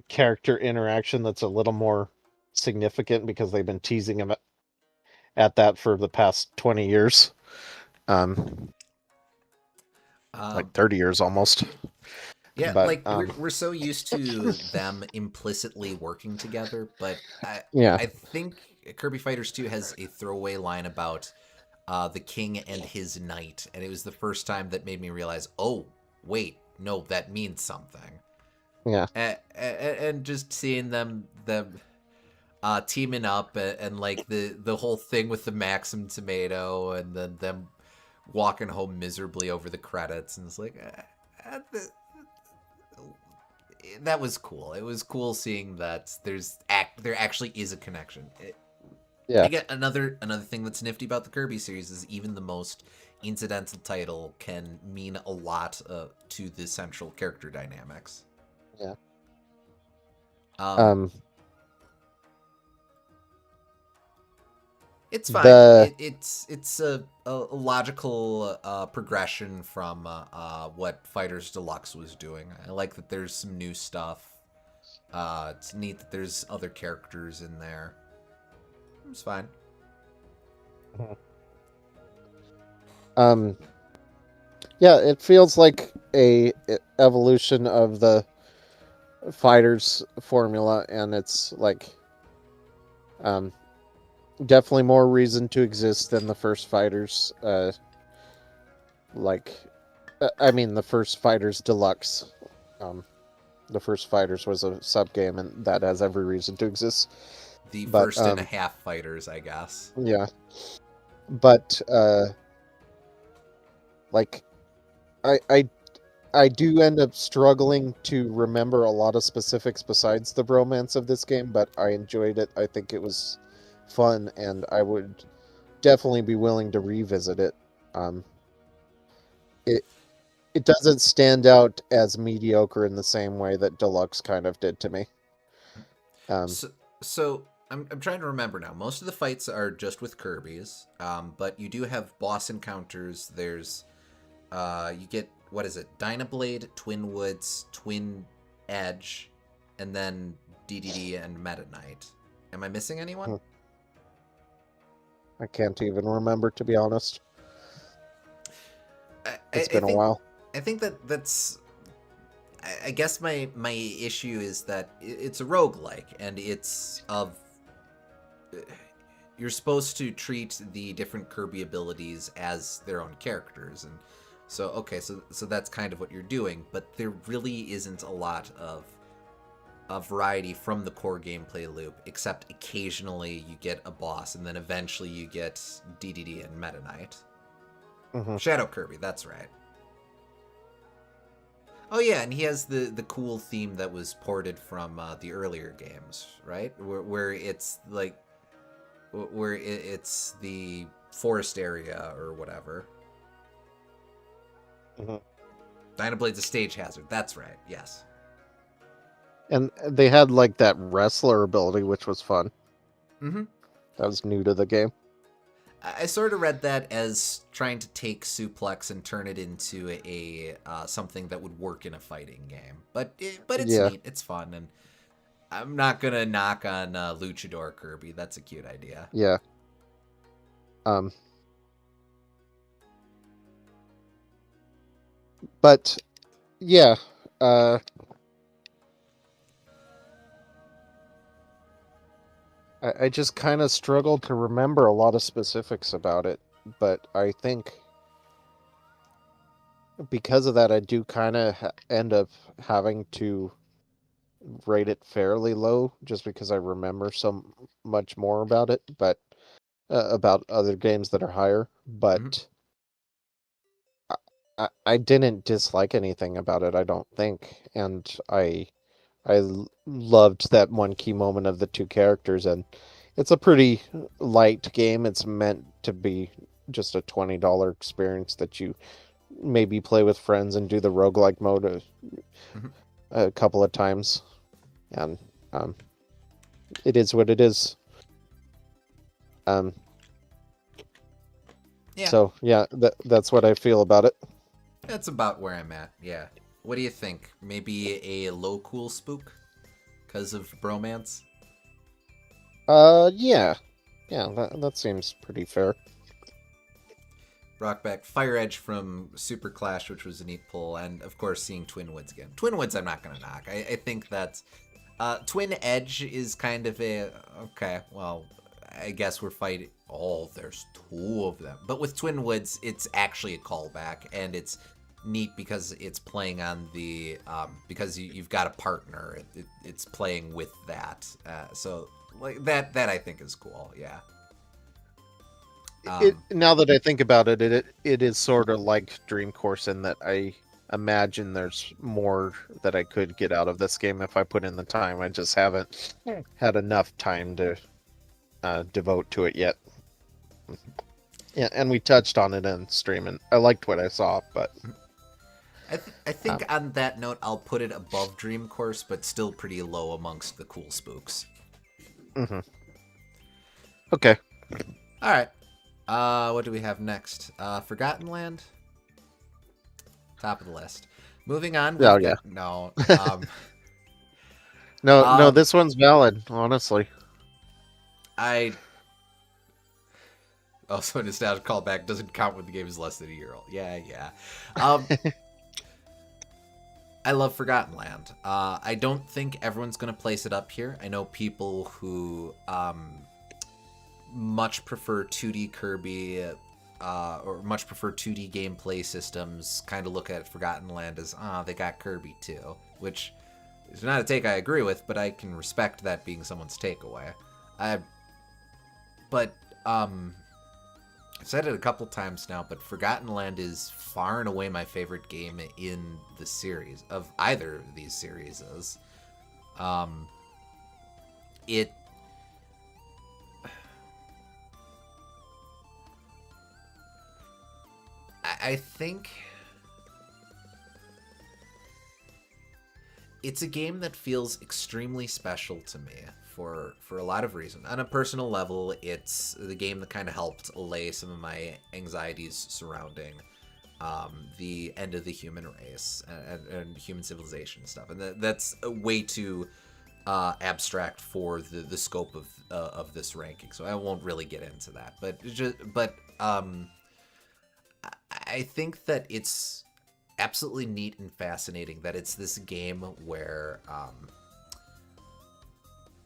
character interaction that's a little more significant because they've been teasing him at that for the past 20 years. Like 30 years almost. Yeah, but, like we're so used to them implicitly working together, but yeah. I think Kirby Fighters 2 has a throwaway line about the king and his knight, and it was the first time that made me realize, oh, wait, no, that means something. Yeah. And just seeing them teaming up and like the whole thing with the Maxim tomato and then them walking home miserably over the credits, and it's like that was cool. It was cool seeing that there actually is a connection. Yeah. Again, another thing that's nifty about the Kirby series is even the most incidental title can mean a lot to the central character dynamics. Yeah. It's fine. It's a logical progression from what Fighters Deluxe was doing. I like that there's some new stuff. It's neat that there's other characters in there. It's fine. Yeah, it feels like a evolution of the Fighters formula, and it's like definitely more reason to exist than the first Fighters. I mean, the first Fighters Deluxe. The first Fighters was a sub game, and that has every reason to exist. The first and a half Fighters, I guess. Yeah, but like I do end up struggling to remember a lot of specifics besides the bromance of this game, but I enjoyed it. I think it was fun, and I would definitely be willing to revisit it. It doesn't stand out as mediocre in the same way that Deluxe kind of did to me. So I'm trying to remember now. Most of the fights are just with Kirby's, but you do have boss encounters. There's you get, what is it? Dynablade, Twin Woods, Twin Edge, and then DDD and Meta Knight. Am I missing anyone? I can't even remember, to be honest. It's been a while. I think that's... I guess my issue is that it's a roguelike, and it's of you're supposed to treat the different Kirby abilities as their own characters, and so okay, so that's kind of what you're doing, but there really isn't a lot of variety from the core gameplay loop, except occasionally you get a boss, and then eventually you get DDD and Meta Knight. Mm-hmm. Shadow Kirby, that's right. Oh yeah, and he has the cool theme that was ported from the earlier games, right? Where it's like, where it's the forest area or whatever. Mm-hmm. Dynablade's a stage hazard. That's right. Yes. And they had like that wrestler ability, which was fun. Mm-hmm. That was new to the game. I sort of read that as trying to take Suplex and turn it into a something that would work in a fighting game. But it's Yeah. neat. It's fun, and I'm not gonna knock on Luchador Kirby. That's a cute idea. Yeah. But yeah, I just kind of struggled to remember a lot of specifics about it, but I think because of that, I do kind of end up having to rate it fairly low just because I remember so much more about it, but about other games that are higher. Mm-hmm. But I didn't dislike anything about it, I don't think, and I loved that one key moment of the two characters, and it's a pretty light game. It's meant to be just a $20 experience that you maybe play with friends and do the roguelike mode Mm-hmm. a couple of times. And it is what it is. Yeah. So yeah, that's what I feel about it. That's about where I'm at, yeah. What do you think? Maybe a low cool spook? Because of bromance? Yeah. Yeah, that seems pretty fair. Rockback, Fire Edge from Super Clash, which was a neat pull, and of course seeing Twin Woods again. Twin Woods I'm not going to knock. I think that's... Twin Edge is kind of a... Okay, well, I guess we're fighting... Oh, there's two of them. But with Twin Woods, it's actually a callback, and it's neat because it's playing on the... because you've got a partner. It's playing with that. So like that I think is cool, yeah. Now that I think about it, it is sort of like Dream Course in that I imagine there's more that I could get out of this game if I put in the time. I just haven't had enough time to devote to it yet. Yeah, and we touched on it in stream, and I liked what I saw, but I think on that note, I'll put it above Dream Course, but still pretty low amongst the cool spooks. Mm-hmm. Okay. All right. What do we have next? Forgotten Land? Top of the list. Moving on. Oh, yeah. No. No, this one's valid, honestly. So nostalgic callback doesn't count when the game is less than a year old. Yeah. I love Forgotten Land. I don't think everyone's going to place it up here. I know people who much prefer 2D Kirby or much prefer 2D gameplay systems, kind of look at Forgotten Land as, they got Kirby too, which is not a take I agree with, but I can respect that being someone's takeaway. I've said it a couple times now, but Forgotten Land is far and away my favorite game in the series, of either of these series. I think it's a game that feels extremely special to me for a lot of reasons. On a personal level, it's the game that kind of helped allay some of my anxieties surrounding the end of the human race and human civilization and stuff. And that's way too abstract for the scope of this ranking, so I won't really get into that. But I think that it's absolutely neat and fascinating that it's this game where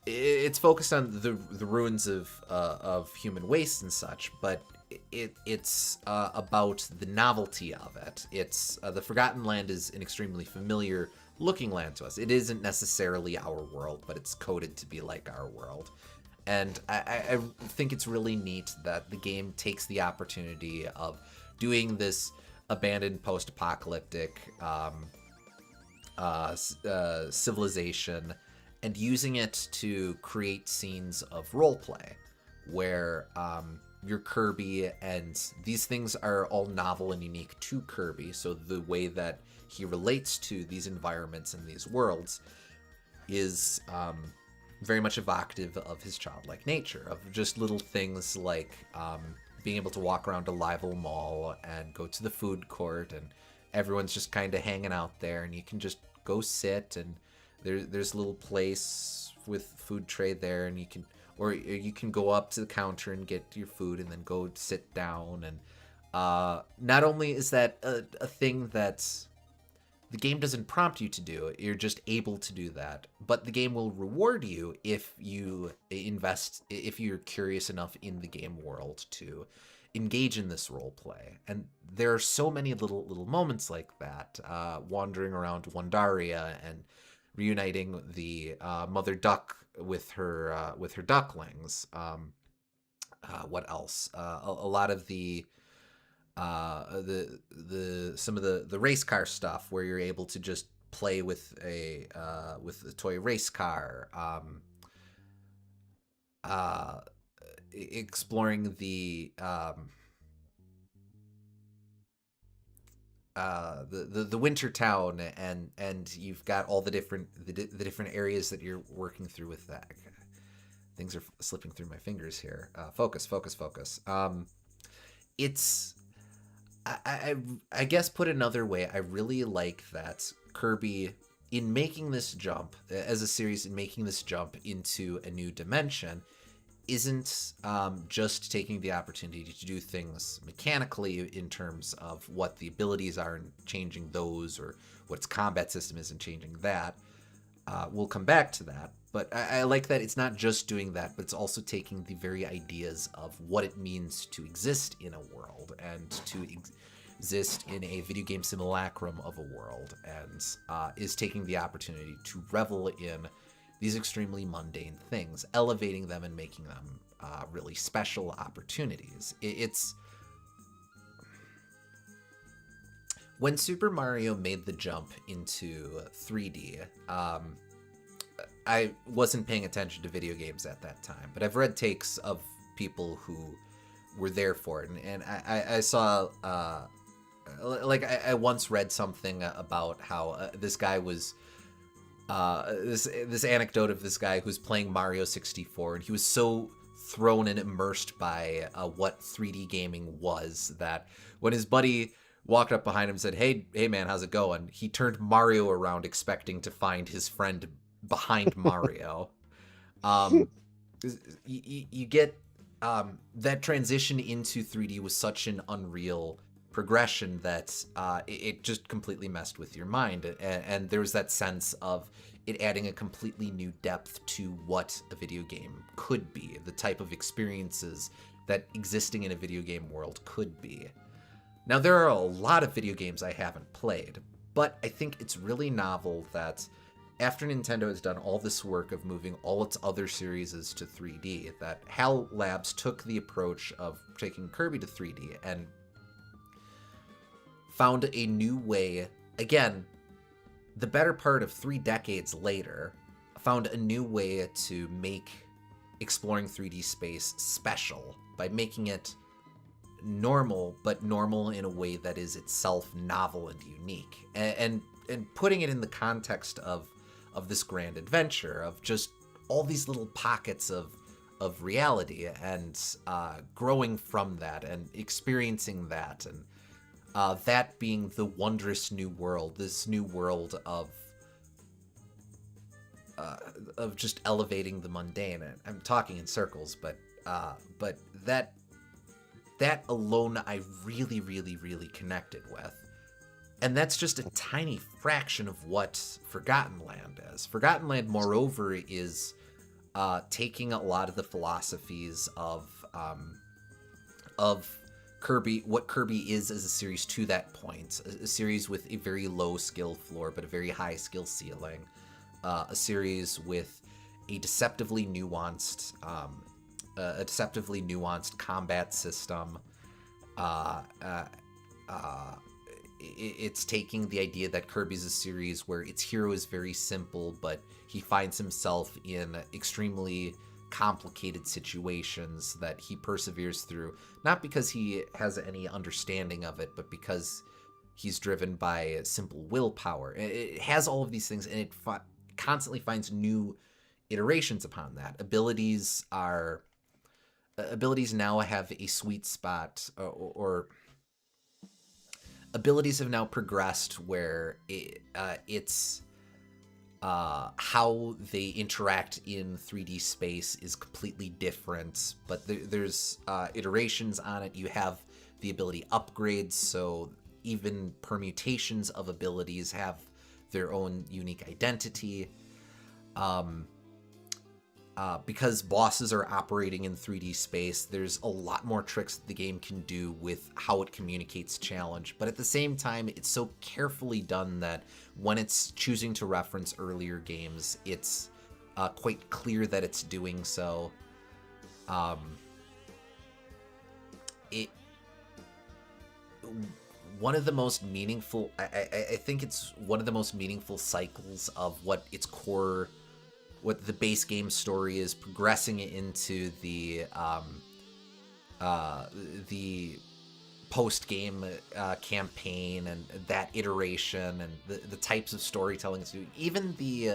it's focused on the ruins of human waste and such, but it's about the novelty of it. It's the Forgotten Land is an extremely familiar looking land to us. It isn't necessarily our world, but it's coded to be like our world. And I think it's really neat that the game takes the opportunity of doing this abandoned post-apocalyptic civilization and using it to create scenes of roleplay where you're Kirby, and these things are all novel and unique to Kirby. So the way that he relates to these environments and these worlds is very much evocative of his childlike nature, of just little things like being able to walk around a Livel Mall and go to the food court, and everyone's just kind of hanging out there, and you can just go sit, and there's a little place with food tray there, and you can go up to the counter and get your food and then go sit down. And not only is that a thing that the game doesn't prompt you to do, you're just able to do that, but the game will reward you if you if you're curious enough in the game world to engage in this role play. And there are so many little moments like that, wandering around Wandaria and reuniting the mother duck with her ducklings. What else? A lot of the some of the race car stuff where you're able to just play with a toy race car. Exploring the winter town, and you've got all the different areas that you're working through with that. Things are slipping through my fingers here. Focus. It's I guess put another way, I really like that Kirby, in making this jump as a series, in making this jump into a new dimension, isn't just taking the opportunity to do things mechanically in terms of what the abilities are and changing those, or what its combat system is and changing that. We'll come back to that. But I like that it's not just doing that, but it's also taking the very ideas of what it means to exist in a world and to exist in a video game simulacrum of a world, and is taking the opportunity to revel in these extremely mundane things, elevating them and making them really special opportunities. It's when Super Mario made the jump into 3D, I wasn't paying attention to video games at that time, but I've read takes of people who were there for it, and I saw, I once read something about how this guy was, this anecdote of this guy who's playing Mario 64, and he was so thrown and immersed by what 3D gaming was that when his buddy walked up behind him and said, hey man, how's it going?" He turned Mario around expecting to find his friend behind Mario. You get that transition into 3D was such an unreal progression that it just completely messed with your mind, and there was that sense of it adding a completely new depth to what a video game could be, the type of experiences that existing in a video game world could be. Now, there are a lot of video games I haven't played, but I think it's really novel that after Nintendo has done all this work of moving all its other series to 3D, that HAL Labs took the approach of taking Kirby to 3D and found a new way, again, the better part of 3 decades later, found a new way to make exploring 3D space special by making it normal, but normal in a way that is itself novel and unique, and putting it in the context of this grand adventure of just all these little pockets of reality, and growing from that and experiencing that, and that being the wondrous new world, this new world of just elevating the mundane. I'm talking in circles, but that alone I really, really, really connected with. And that's just a tiny fraction of what Forgotten Land is. Forgotten Land, moreover, is taking a lot of the philosophies of Kirby, what Kirby is as a series to that point. A series with a very low skill floor, but a very high skill ceiling. A series with a deceptively nuanced combat system. It's taking the idea that Kirby's a series where its hero is very simple, but he finds himself in extremely complicated situations that he perseveres through, not because he has any understanding of it, but because he's driven by simple willpower. It has all of these things, and it constantly finds new iterations upon that. Abilities now have a sweet spot, or abilities have now progressed where it's how they interact in 3D space is completely different, but there's iterations on it. You have the ability upgrades, so even permutations of abilities have their own unique identity. Because bosses are operating in 3D space, there's a lot more tricks that the game can do with how it communicates challenge. But at the same time, it's so carefully done that when it's choosing to reference earlier games, it's quite clear that it's doing so. One of the most meaningful, I think it's one of the most meaningful cycles of what its core, what the base game story is, progressing into the post-game campaign and that iteration and the types of storytelling it's doing. Even the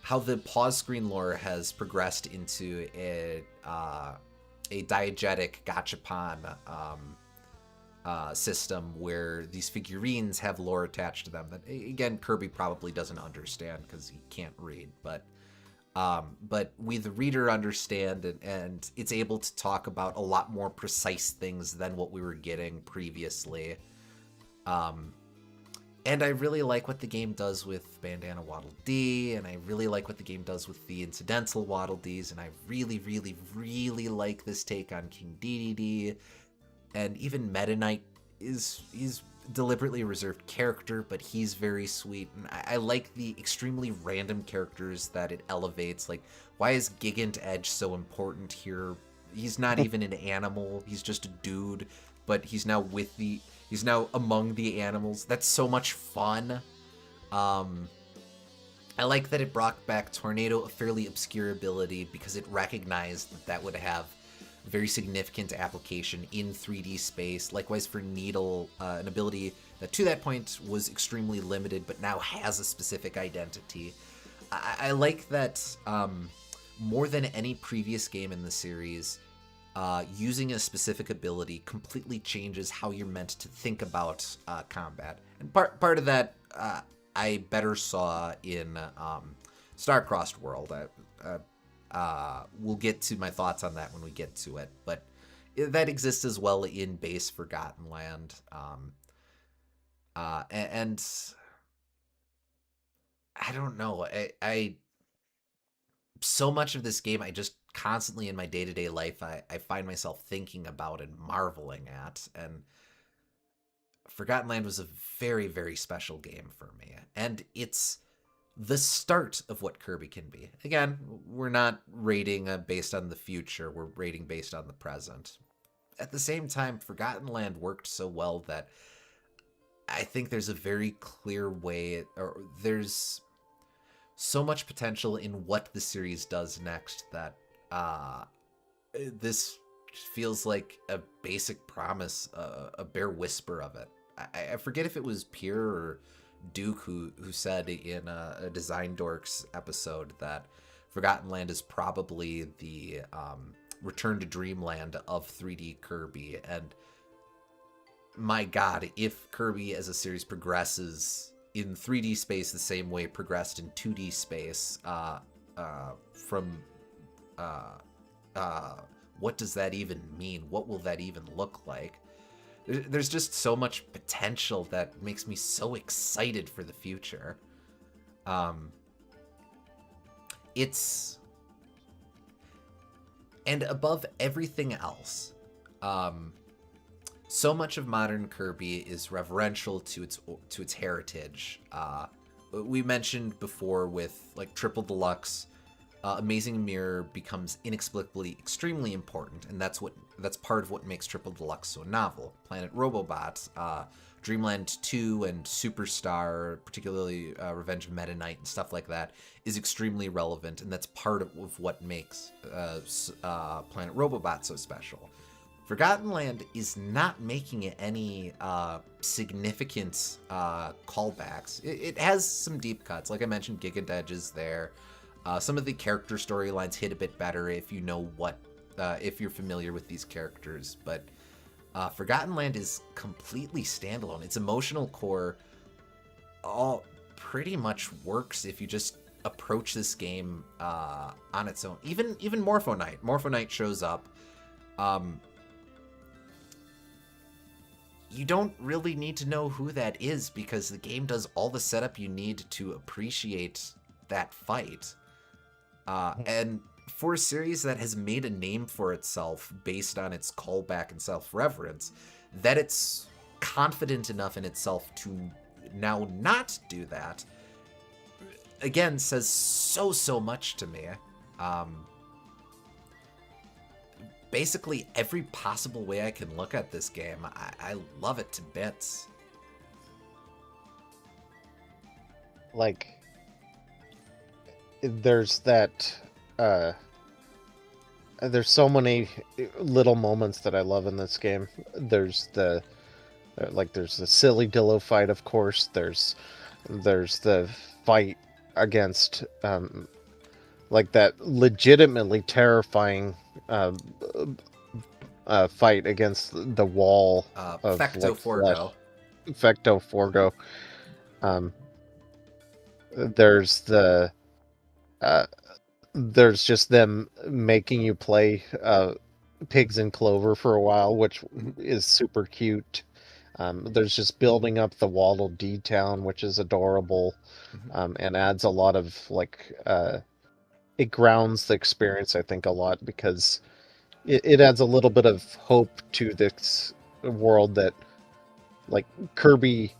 how the pause screen lore has progressed into a diegetic gachapon system where these figurines have lore attached to them that, again, Kirby probably doesn't understand because he can't read, but we the reader understand, and it's able to talk about a lot more precise things than what we were getting previously. And I really like what the game does with Bandana Waddle Dee, and I really like what the game does with the incidental Waddle Dees, and I really, really, really like this take on King Dedede. And even Meta Knight he's deliberately reserved character, but he's very sweet. And I like the extremely random characters that it elevates. Like, why is Gigant Edge so important here? He's not even an animal. He's just a dude, but he's now among the animals. That's so much fun. I like that it brought back Tornado, a fairly obscure ability, because it recognized that would have very significant application in 3D space. Likewise for Needle, an ability that to that point was extremely limited, but now has a specific identity. I like that more than any previous game in the series, using a specific ability completely changes how you're meant to think about combat. And part of that I better saw in Star-Crossed World. We'll get to my thoughts on that when we get to it, but that exists as well in base Forgotten Land. And I don't know, I so much of this game I just constantly in my day-to-day life I find myself thinking about and marveling at, and Forgotten Land was a very, very special game for me, and it's the start of what Kirby can be. Again, we're not rating based on the future, we're rating based on the present. At the same time, Forgotten Land worked so well that I think there's a very clear way, or there's so much potential in what the series does next that this feels like a basic promise, a bare whisper of it. I forget if it was Pierre or Duke who said in a Design Dorks episode that Forgotten Land is probably the Return to Dreamland of 3D Kirby. And my god, if Kirby as a series progresses in 3D space the same way it progressed in 2D space, what does that even mean? What will that even look like? There's just so much potential that makes me so excited for the future. It's And above everything else, so much of modern Kirby is reverential to its heritage. We mentioned before with like Triple Deluxe, Amazing Mirror becomes inexplicably extremely important, and that's part of what makes Triple Deluxe so novel. Planet Robobot, Dreamland 2, and Superstar, particularly Revenge of Meta Knight and stuff like that, is extremely relevant, and that's part of what makes Planet Robobot so special. Forgotten Land is not making any significant callbacks. It has some deep cuts. Like I mentioned, Giga Dedge is there. Some of the character storylines hit a bit better if you know if you're familiar with these characters. But Forgotten Land is completely standalone. Its emotional core all pretty much works if you just approach this game on its own. Even Morpho Knight. Morpho Knight shows up. You don't really need to know who that is because the game does all the setup you need to appreciate that fight. And for a series that has made a name for itself based on its callback and self-reverence, that it's confident enough in itself to now not do that, again, says so much to me. Basically, every possible way I can look at this game, I love it to bits. Like, there's that, there's so many little moments that I love in this game. There's the silly Dillo fight, of course. There's the fight against, like that legitimately terrifying fight against the wall of Fecto like, Forgo. Fecto Forgo. There's the there's just them making you play Pigs in Clover for a while, which is super cute. There's just building up the Waddle Dee Town, which is adorable, and adds a lot of like it grounds the experience, I think, a lot because it adds a little bit of hope to this world that, like, Kirby,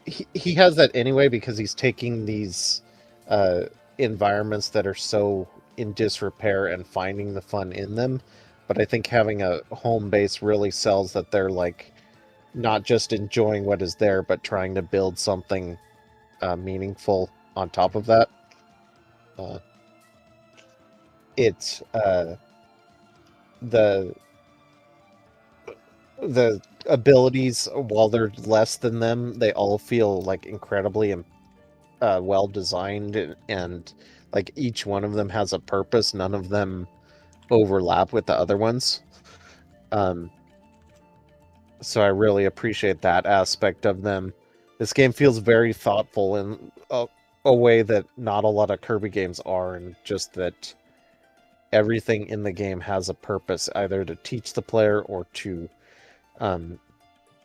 he has that anyway because he's taking these environments that are so in disrepair and finding the fun in them. But I think having a home base really sells that they're like not just enjoying what is there, but trying to build something meaningful on top of that. It's the abilities, while they're less than them, they all feel like incredibly well designed, and like each one of them has a purpose. None of them overlap with the other ones. So I really appreciate that aspect of them. This game feels very thoughtful in a way that not a lot of Kirby games are, and just that everything in the game has a purpose, either to teach the player or to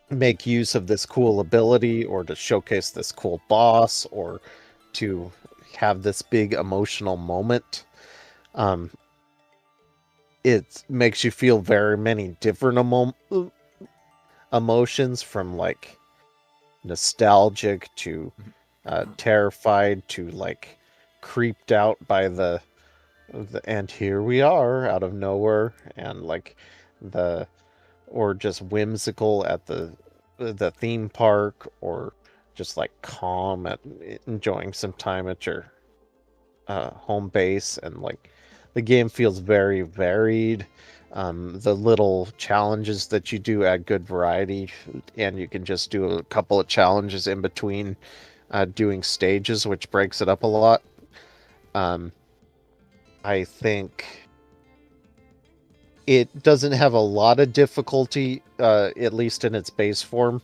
make use of this cool ability, or to showcase this cool boss, or to have this big emotional moment. It makes you feel very many different emotions, from like nostalgic to terrified to like creeped out by the and here we are out of nowhere, and like or just whimsical at the theme park, or just like calm at enjoying some time at your home base. And like the game feels very varied. The little challenges that you do add good variety, and you can just do a couple of challenges in between doing stages, which breaks it up a lot. I think it doesn't have a lot of difficulty, at least in its base form.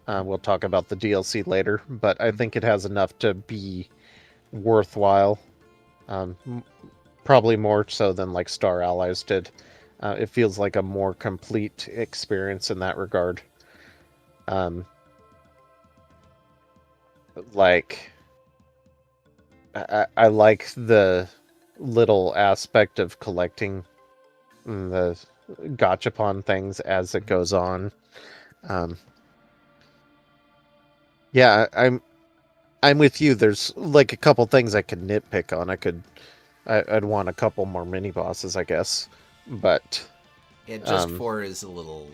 We'll talk about the DLC later, but I think it has enough to be worthwhile. Probably more so than like Star Allies did. It feels like a more complete experience in that regard. Like, I like the little aspect of collecting and the gachapon things as it goes on. Yeah, I'm with you. There's like a couple things I could nitpick on. I'd want a couple more mini bosses, I guess. But Yeah, just 4 is a little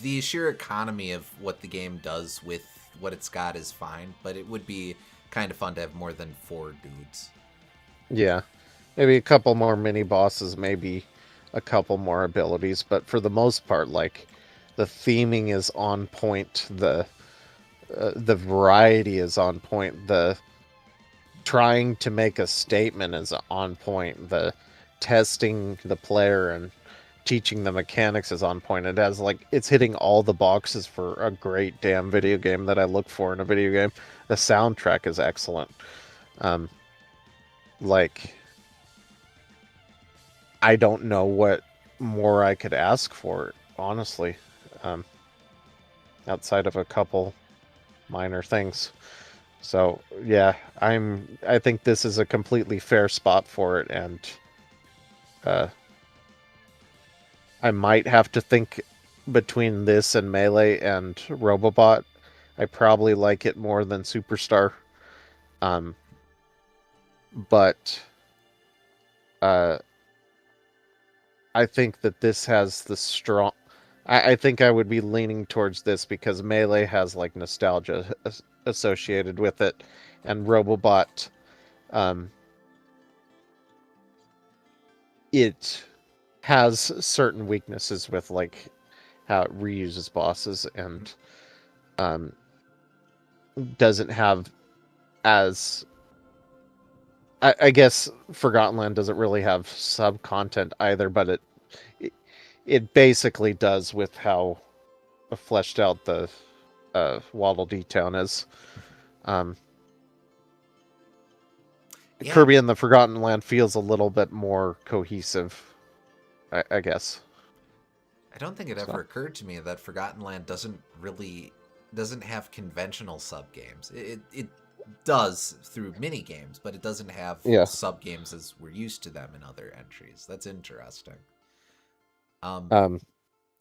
the sheer economy of what the game does with what it's got is fine, but it would be kind of fun to have more than 4 dudes. yeah, maybe a couple more mini bosses, maybe a couple more abilities, but for the most part, like the theming is on point, the variety is on point, the trying to make a statement is on point, the testing the player and teaching the mechanics is on point. It has like it's hitting all the boxes for a great damn video game that I look for in a video game. The soundtrack is excellent. Like I don't know what more I could ask for, honestly. Outside of a couple minor things. So yeah, I think this is a completely fair spot for it, and I might have to think between this and Melee and Robobot. I probably like it more than Superstar. But I think that this has the strong. I think I would be leaning towards this because Melee has like nostalgia associated with it, and Robobot, it has certain weaknesses with like how it reuses bosses and doesn't have as I guess Forgotten Land doesn't really have sub content either, but it basically does with how fleshed out the Waddle Dee Town is. Yeah. Kirby and the Forgotten Land feels a little bit more cohesive, I guess. I don't think it ever occurred to me that Forgotten Land doesn't have conventional sub games. It does through mini games, but it doesn't have sub games as we're used to them in other entries. That's interesting.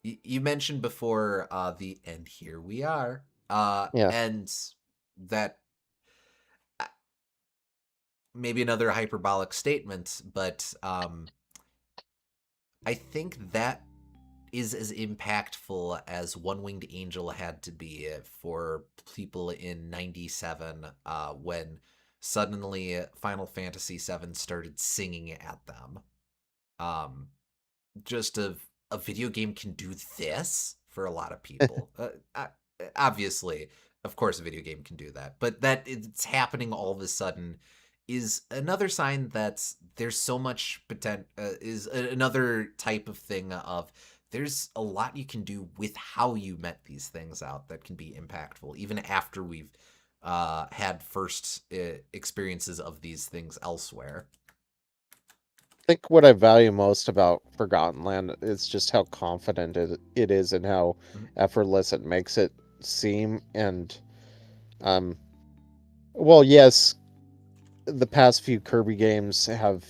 You mentioned before and here we are. And that maybe another hyperbolic statement, but I think that is as impactful as One Winged Angel had to be for people in 97 when suddenly Final Fantasy VII started singing at them. Just a video game can do this for a lot of people. Obviously, of course, a video game can do that, but that it's happening all of a sudden is another sign that there's so much potential. Is another type of thing of there's a lot you can do with how you met these things out that can be impactful, even after we've had first experiences of these things elsewhere. I think what I value most about Forgotten Land is just how confident it is and how effortless it makes it seem. And, well, yes, the past few Kirby games have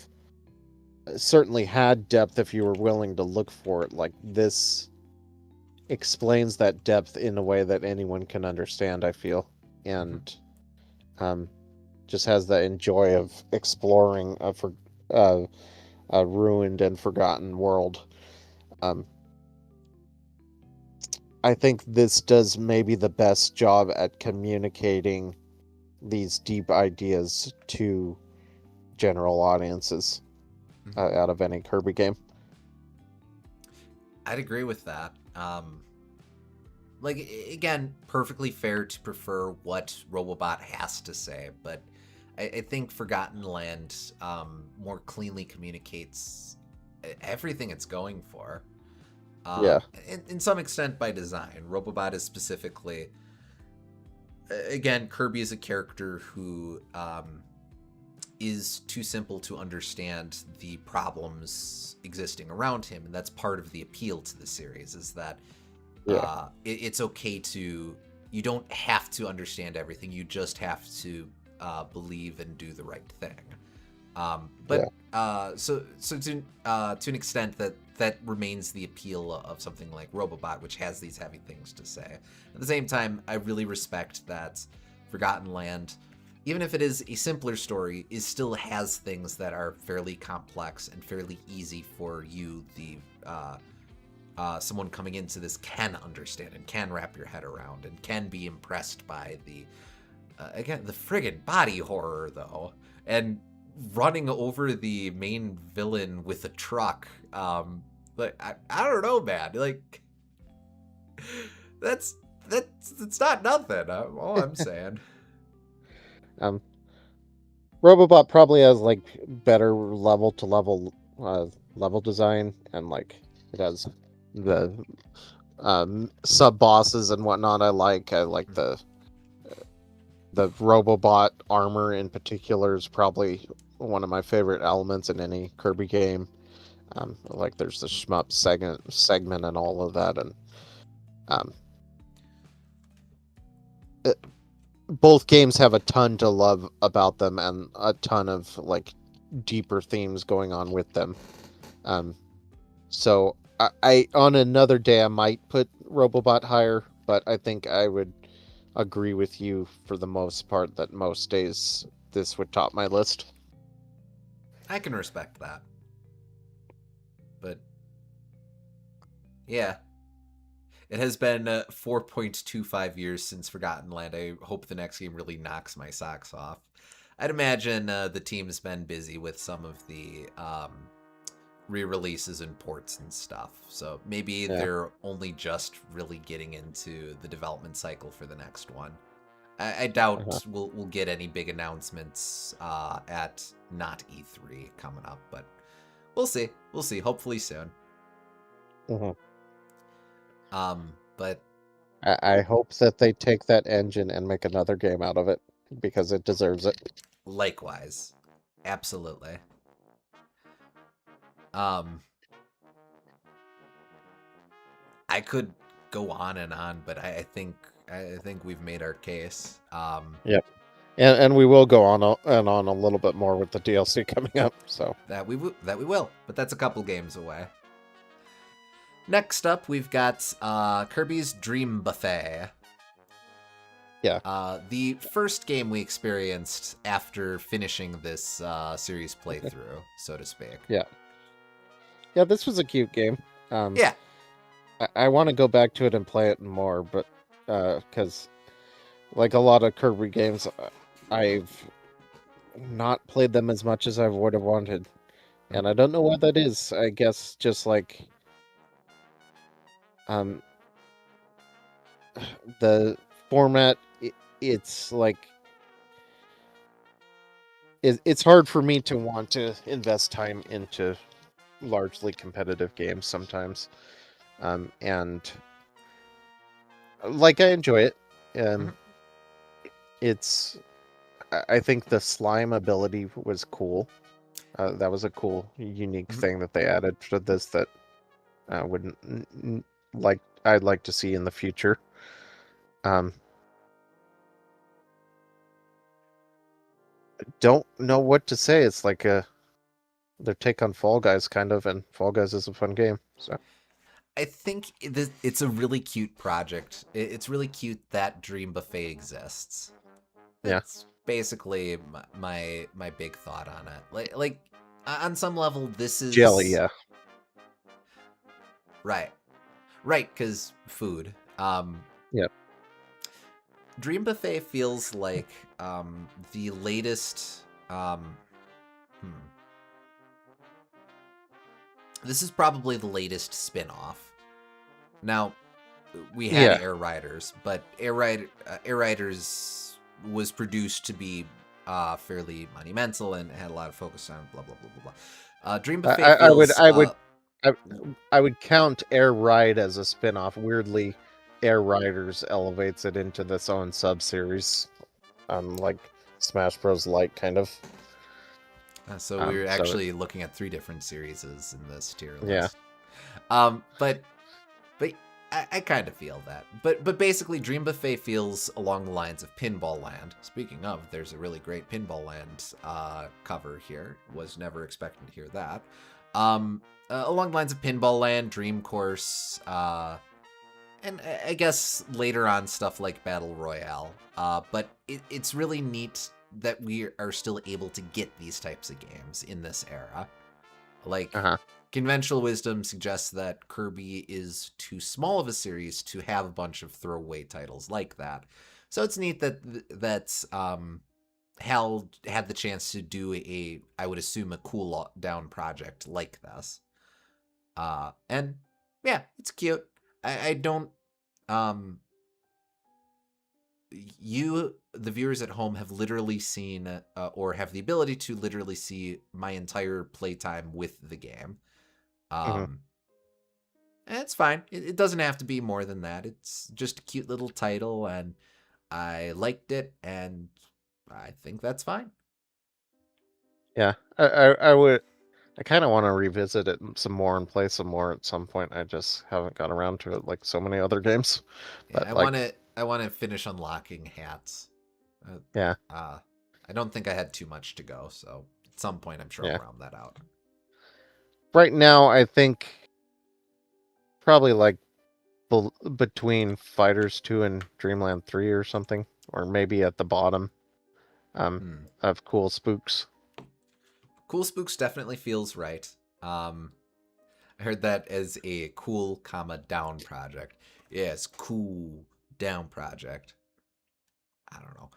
certainly had depth if you were willing to look for it. Like, this explains that depth in a way that anyone can understand, I feel. And, just has the enjoy of exploring a ruined and forgotten world. I think this does maybe the best job at communicating these deep ideas to general audiences out of any Kirby game. I'd agree with that. Like, again, perfectly fair to prefer what Robobot has to say, but I think Forgotten Land more cleanly communicates everything it's going for. In some extent by design. Robobot is specifically... Again, Kirby is a character who is too simple to understand the problems existing around him, and that's part of the appeal to the series, is that it's okay to... You don't have to understand everything, you just have to believe and do the right thing. So to an extent that remains the appeal of something like Robobot, which has these heavy things to say. At the same time, I really respect that Forgotten Land, even if it is a simpler story, still has things that are fairly complex and fairly easy for you, the someone coming into this, can understand and can wrap your head around and can be impressed by the again, the friggin' body horror though, and running over the main villain with a truck. Like I don't know, man. Like that's not nothing. All I'm saying. Um, Robobot probably has like better level to level level design, and like it has the sub bosses and whatnot. I like the Robobot armor in particular is probably one of my favorite elements in any Kirby game. Like there's the shmup segment and all of that, and both games have a ton to love about them and a ton of like deeper themes going on with them. So I on another day I might put Robobot higher, but I think I would agree with you for the most part that most days this would top my list. I can respect that. But yeah. It has been 4.25 years since Forgotten Land. I hope the next game really knocks my socks off. I'd imagine the team's been busy with some of the re-releases and ports and stuff. So maybe they're only just really getting into the development cycle for the next one. I doubt we'll get any big announcements at not E3 coming up, but we'll see. We'll see. Hopefully soon. But I hope that they take that engine and make another game out of it because it deserves it. Likewise. Absolutely. I could go on and on, but I think we've made our case. Yep. And we will go on and on a little bit more with the DLC coming up. So that we will, but that's a couple games away. Next up, we've got Kirby's Dream Buffet. Yeah. The first game we experienced after finishing this series playthrough, so to speak. Yeah. Yeah, this was a cute game. Yeah. I want to go back to it and play it more, but because like a lot of Kirby games, I've not played them as much as I would have wanted. And I don't know what that is. I guess just like the format, it's like it's hard for me to want to invest time into largely competitive games sometimes. And like I enjoy it. It's I think the slime ability was cool. That was a cool, unique thing that they added to this that wouldn't like I'd like to see in the future. Don't know what to say. It's like their take on Fall Guys, kind of, and Fall Guys is a fun game. So I think it's a really cute project. It's really cute that Dream Buffet exists. That's basically my big thought on it. Like on some level, this is jelly, yeah. Right, because food. Yeah. Dream Buffet feels like the latest. This is probably the latest spin-off. Now, we had Air Riders, but Air Riders was produced to be fairly monumental and had a lot of focus on blah blah blah blah blah. Dream Buffet feels. I would count Air Ride as a spin-off. Weirdly, Air Riders elevates it into this own sub-series, like Smash Bros. Lite, kind of. So we're actually looking at 3 different series in this tier list. But I kind of feel that. But basically, Dream Buffet feels along the lines of Pinball Land. Speaking of, there's a really great Pinball Land cover here. Was never expecting to hear that. Along the lines of Pinball Land, Dream Course, and I guess later on stuff like Battle Royale. But it's really neat that we are still able to get these types of games in this era. Like, conventional wisdom suggests that Kirby is too small of a series to have a bunch of throwaway titles like that. So it's neat that Hal had the chance to do I would assume, a cool down project like this. And yeah, it's cute. I don't you, the viewers at home, have literally seen or have the ability to literally see my entire playtime with the game. And it's fine. It doesn't have to be more than that. It's just a cute little title, and I liked it, and I think that's fine. Yeah, I kind of want to revisit it some more and play some more at some point. I just haven't got around to it like so many other games. Yeah, But I want to finish unlocking hats. Yeah. I don't think I had too much to go, so at some point I'm sure I'll round that out. Right now, I think probably like between Fighters 2 and Dreamland 3 or something, or maybe at the bottom of Cool Spooks. Cool Spooks definitely feels right. I heard that as a cool, down project. Yes, cool down project. I don't know.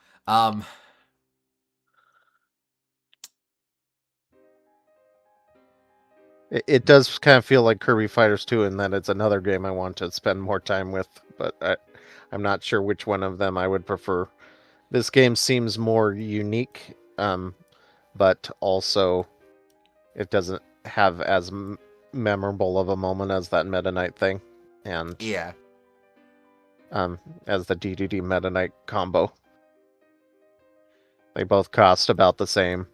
It does kind of feel like Kirby Fighters 2 in that it's another game I want to spend more time with, but I'm not sure which one of them I would prefer. This game seems more unique, but also it doesn't have as memorable of a moment as that Meta Knight thing, and yeah, as the DDD Meta Knight combo. They both cost about the same.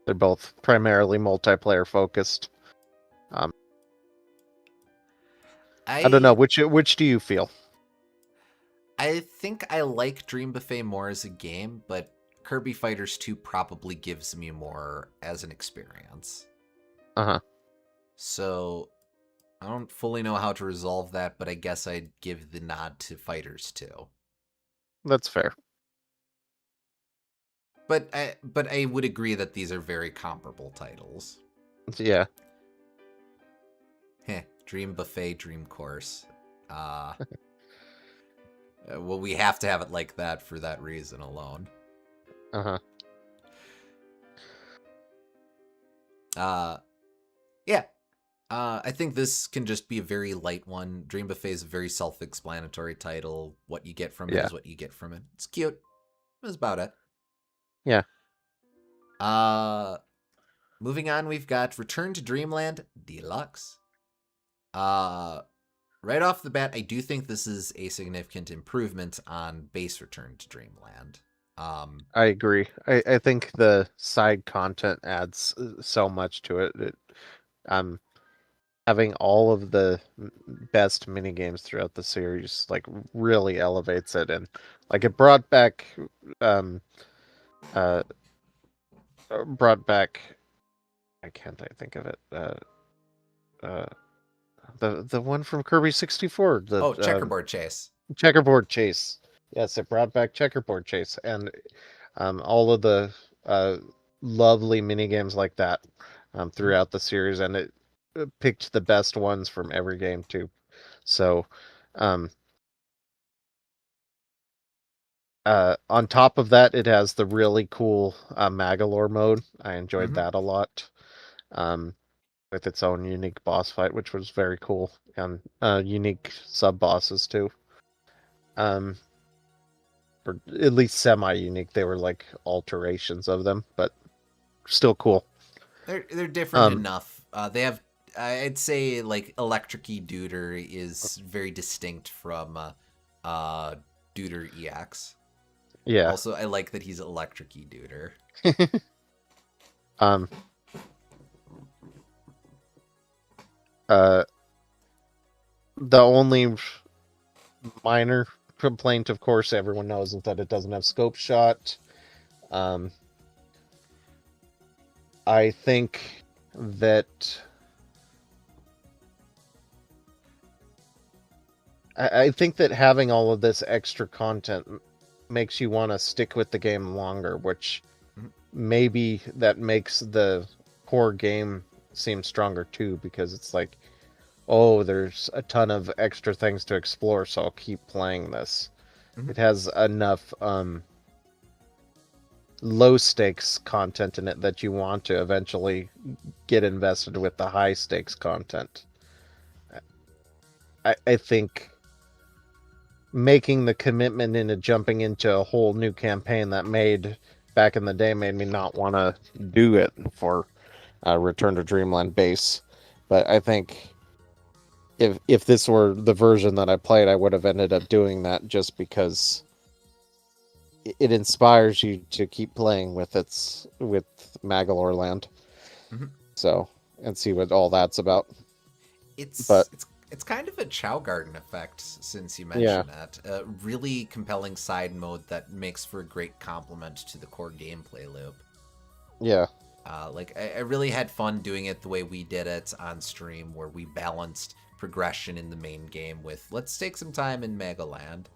They're both primarily multiplayer focused. I don't know, which do you feel? I think I like Dream Buffet more as a game, but Kirby Fighters 2 probably gives me more as an experience. So I don't fully know how to resolve that, but I guess I'd give the nod to Fighters 2. That's fair. But I would agree that these are very comparable titles. Yeah. Dream Buffet, Dream Course. Well, we have to have it like that for that reason alone. Yeah. I think this can just be a very light one. Dream Buffet is a very self-explanatory title. What you get from it is what you get from it. It's cute. That's about it. Yeah. Moving on, we've got Return to Dreamland Deluxe. Right off the bat, I do think this is a significant improvement on base Return to Dreamland. I agree. I think the side content adds so much to it. Having all of the best mini games throughout the series like really elevates it, and like it brought back I can't think of it. The one from Kirby 64. Checkerboard Chase. Checkerboard Chase. Yes, it brought back Checkerboard Chase, and all of the lovely mini games like that throughout the series, and it picked the best ones from every game too. So, on top of that, it has the really cool Magalore mode. I enjoyed that a lot. With its own unique boss fight, which was very cool, and unique sub bosses too. Or at least semi-unique. They were like alterations of them, but still cool. They're different enough. They have, I'd say, like Electric-y Duder is very distinct from Duder EX. Yeah. Also, I like that he's Electric-y Duder. The only minor complaint, of course, everyone knows, is that it doesn't have scope shot. I think that I think that having all of this extra content makes you want to stick with the game longer, which Mhm. maybe that makes the core game seem stronger too, because it's like, oh, there's a ton of extra things to explore, so I'll keep playing this. Mhm. It has enough low stakes content in it that you want to eventually get invested with the high stakes content. I think making the commitment into jumping into a whole new campaign that made back in the day made me not want to do it for Return to Dreamland base. But I think if this were the version that I played, I would have ended up doing that just because it inspires you to keep playing with Magalore Land. Mhm. So and see what all that's about. It's But it's it's kind of a Chow Garden effect, since you yeah, mention it. A really compelling side mode that makes for a great complement to the core gameplay loop. yeah, I really had fun doing it the way we did it on stream, where we balanced progression in the main game with let's take some time in Megaland.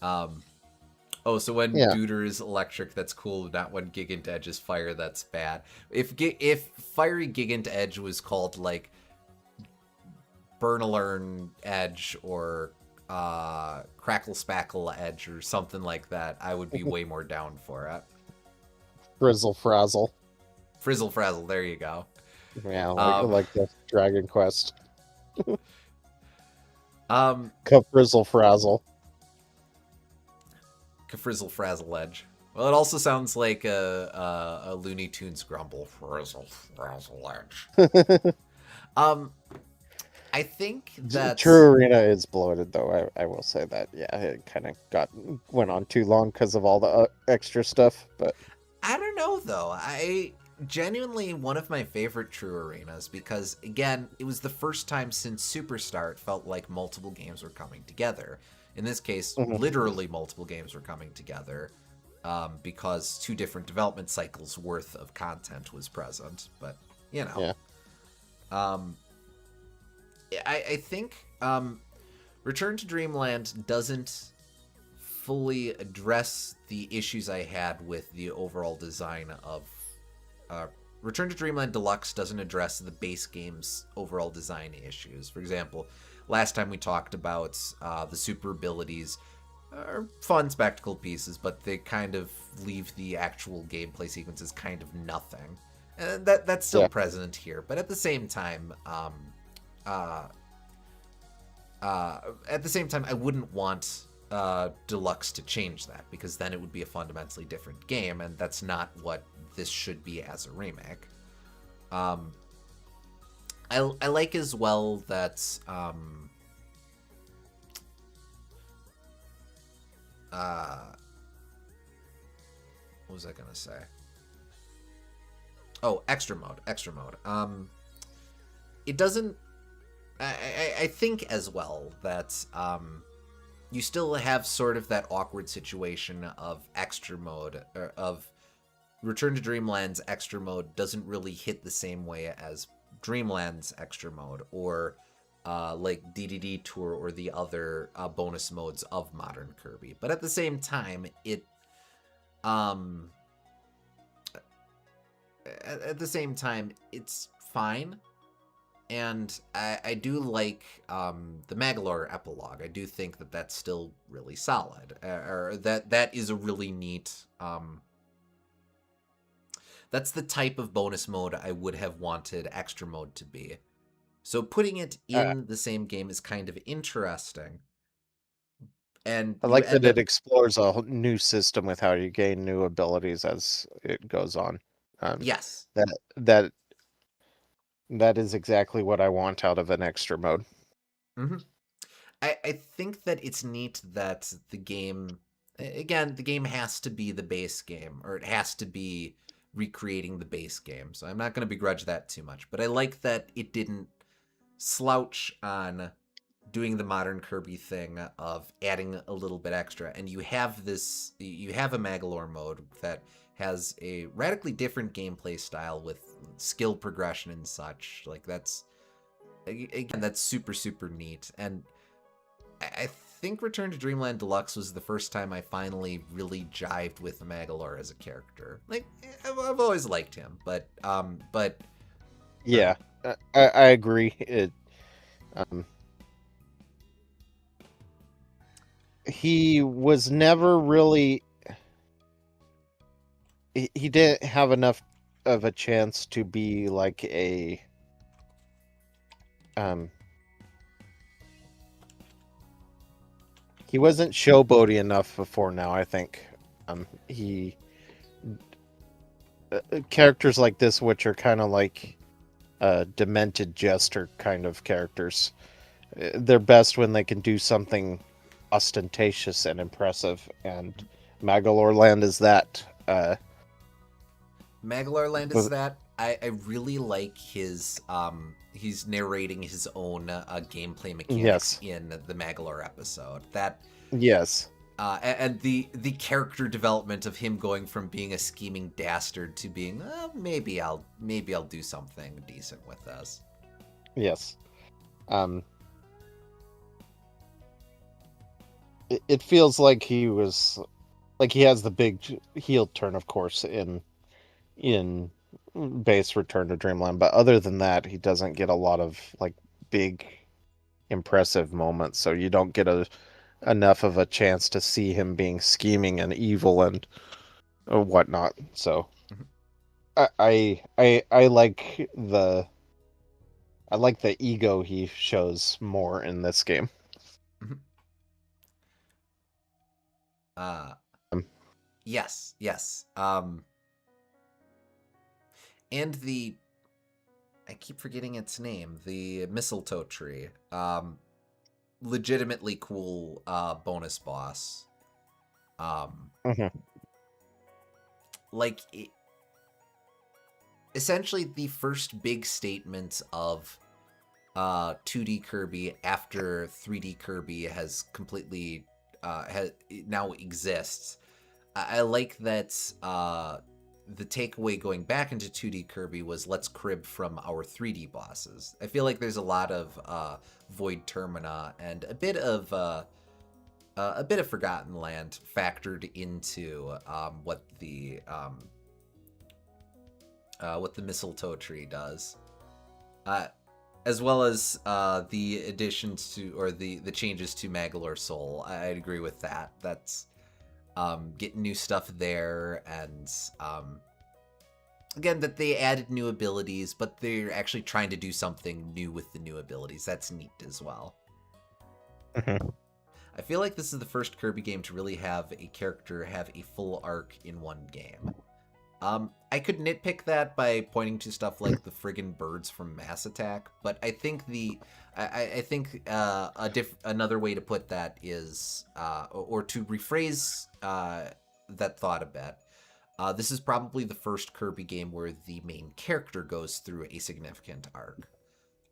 Um, oh, so when yeah. Gooter is electric, that's cool. Not when Gigant Edge is fire, that's bad. If Fiery Gigant Edge was called like Burnalern Edge or Crackle Spackle Edge or something like that, I would be way more down for it. Frizzle Frazzle. Frizzle Frazzle, there you go. Yeah, Um, like the Dragon Quest. um, Frizzle Frazzle. Frizzle Frazzle Edge. Well, it also sounds like a Looney Tunes grumble. Frizzle Frazzle Edge. Um, I think True that's Arena is bloated, though. I will say that. Yeah, it kind of went on too long because of all the extra stuff. But I don't know though. I genuinely one of my favorite True Arenas because again, it was the first time since Superstar it felt like multiple games were coming together. In this case, mhm, literally multiple games were coming together because two different development cycles worth of content was present. But you know, yeah, um, I think Return to Dreamland doesn't fully address the issues I had with the overall design of Return to Dreamland Deluxe doesn't address the base game's overall design issues. For example, last time we talked about the super abilities are fun spectacle pieces, but they kind of leave the actual gameplay sequences kind of nothing. And that's still yeah. present here, but uh, at the same time, I wouldn't want Deluxe to change that because then it would be a fundamentally different game, and that's not what this should be as a remake. Um, I like as well that what was I gonna say? Oh, extra mode, extra mode. It doesn't. I think as well that you still have sort of that awkward situation of extra mode or of Return to Dreamland's extra mode doesn't really hit the same way as Dreamland's extra mode or like DDD Tour or the other bonus modes of modern Kirby. But at the same time, um at the same time it's fine. And I do like the Magalore epilogue. I do think that that's still really solid, or that is a really neat. That's the type of bonus mode I would have wanted extra mode to be. So putting it I, in the same game is kind of interesting, and I you like that end it up explores a new system with how you gain new abilities as it goes on. Um, yes. that that that is exactly what I want out of an extra mode. hmm I think that it's neat that the game, again, the game has to be the base game, or it has to be recreating the base game. So I'm not going to begrudge that too much. But I like that it didn't slouch on doing the modern Kirby thing of adding a little bit extra, and you have a Magalore mode that has a radically different gameplay style with skill progression and such. Like that's super super neat, and I think Return to Dreamland Deluxe was the first time I finally really jived with Magalore as a character. Like I've always liked him, but yeah, I agree. He was never really. He didn't have enough of a chance to be like a. He wasn't showboaty enough before now, I think. He characters like this, which are kind of like demented jester kind of characters, they're best when they can do something ostentatious and impressive, and Magalore Land is that. Magalore Land is that. I really like his he's narrating his own gameplay mechanics in the Magalore episode. That and the character development of him going from being a scheming dastard to being maybe I'll do something decent with this. Yes. It feels like he has the big heel turn, of course, in base Return to Dreamland, but other than that, he doesn't get a lot of like big impressive moments, so you don't get enough of a chance to see him being scheming and evil and whatnot. So I like the ego he shows more in this game. Yes. And I keep forgetting its name, the mistletoe tree. Legitimately cool bonus boss. Like, essentially the first big statement of 2D Kirby after 3D Kirby has completely now exists. I like that the takeaway going back into 2D Kirby was let's crib from our 3D bosses. I feel like there's a lot of Void Termina and a bit of Forgotten Land factored into what the mistletoe tree does, as well as the additions to or the changes to Magalore Soul. I'd agree with that. That's getting new stuff there, and again that they added new abilities, but they're actually trying to do something new with the new abilities. That's neat as well. I feel like this is the first Kirby game to really have a character have a full arc in one game. I could nitpick that by pointing to stuff like the friggin' birds from Mass Attack, but I think another way to put that is, or to rephrase that thought a bit, this is probably the first Kirby game where the main character goes through a significant arc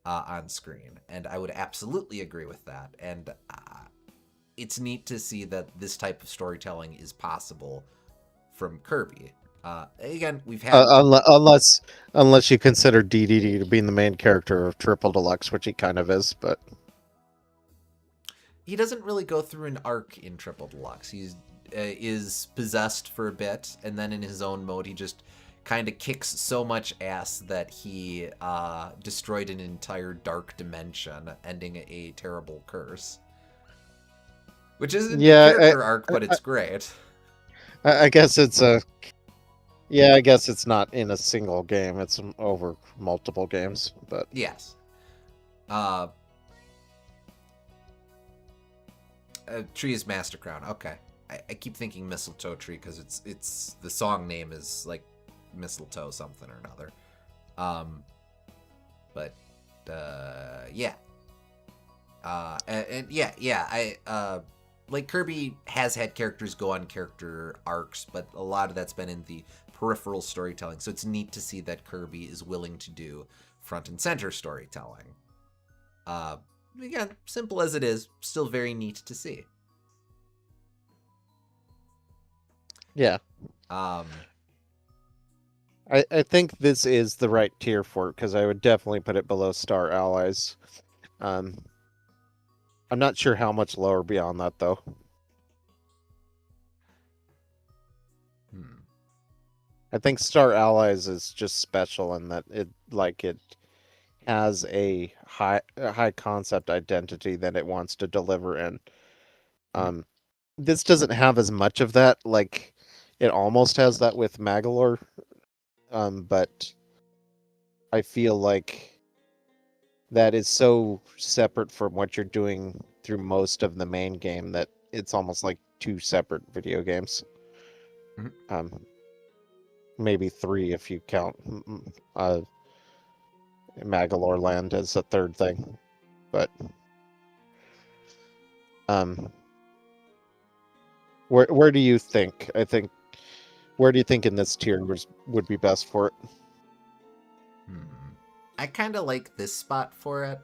on screen, and I would absolutely agree with that. And it's neat to see that this type of storytelling is possible from Kirby. Again, we've had unless you consider DDD to being the main character of Triple Deluxe, which he kind of is, but he doesn't really go through an arc in Triple Deluxe. He's is possessed for a bit, and then in his own mode, he just kind of kicks so much ass that he destroyed an entire dark dimension, ending a terrible curse. Which isn't a character arc, but it's great. I guess it's a. Yeah, I guess it's not in a single game. It's over multiple games, but yes. Tree is Master Crown. Okay, I keep thinking Mistletoe Tree because it's the song name is like Mistletoe something or another. But yeah. I like Kirby has had characters go on character arcs, but a lot of that's been in the peripheral storytelling. So it's neat to see that Kirby is willing to do front and center storytelling. Again, simple as it is, still very neat to see. Yeah. Um, I think this is the right tier for it, because I would definitely put it below Star Allies. I'm not sure how much lower beyond that, though. I think Star Allies is just special in that it has a high concept identity that it wants to deliver in. This doesn't have as much of that. Like, it almost has that with Magalore, but I feel like that is so separate from what you're doing through most of the main game that it's almost like two separate video games. Maybe three if you count Magalore Land as a third thing, but where do you think? Where do you think in this tier would be best for it? I kind of like this spot for it.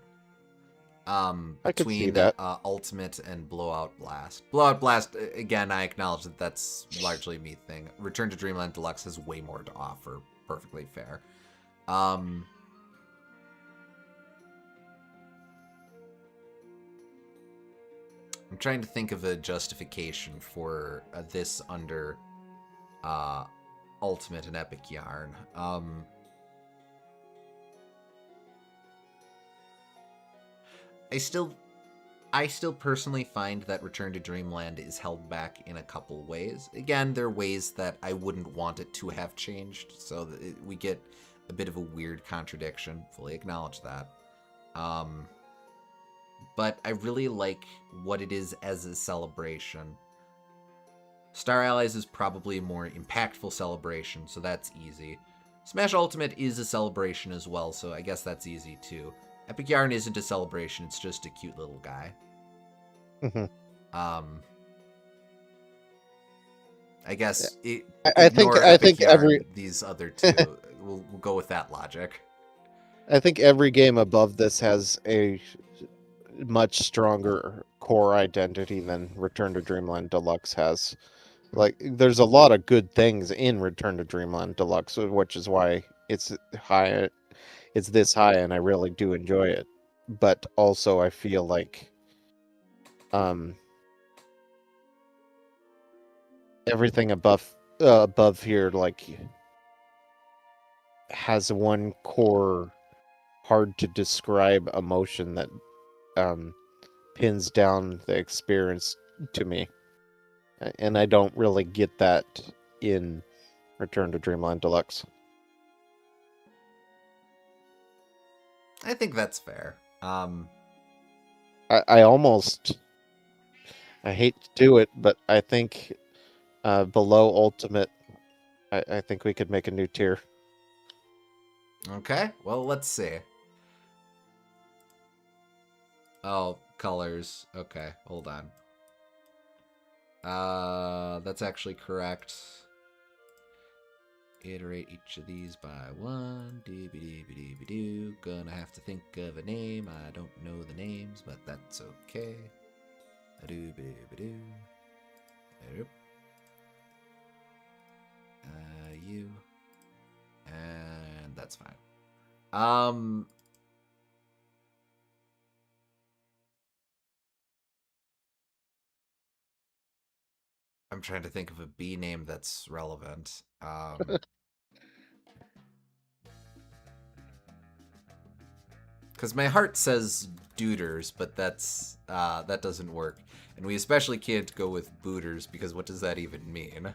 I could see Between that. Ultimate and Blowout Blast. Blowout Blast, again, I acknowledge that that's largely a me thing. Return to Dreamland Deluxe has way more to offer. Perfectly fair. I'm trying to think of a justification for this under Ultimate and Epic Yarn. I still personally find that Return to Dreamland is held back in a couple ways. Again, there are ways that I wouldn't want it to have changed, so that we get a bit of a weird contradiction. Fully acknowledge that. But I really like what it is as a celebration. Star Allies is probably a more impactful celebration, so that's easy. Smash Ultimate is a celebration as well, so I guess that's easy too. Epic Yarn isn't a celebration, it's just a cute little guy. I guess I think Yarn, these other two. we'll go with that logic. I think every game above this has a much stronger core identity than Return to Dreamland Deluxe has. Like, there's a lot of good things in Return to Dreamland Deluxe, which is why it's high. It's this high, and I really do enjoy it. But also, I feel like everything above here has one core, hard to describe emotion that pins down the experience to me, and I don't really get that in Return to Dreamland Deluxe. I think that's fair. I hate to do it, but I think below Ultimate, I think we could make a new tier. Okay, well, let's see. Oh, colors. Okay, hold on. That's actually correct. Iterate each of these by one. Doo-be-doo-be-doo-be-doo. Gonna have to think of a name. I don't know the names, but that's okay. Doo-be-doo-be-doo. Yep. You. And that's fine. I'm trying to think of a B name that's relevant. Because my heart says Duders, but that's that doesn't work. And we especially can't go with Booters, because what does that even mean?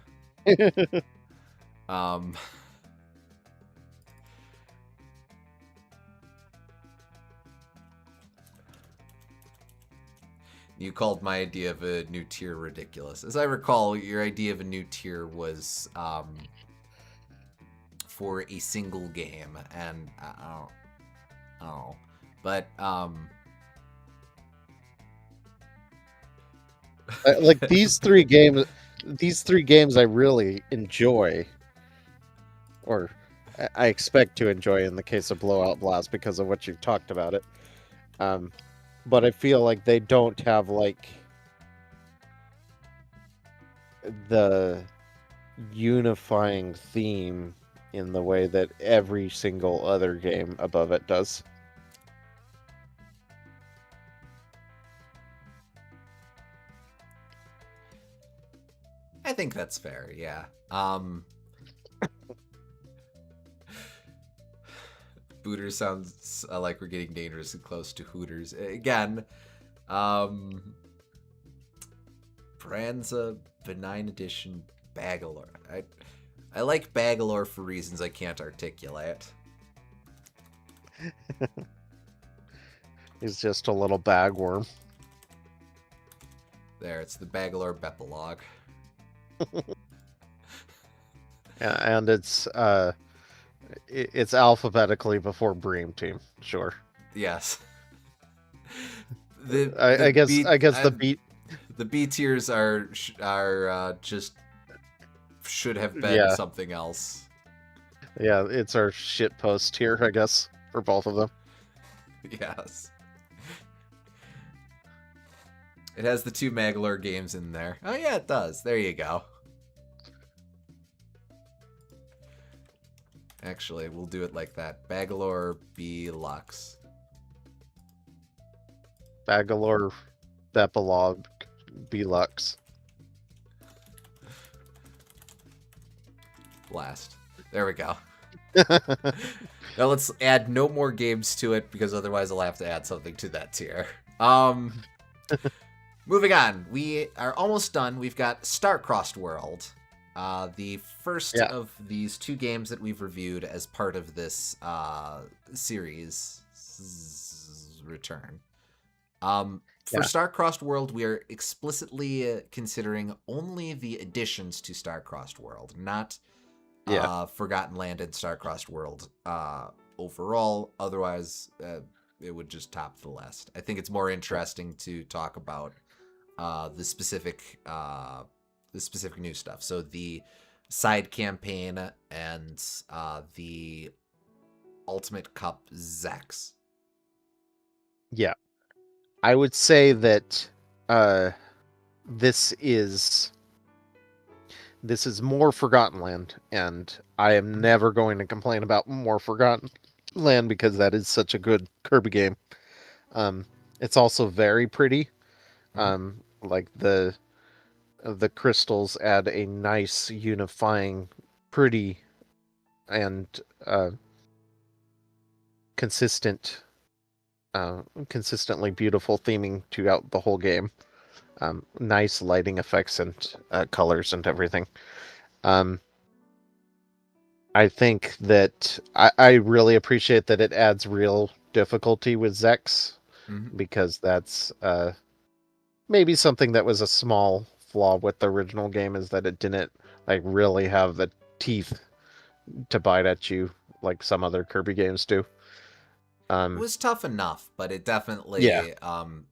You called my idea of a new tier ridiculous. As I recall, your idea of a new tier was for a single game, and I don't know. But like these three games I really enjoy, or I expect to enjoy in the case of Blowout Blast because of what you've talked about it. But I feel like they don't have like the unifying theme in the way that every single other game above it does. I think that's fair, yeah. Booters sounds like we're getting dangerously close to Hooters. Again, Branza Benign Edition Bagalore. I like Bagalore for reasons I can't articulate. He's just a little bagworm. There, it's the Bagalore Bepilog. And it's alphabetically before Bream Team, sure. Yes. I guess the beat. The B tiers are just should have been something else. Yeah, it's our shit post here, I guess, for both of them. Yes. It has the 2 Magalore games in there. Oh yeah, it does. There you go. Actually, we'll do it like that. Bagalore B-Lux. Bagalore Bepilog B-Lux. Blast. There we go. Now let's add no more games to it, because otherwise I'll have to add something to that tier. Moving on. We are almost done. We've got Star-Crossed World. The first of these 2 games that we've reviewed as part of this series return. For Star-Crossed World, we are explicitly considering only the additions to Star-Crossed World, not Forgotten Land and Star-Crossed World overall. Otherwise, it would just top the list. I think it's more interesting to talk about the specific new stuff. So the side campaign and the Ultimate Cup Zex. Yeah. I would say that this is more Forgotten Land, and I am never going to complain about more Forgotten Land because that is such a good Kirby game. It's also very pretty. Like the crystals add a nice unifying, pretty, and consistently beautiful theming throughout the whole game. Nice lighting effects and colors and everything. I think that I really appreciate that it adds real difficulty with Zex, because that's maybe something that was a small flaw with the original game, is that it didn't like really have the teeth to bite at you like some other Kirby games do. It was tough enough, but it definitely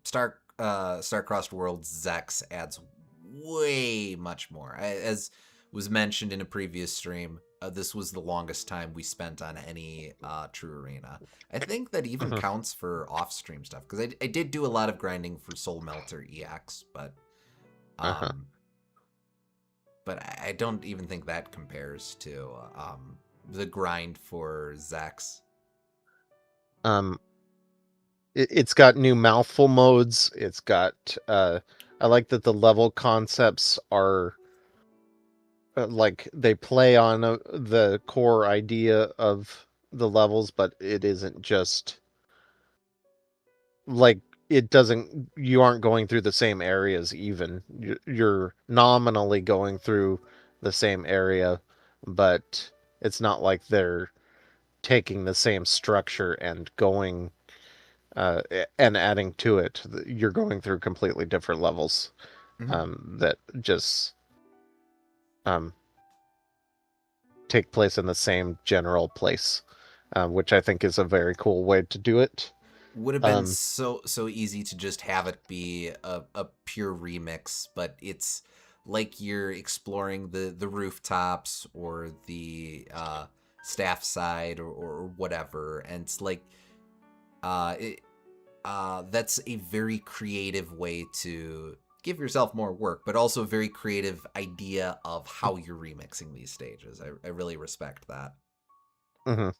Star-Crossed World Zex adds way much more. As was mentioned in a previous stream, this was the longest time we spent on any True Arena. I think that even counts for off-stream stuff, because I did do a lot of grinding for Soul Melter EX, but I don't even think that compares to the grind for Zex. It's got new mouthful modes. It's got I like that the level concepts are like they play on the core idea of the levels, but it isn't just like you aren't going through the same areas. Even you're nominally going through the same area, but it's not like they're taking the same structure and going and adding to it. You're going through completely different levels that just take place in the same general place, which I think is a very cool way to do it. Would have been so easy to just have it be a pure remix, but it's like you're exploring the rooftops or the staff side or whatever, and it's like that's a very creative way to give yourself more work, but also a very creative idea of how you're remixing these stages. I really respect that. Hmm.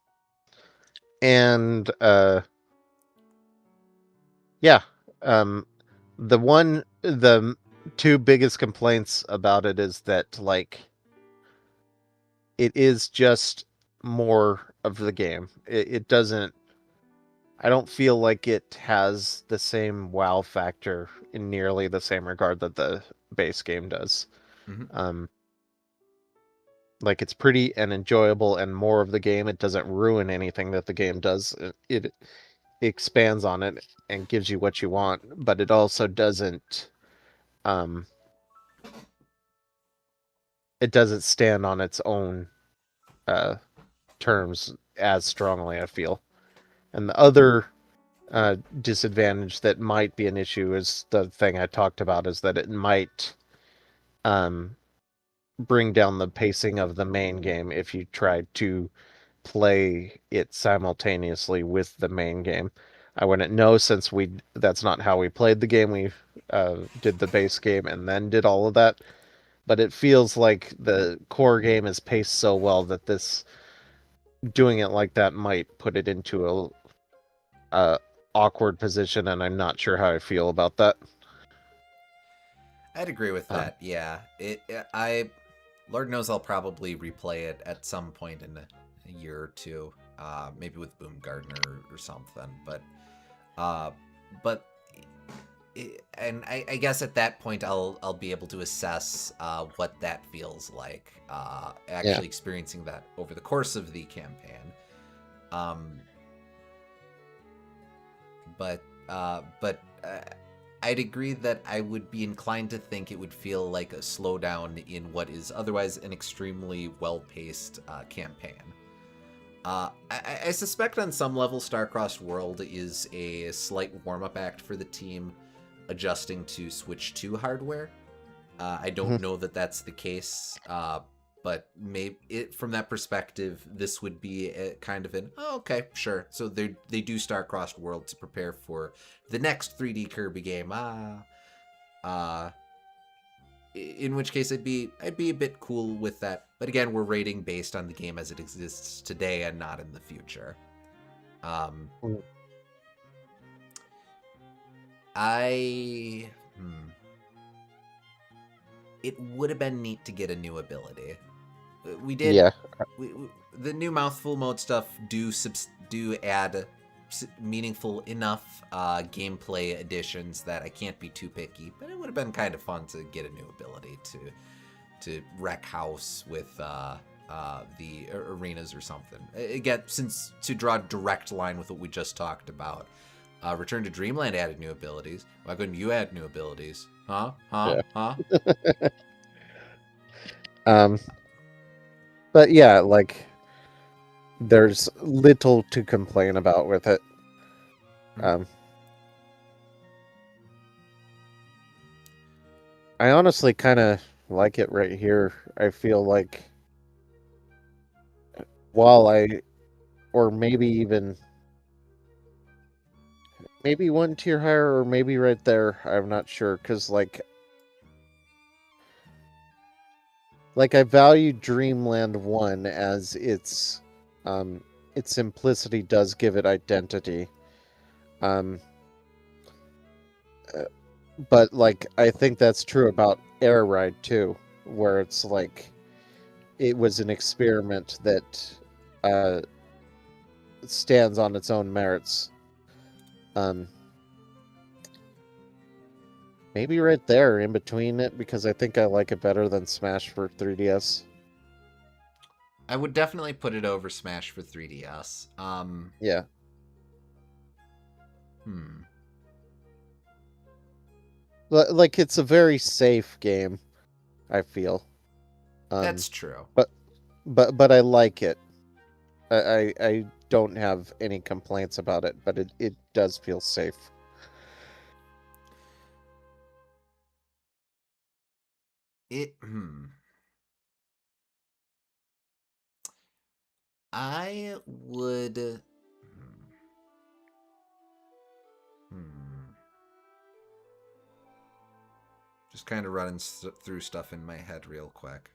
And yeah, um, the two biggest complaints about it is that like it is just more of the game. It doesn't. I don't feel like it has the same wow factor in nearly the same regard that the base game does. Mm-hmm. Um, like it's pretty and enjoyable and more of the game. It doesn't ruin anything that the game does. It expands on it and gives you what you want, but it also doesn't um it doesn't stand on its own uh terms as strongly, I feel. And the other disadvantage that might be an issue is the thing I talked about, is that it might um bring down the pacing of the main game if you tried to play it simultaneously with the main game. I wouldn't know, since that's not how we played the game. We did the base game and then did all of that. But it feels like the core game is paced so well that this doing it like that might put it into a awkward position, and I'm not sure how I feel about that. I'd agree with Um, that. Yeah, Lord knows I'll probably replay it at some point in a year or two, maybe with Boom Gardener or something. Uh, but and I guess at that point I'll be able to assess what that feels like, yeah, actually experiencing that over the course of the campaign. Um, but I'd agree that I would be inclined to think it would feel like a slowdown in what is otherwise an extremely well-paced campaign. I suspect on some level Starcrossed World is a slight warm-up act for the team adjusting to Switch 2 hardware. I don't mhm, know that that's the case, but from that perspective, this would be a kind of an, oh, okay, sure. So they do Star-Crossed World to prepare for the next 3D Kirby game. Uh, in which case I'd be a bit cool with that. But again, we're rating based on the game as it exists today and not in the future. Um, mhm. I It would have been neat to get a new ability. We did Yeah, the new mouthful mode stuff do add meaningful enough gameplay additions that I can't be too picky, but it would have been kind of fun to get a new ability to wreck house with the arenas or something. Again, since to draw a direct line with what we just talked about, Return to Dreamland added new abilities. Why couldn't you add new abilities? Huh? Huh? yeah. Huh? Um, but yeah, like there's little to complain about with it. Mhm. Um, I honestly kind of like it right here. I feel like while I, or maybe even maybe one tier higher, or maybe right there, I'm not sure, because like I value Dreamland 1 as its simplicity does give it identity. Um, uh, but like I think that's true about Air Ride too, where it's like it was an experiment that uh, stands on its own merits. Um, maybe right there in between it, because I think I like it better than Smash for 3DS. I would definitely put it over Smash for 3DS. Yeah. Hmm. Like it's a very safe game, I feel. Um, That's true. but but I like it. I don't have any complaints about it, but it does feel safe. Hmm. I would. Hmm. Just kind of running through stuff in my head real quick.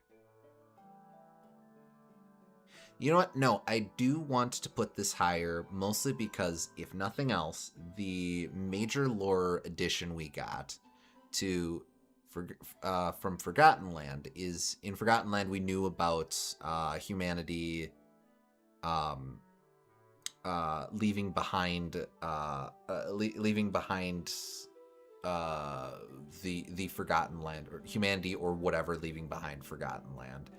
You know what? No, I do want to put this higher, mostly because, if nothing else, the major lore addition we got to from Forgotten Land is, in Forgotten Land we knew about humanity leaving behind the Forgotten Land, or humanity or whatever leaving behind Forgotten Land.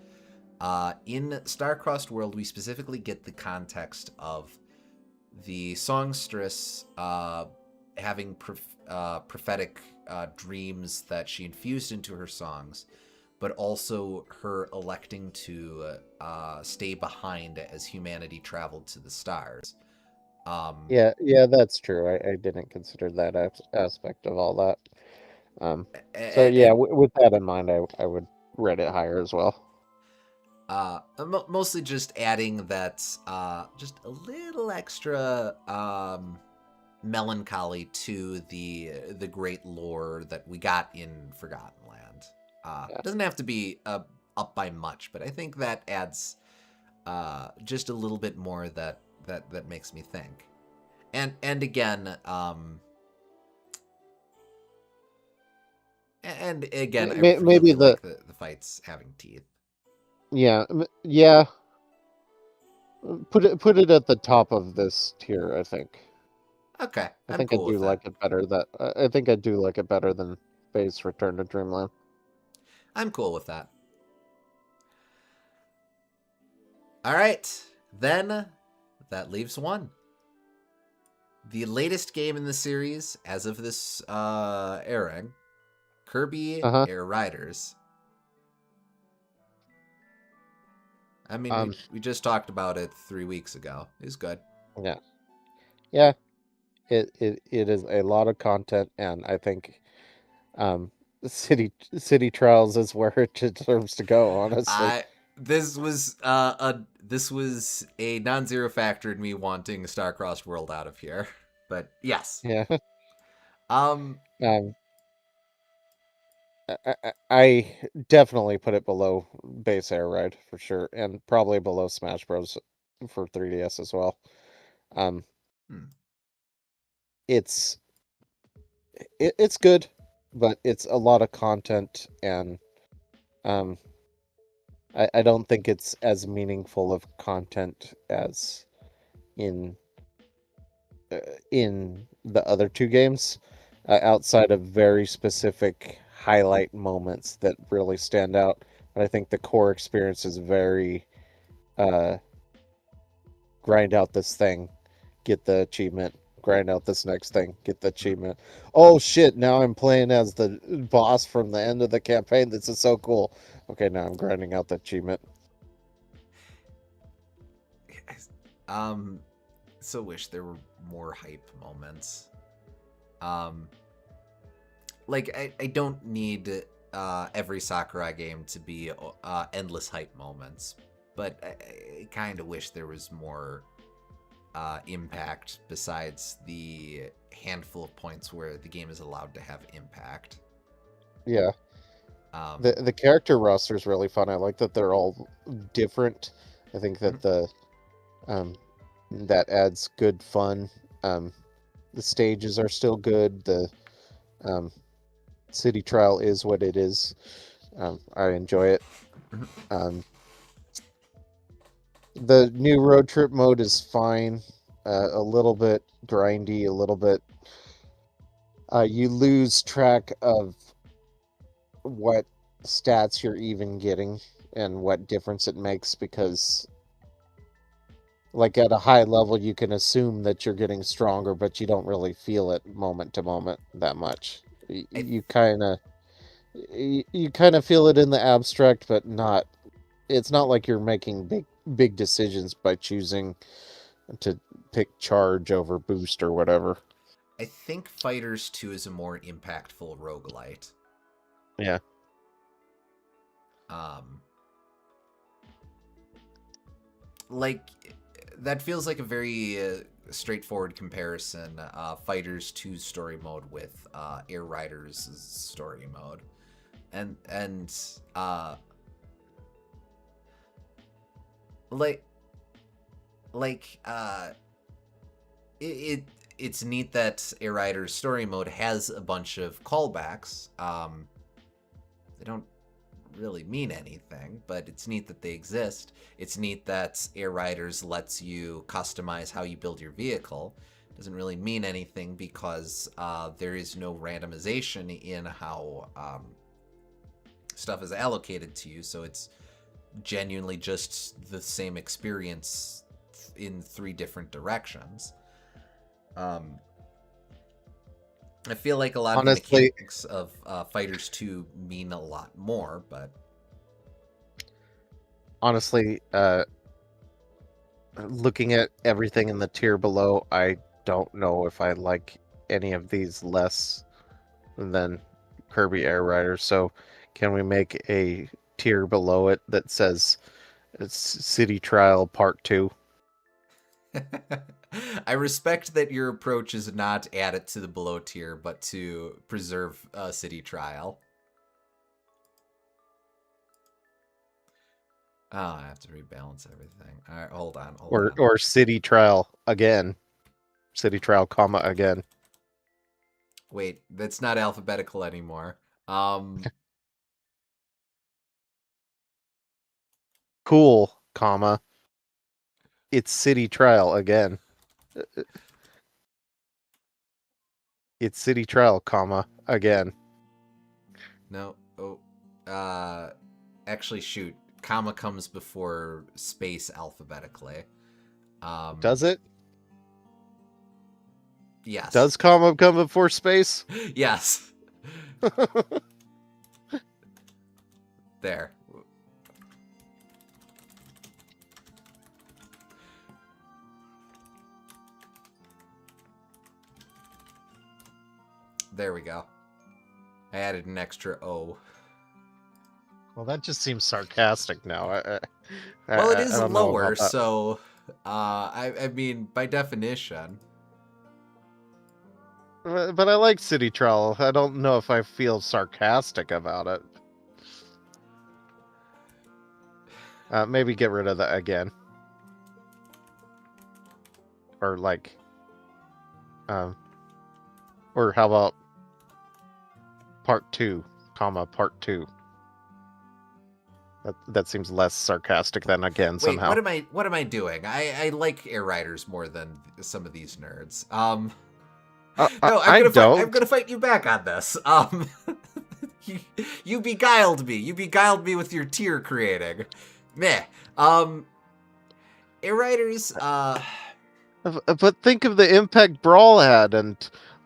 In Star-Crossed World, we specifically get the context of the songstress having prophetic dreams that she infused into her songs, but also her electing to stay behind as humanity traveled to the stars. Yeah, that's true. I didn't consider that aspect of all that. So yeah, And with that in mind, I would rate it higher as well. Mostly just adding that just a little extra melancholy to the great lore that we got in Forgotten Land. Doesn't have to be up by much, but I think that adds just a little bit more that makes me think. And again, I really Maybe do like the fights having teeth. yeah, put it at the top of this tier, I think. Okay, I I'm think I cool do with that. like it better I think I do like it better than Base Return to Dreamland. I'm cool with that. All right, then that leaves one. The latest game in the series, as of this airing, Kirby Uh-huh. Air Riders. I mean, Um we just talked about it 3 weeks ago. It was good. yeah. Yeah, it is a lot of content, and I think um City Trials is where it deserves to go, honestly. This was a non-zero factor in me wanting Star-Crossed World out of here, but yes. Yeah. Um, Um I definitely put it below Base Air Ride for sure, and probably below Smash Bros for 3DS as well. Um, hmm. it's it's good, but it's a lot of content, and um, I don't think it's as meaningful of content as in uh, in the other two games, outside of very specific highlight moments that really stand out. But I think the core experience is very uh, grind out this thing, get the achievement. Grind out this next thing, get the achievement. Oh shit, now I'm playing as the boss from the end of the campaign. This is so cool. Okay, now I'm grinding out the achievement. Um, so wish there were more hype moments. Um, like I don't need every Sakurai game to be endless hype moments, but I kind of wish there was more impact besides the handful of points where the game is allowed to have impact. Yeah. Um, The character roster is really fun. I like that they're all different. I think that um that adds good fun. The stages are still good. The um city trial is what it is. I enjoy it. Um, the new road trip mode is fine. A little bit grindy, a little bit. You lose track of what stats you're even getting and what difference it makes because, like, at a high level, you can assume that you're getting stronger, but you don't really feel it moment to moment that much. I You kind of you kind of feel it in the abstract, but not. It's not like you're making big decisions by choosing to pick charge over boost or whatever. I think Fighters 2 is a more impactful roguelite. Yeah. Um, like that feels like a very straightforward comparison. Fighters 2's story mode with Air Riders' story mode. and like like it's neat that A Rider's story mode has a bunch of callbacks. They don't really mean anything, but it's neat that they exist. It's neat that A Riders lets you customize how you build your vehicle. Doesn't really mean anything because there is no randomization in how stuff is allocated to you, so it's genuinely just the same experience in 3 different directions. I feel like a lot of the mechanics of Fighters 2 mean a lot more, but honestly, looking at everything in the tier below, I don't know if I like any of these less than Kirby Air Rider. So, can we make a tier below it that says it's City Trial Part 2? I respect that your approach is not add it to the below tier, but to preserve City Trial. Oh, I have to rebalance everything. All right, hold on. Or City Trial again. City Trial, comma, again. Wait, that's not alphabetical anymore. Cool, comma. It's City Trial again. It's City Trial, comma, again. No. Oh. Actually, shoot. Comma comes before space alphabetically. Does it? Yes. Does comma come before space? Yes. There. There we go. I added an extra O. Well, that just seems sarcastic now. Well, it is lower, so I mean, by definition. But I like City Trial. I don't know if I feel sarcastic about it. Maybe get rid of that again. Or like, or how about Part 2, comma, Part 2. That seems less sarcastic than again. Wait, somehow. what am I doing? I like Air Riders more than some of these nerds. No, I'm gonna fight you back on this. You beguiled me. You beguiled me with your tier creating. Meh. Air Riders. But think of the impact Brawl had, and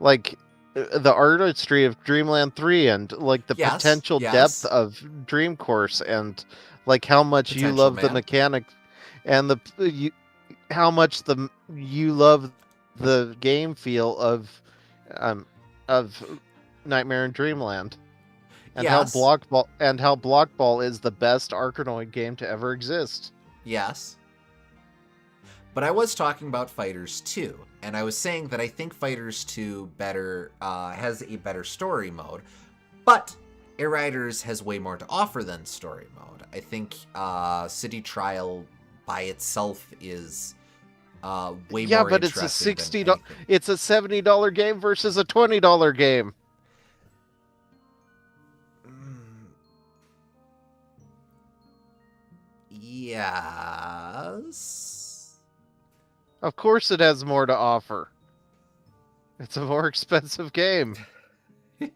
like the artistry of Dreamland 3, and like the potential depth of Dream Course, and like how much you love the mechanic, and how much you love the game feel of Nightmare in Dreamland, and how Block Ball is the best Arkanoid game to ever exist. Yes. But I was talking about Fighters 2, and I was saying that I think Fighters 2 has a better story mode, but Air Riders has way more to offer than story mode. I think City Trial by itself is way more but interesting. It's a $70 game versus a $20 game. Yes. Of course it has more to offer. It's a more expensive game.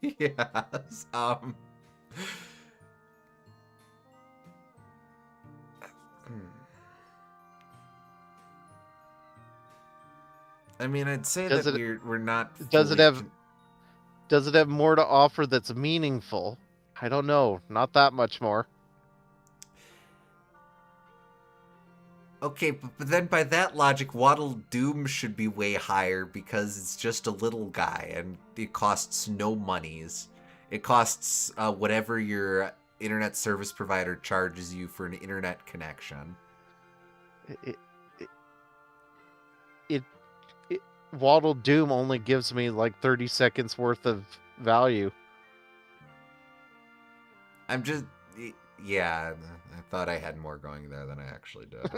Yes. I mean, I'd say we're not. Does it have more to offer that's meaningful? I don't know. Not that much more. Okay, but then by that logic, Waddle Doom should be way higher because it's just a little guy and it costs no monies. It costs whatever your internet service provider charges you for an internet connection. Waddle Doom only gives me like 30 seconds worth of value. I'm just, yeah. I thought I had more going there than I actually did.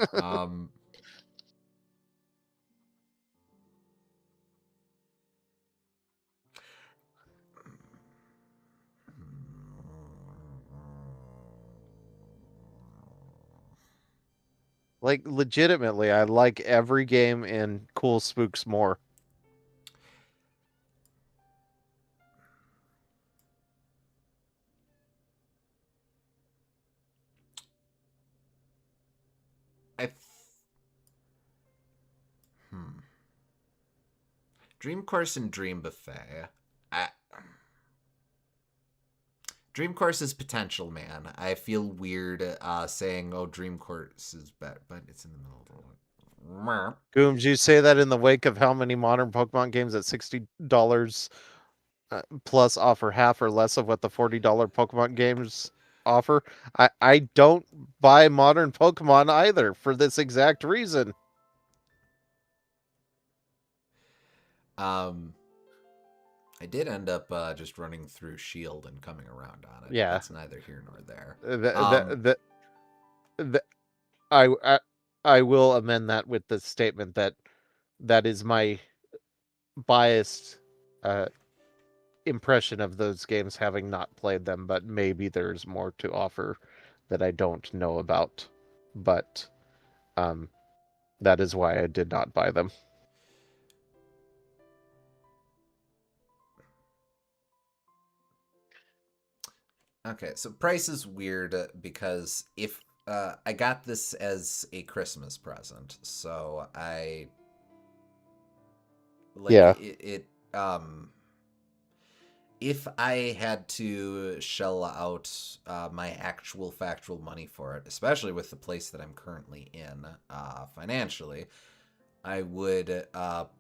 Like legitimately, I like every game in Cool Spooks more. I, hmm. Dream Course and Dream Buffet. I, Dream Course is potential, man. I feel weird saying, "Oh, Dream Course is better," but it's in the middle of the. Gooms, you say that in the wake of how many modern Pokemon games at $60 plus offer half or less of what the $40 Pokemon games offer. I don't buy modern Pokemon either for this exact reason. Um, I did end up just running through Shield and coming around on it. Yeah, That's neither here nor there. the, the, I, I I will amend that with the statement that that is my biased uh, impression of those games, having not played them, but maybe there's more to offer that I don't know about. But um, that is why I did not buy them. Okay, so price is weird because if I got this as a Christmas present, so I like Yeah. it. If I had to shell out my actual factual money for it, especially with the place that I'm currently in financially, I would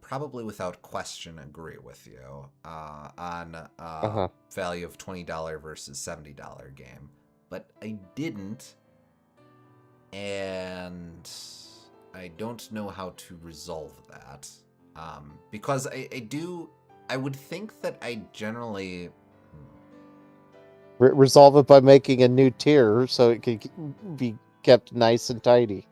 probably without question agree with you on Uh-huh. value of $20 versus $70 game. But I didn't, and I don't know how to resolve that. Because I would think that I generally. Resolve it by making a new tier so it can be kept nice and tidy.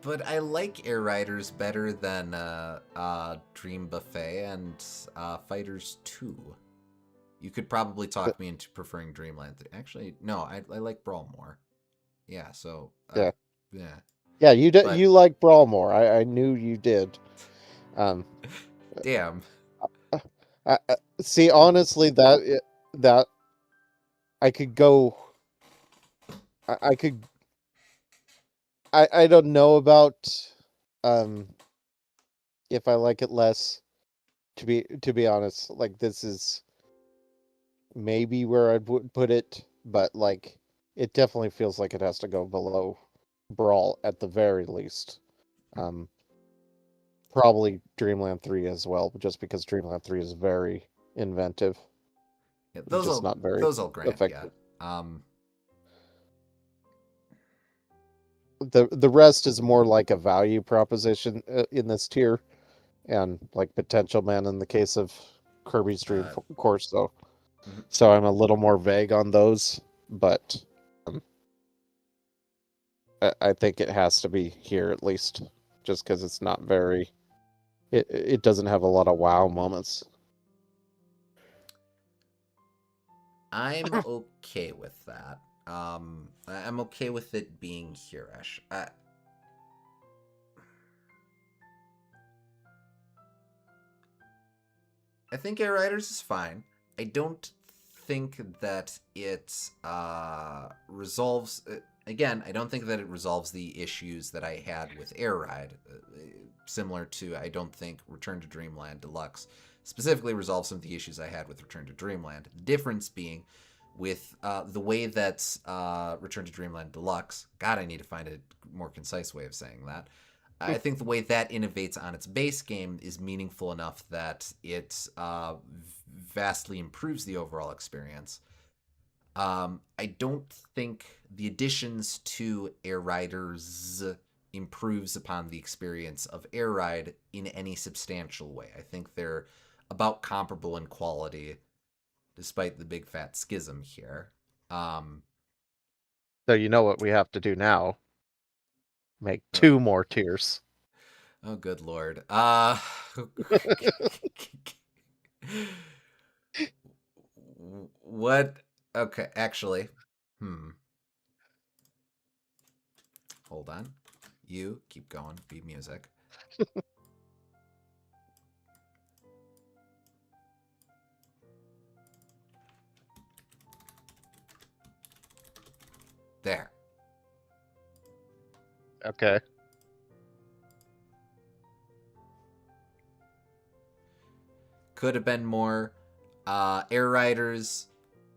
But I like Air Riders better than Dream Buffet and Fighters 2. You could probably But, talk me into preferring Dreamland 3. Actually, no, I like Brawl more. Yeah, so, yeah. yeah. Yeah, But, you like Brawl more. I knew you did. Um, damn. See, honestly, that I could go. I could. I don't know about um if I like it less. To be honest, like this is maybe where I'd put it, but like it definitely feels like it has to go below Brawl at the very least. Um, Probably Dreamland 3 as well, just because Dreamland 3 is very inventive, Yeah, just not very those I'll grant, yeah. effective. Um, The rest is more like a value proposition in this tier, and like potential man in the case of Kirby's Dream uh, Course, though. mhm. So I'm a little more vague on those, but um, I think it has to be here at least, just because it's not very. It doesn't have a lot of wow moments. I'm okay with that. I'm okay with it being here-ish. I think Air Riders is fine. I don't think that it resolves. Again, I don't think that it resolves the issues that I had with Air Ride. Similar to, I don't think Return to Dreamland Deluxe specifically resolves some of the issues I had with Return to Dreamland. The difference being with the way that Return to Dreamland Deluxe. God, I need to find a more concise way of saying that. I think the way that innovates on its base game is meaningful enough that it vastly improves the overall experience. I don't think the additions to Air Riders improves upon the experience of Air Ride in any substantial way. I think they're about comparable in quality. despite the big fat schism here. So you know what we have to do now? Make Uh, 2 more tiers. oh, good lord. What? Okay, actually, hold on. You keep going. Be music. There. Okay. Could have been more. Air Riders,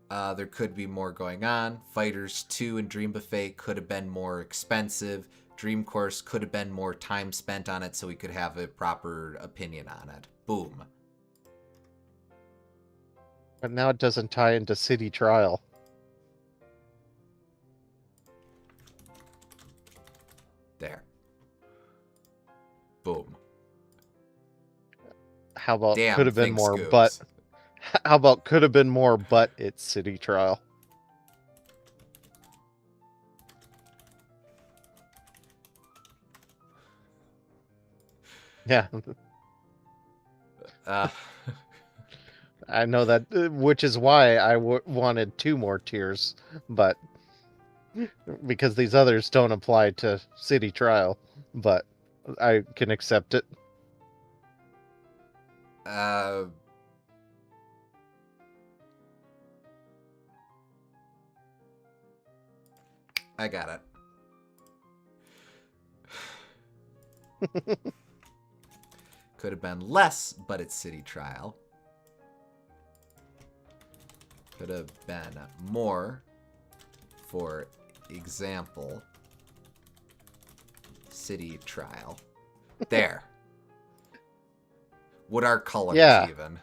there could be more going on. Fighters 2 and Dream Buffet could have been more expensive. Dream Course could have been more time spent on it so we could have a proper opinion on it. Boom. But now it doesn't tie into City Trial. There. Boom. How about Damn, could have been thanks, more, Goobs. but how about could have been more, but it's City Trial. Yeah, Uh, I know that, which is why I wanted 2 more tiers, but because these others don't apply to City Trial, but I can accept it. uh, I got it. Could have been less, but it's City Trial. Could have been more, for example, City Trial. There. What are colors Yeah. even?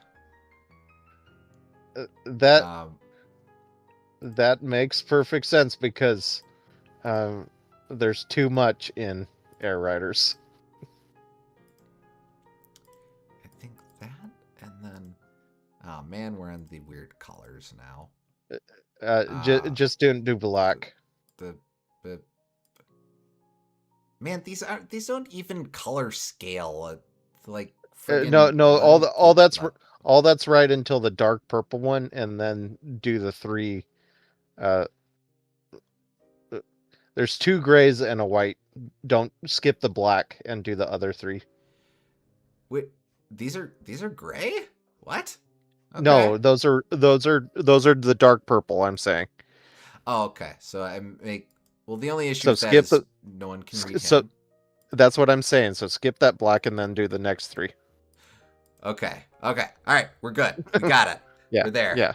That makes perfect sense because there's too much in Air Riders. I think that, and then, oh man, we're on the weird colors now. Just do black. The man, these don't even color scale. Like friggin' No, what? all that's right until the dark purple one, and then do the 3. There's 2 grays and a white. Don't skip the black and do the other 3. Wait, these are gray? What? Okay. No, those are the dark purple. I'm saying. Oh, okay. So I make the only issue So with that skip is no one can read so him. that's what I'm saying. So skip that black and then do the next 3. Okay. All right. We're good. We got it. Yeah. We're there. Yeah.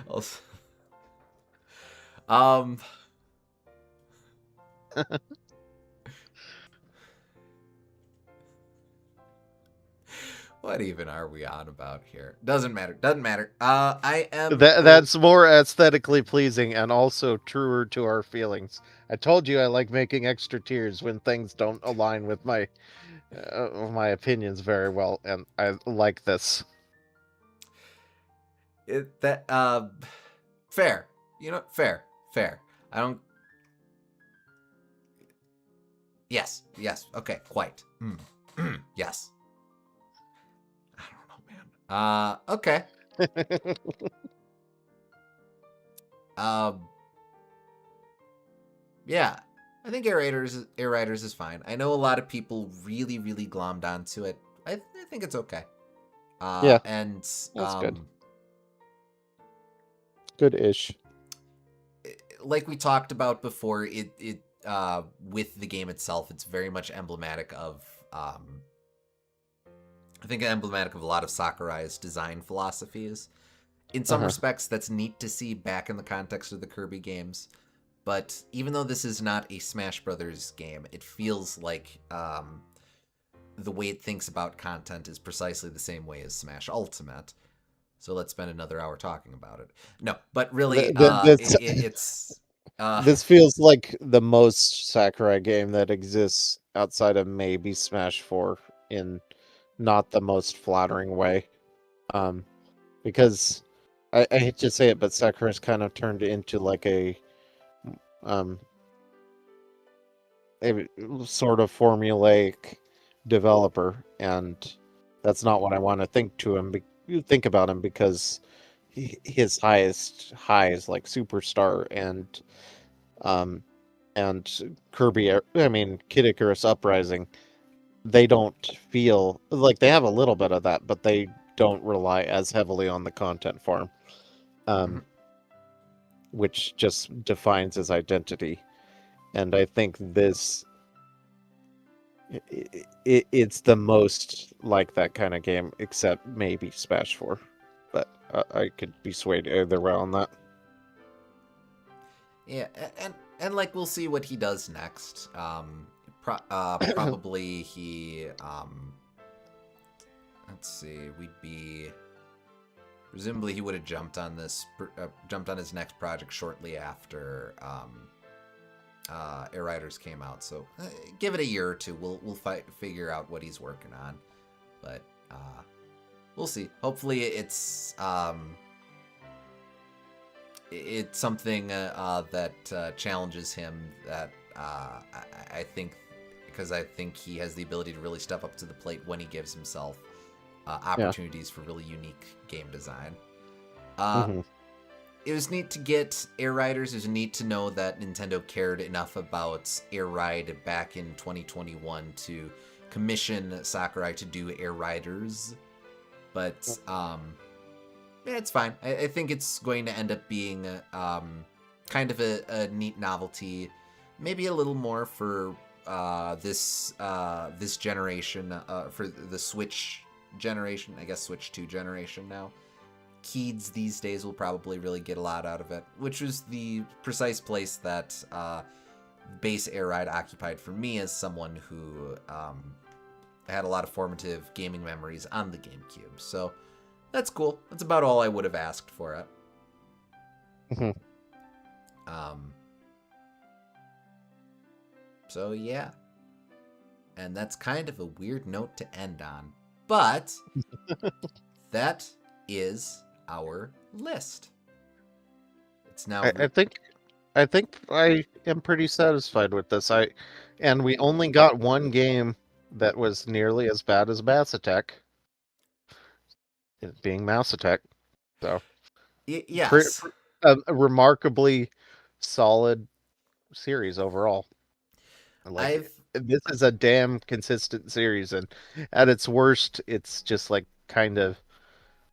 Also, what even are we on about here? Doesn't matter. I am. That's more aesthetically pleasing and also truer to our feelings. I told you I like making extra tiers when things don't align with my opinions very well, and I like this. Fair. Fair. I don't. Yes. Okay. Quite. Yes. I don't know, man. Okay. Yeah. I think Air Riders is fine. I know a lot of people really, really glommed onto it. I think it's okay. Yeah. And That's good. Good-ish. Like we talked about before, it with the game itself, it's very much emblematic of I think emblematic of a lot of Sakurai's design philosophies. In some respects, that's neat to see back in the context of the Kirby games. But even though this is not a Smash Brothers game, it feels like the way it thinks about content is precisely the same way as Smash Ultimate. So let's spend another hour talking about it. No, but really, it's... this feels like the most Sakurai game that exists outside of maybe Smash 4 in not the most flattering way. Because I hate to say it, but Sakurai's kind of turned into like um a sort of formulaic developer, and that's not what I want to think about him, because his highest high is like Superstar um and Kid Icarus Uprising. They don't feel like they have a little bit of that, but they don't rely as heavily on the content farm, Mhm. um, which just defines his identity. And I think this it's the most like that kind of game, except maybe Smash 4. But I could be swayed either way on that. Yeah, and like we'll see what he does next. Probably he let's see, we'd be presumably he would have jumped on his next project shortly after Air Riders came out. So give it a year or two. We'll figure out what he's working on, but we'll see. Hopefully it's something that challenges him. That I think, because I think he has the ability to really step up to the plate when he gives himself opportunities for really unique game design. Hmm. It was neat to get Air Riders. It was neat to know that Nintendo cared enough about Air Ride back in 2021 to commission Sakurai to do Air Riders. But yeah, it's fine. I think it's going to end up being kind of a neat novelty. Maybe a little more for this generation, for the Switch generation. I guess Switch 2 generation now. Kids these days will probably really get a lot out of it, which was the precise place that base Air Ride occupied for me as someone who had a lot of formative gaming memories on the GameCube. So that's cool. That's about all I would have asked for it. Hmm. So yeah. And that's kind of a weird note to end on. But that is our list. It's now I think I am pretty satisfied with this. And we only got one game that was nearly as bad as Mass Attack, it being Mouse Attack. So yes. a remarkably solid series overall. Like, I've this is a damn consistent series, and at its worst, it's just like kind of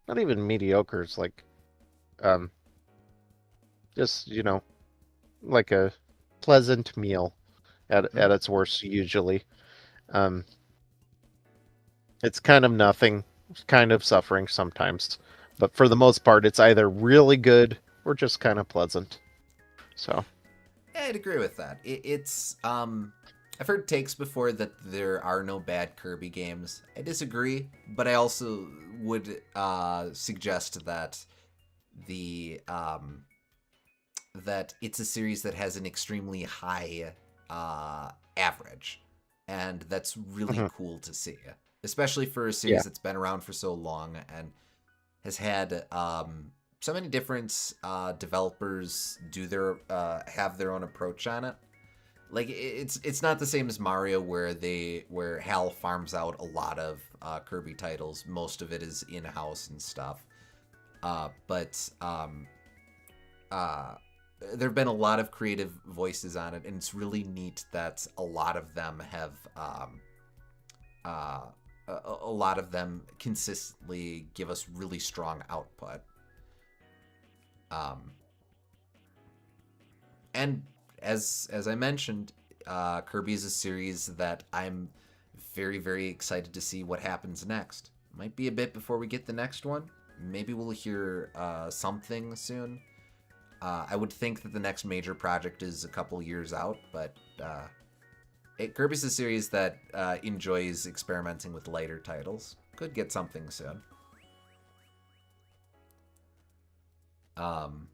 not even mediocre. It's like um just like a pleasant meal at its worst usually. Um, it's kind of nothing, kind of suffering sometimes, but for the most part, it's either really good or just kind of pleasant. So Yeah, I'd agree with that. It's I've heard takes before that there are no bad Kirby games. I disagree, but I also would suggest that the that it's a series that has an extremely high average, and that's really mhm, cool to see, especially for a yeah, series that's been around for so long and has had so many different developers do their have their own approach on it. Like it's not the same as Mario where Hal farms out a lot of Kirby titles. Most of it is in house and stuff. But uh, there have been a lot of creative voices on it, and it's really neat that a lot of them have uh, a lot of them consistently give us really strong output. Um, and as I mentioned, Kirby is a series that I'm very excited to see what happens next. Might be a bit before we get the next one. Maybe we'll hear something soon. I would think that the next major project is a couple years out, but Kirby's a series that enjoys experimenting with lighter titles. Could get something soon. Um,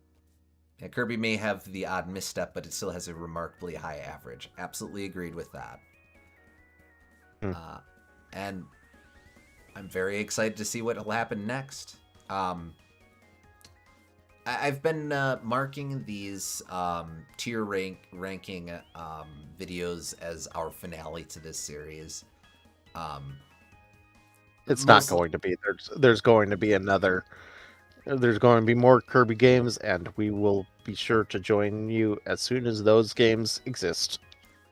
yeah, Kirby may have the odd misstep, but it still has a remarkably high average. Absolutely agreed with that. mm, Uh, and I'm very excited to see what will happen next. I've been marking these tier ranking videos as our finale to this series. It's not Mostly, going to be. There's going to be another. There's going to be more Kirby games, and we will be sure to join you as soon as those games exist.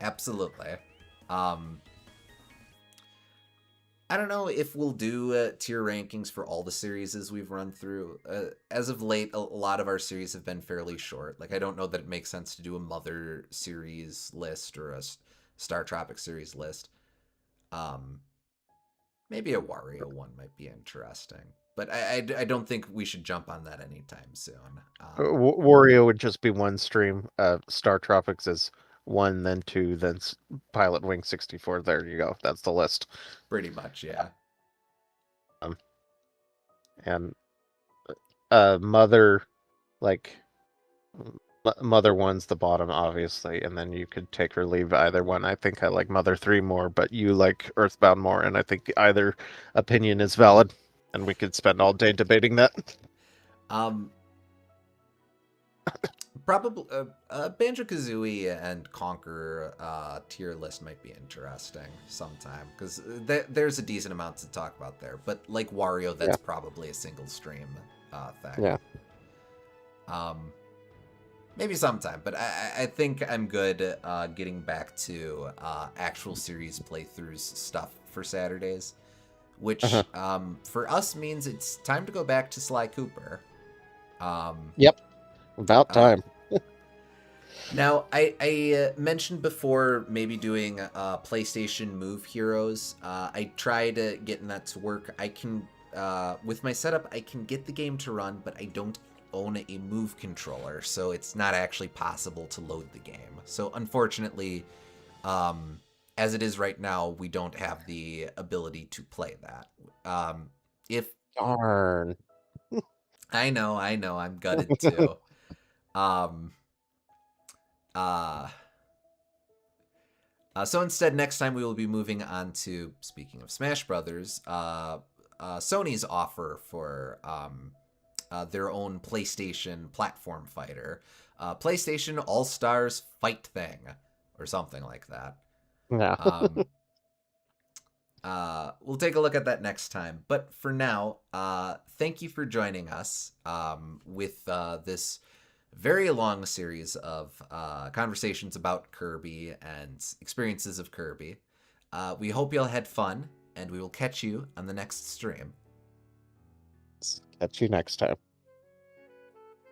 absolutely. Um, I don't know if we'll do tier rankings for all the series as we've run through. As of late, a lot of our series have been fairly short. Like, I don't know that it makes sense to do a Mother series list or a Star Tropic series list. Um, Maybe a Wario one might be interesting. But I don't think we should jump on that anytime soon. Wario would just be one stream. Star Tropics is one, then two, then Pilot Wing 64. There you go. That's the list. Pretty much, yeah. And Mother, like Mother one's the bottom, obviously, and then you could take or leave either one. I think I like Mother 3 more, but you like Earthbound more, and I think either opinion is valid, and we could spend all day debating that. Probably Banjo-Kazooie and Conquer tier list might be interesting sometime, because there's a decent amount to talk about there. But like Wario, that's probably a single stream thing. Yeah. Maybe sometime, but I think I'm good getting back to actual series playthroughs stuff for Saturdays, which for us means it's time to go back to Sly Cooper. Yep. About time. Now, I mentioned before maybe doing PlayStation Move Heroes. I tried getting that to work. I can, with my setup, I can get the game to run, but I don't own a Move controller, so it's not actually possible to load the game. So unfortunately, as it is right now, we don't have the ability to play that. Darn. I know, I'm gutted too. So instead, next time we will be moving on to, speaking of Smash Brothers, Sony's offer for their own PlayStation platform fighter, PlayStation All Stars Fight Thing, or something like that. Yeah. We'll take a look at that next time. But for now, thank you for joining us with this very long series of conversations about Kirby and experiences of Kirby. We hope you all had fun, and we will catch you on the next stream. Catch you next time.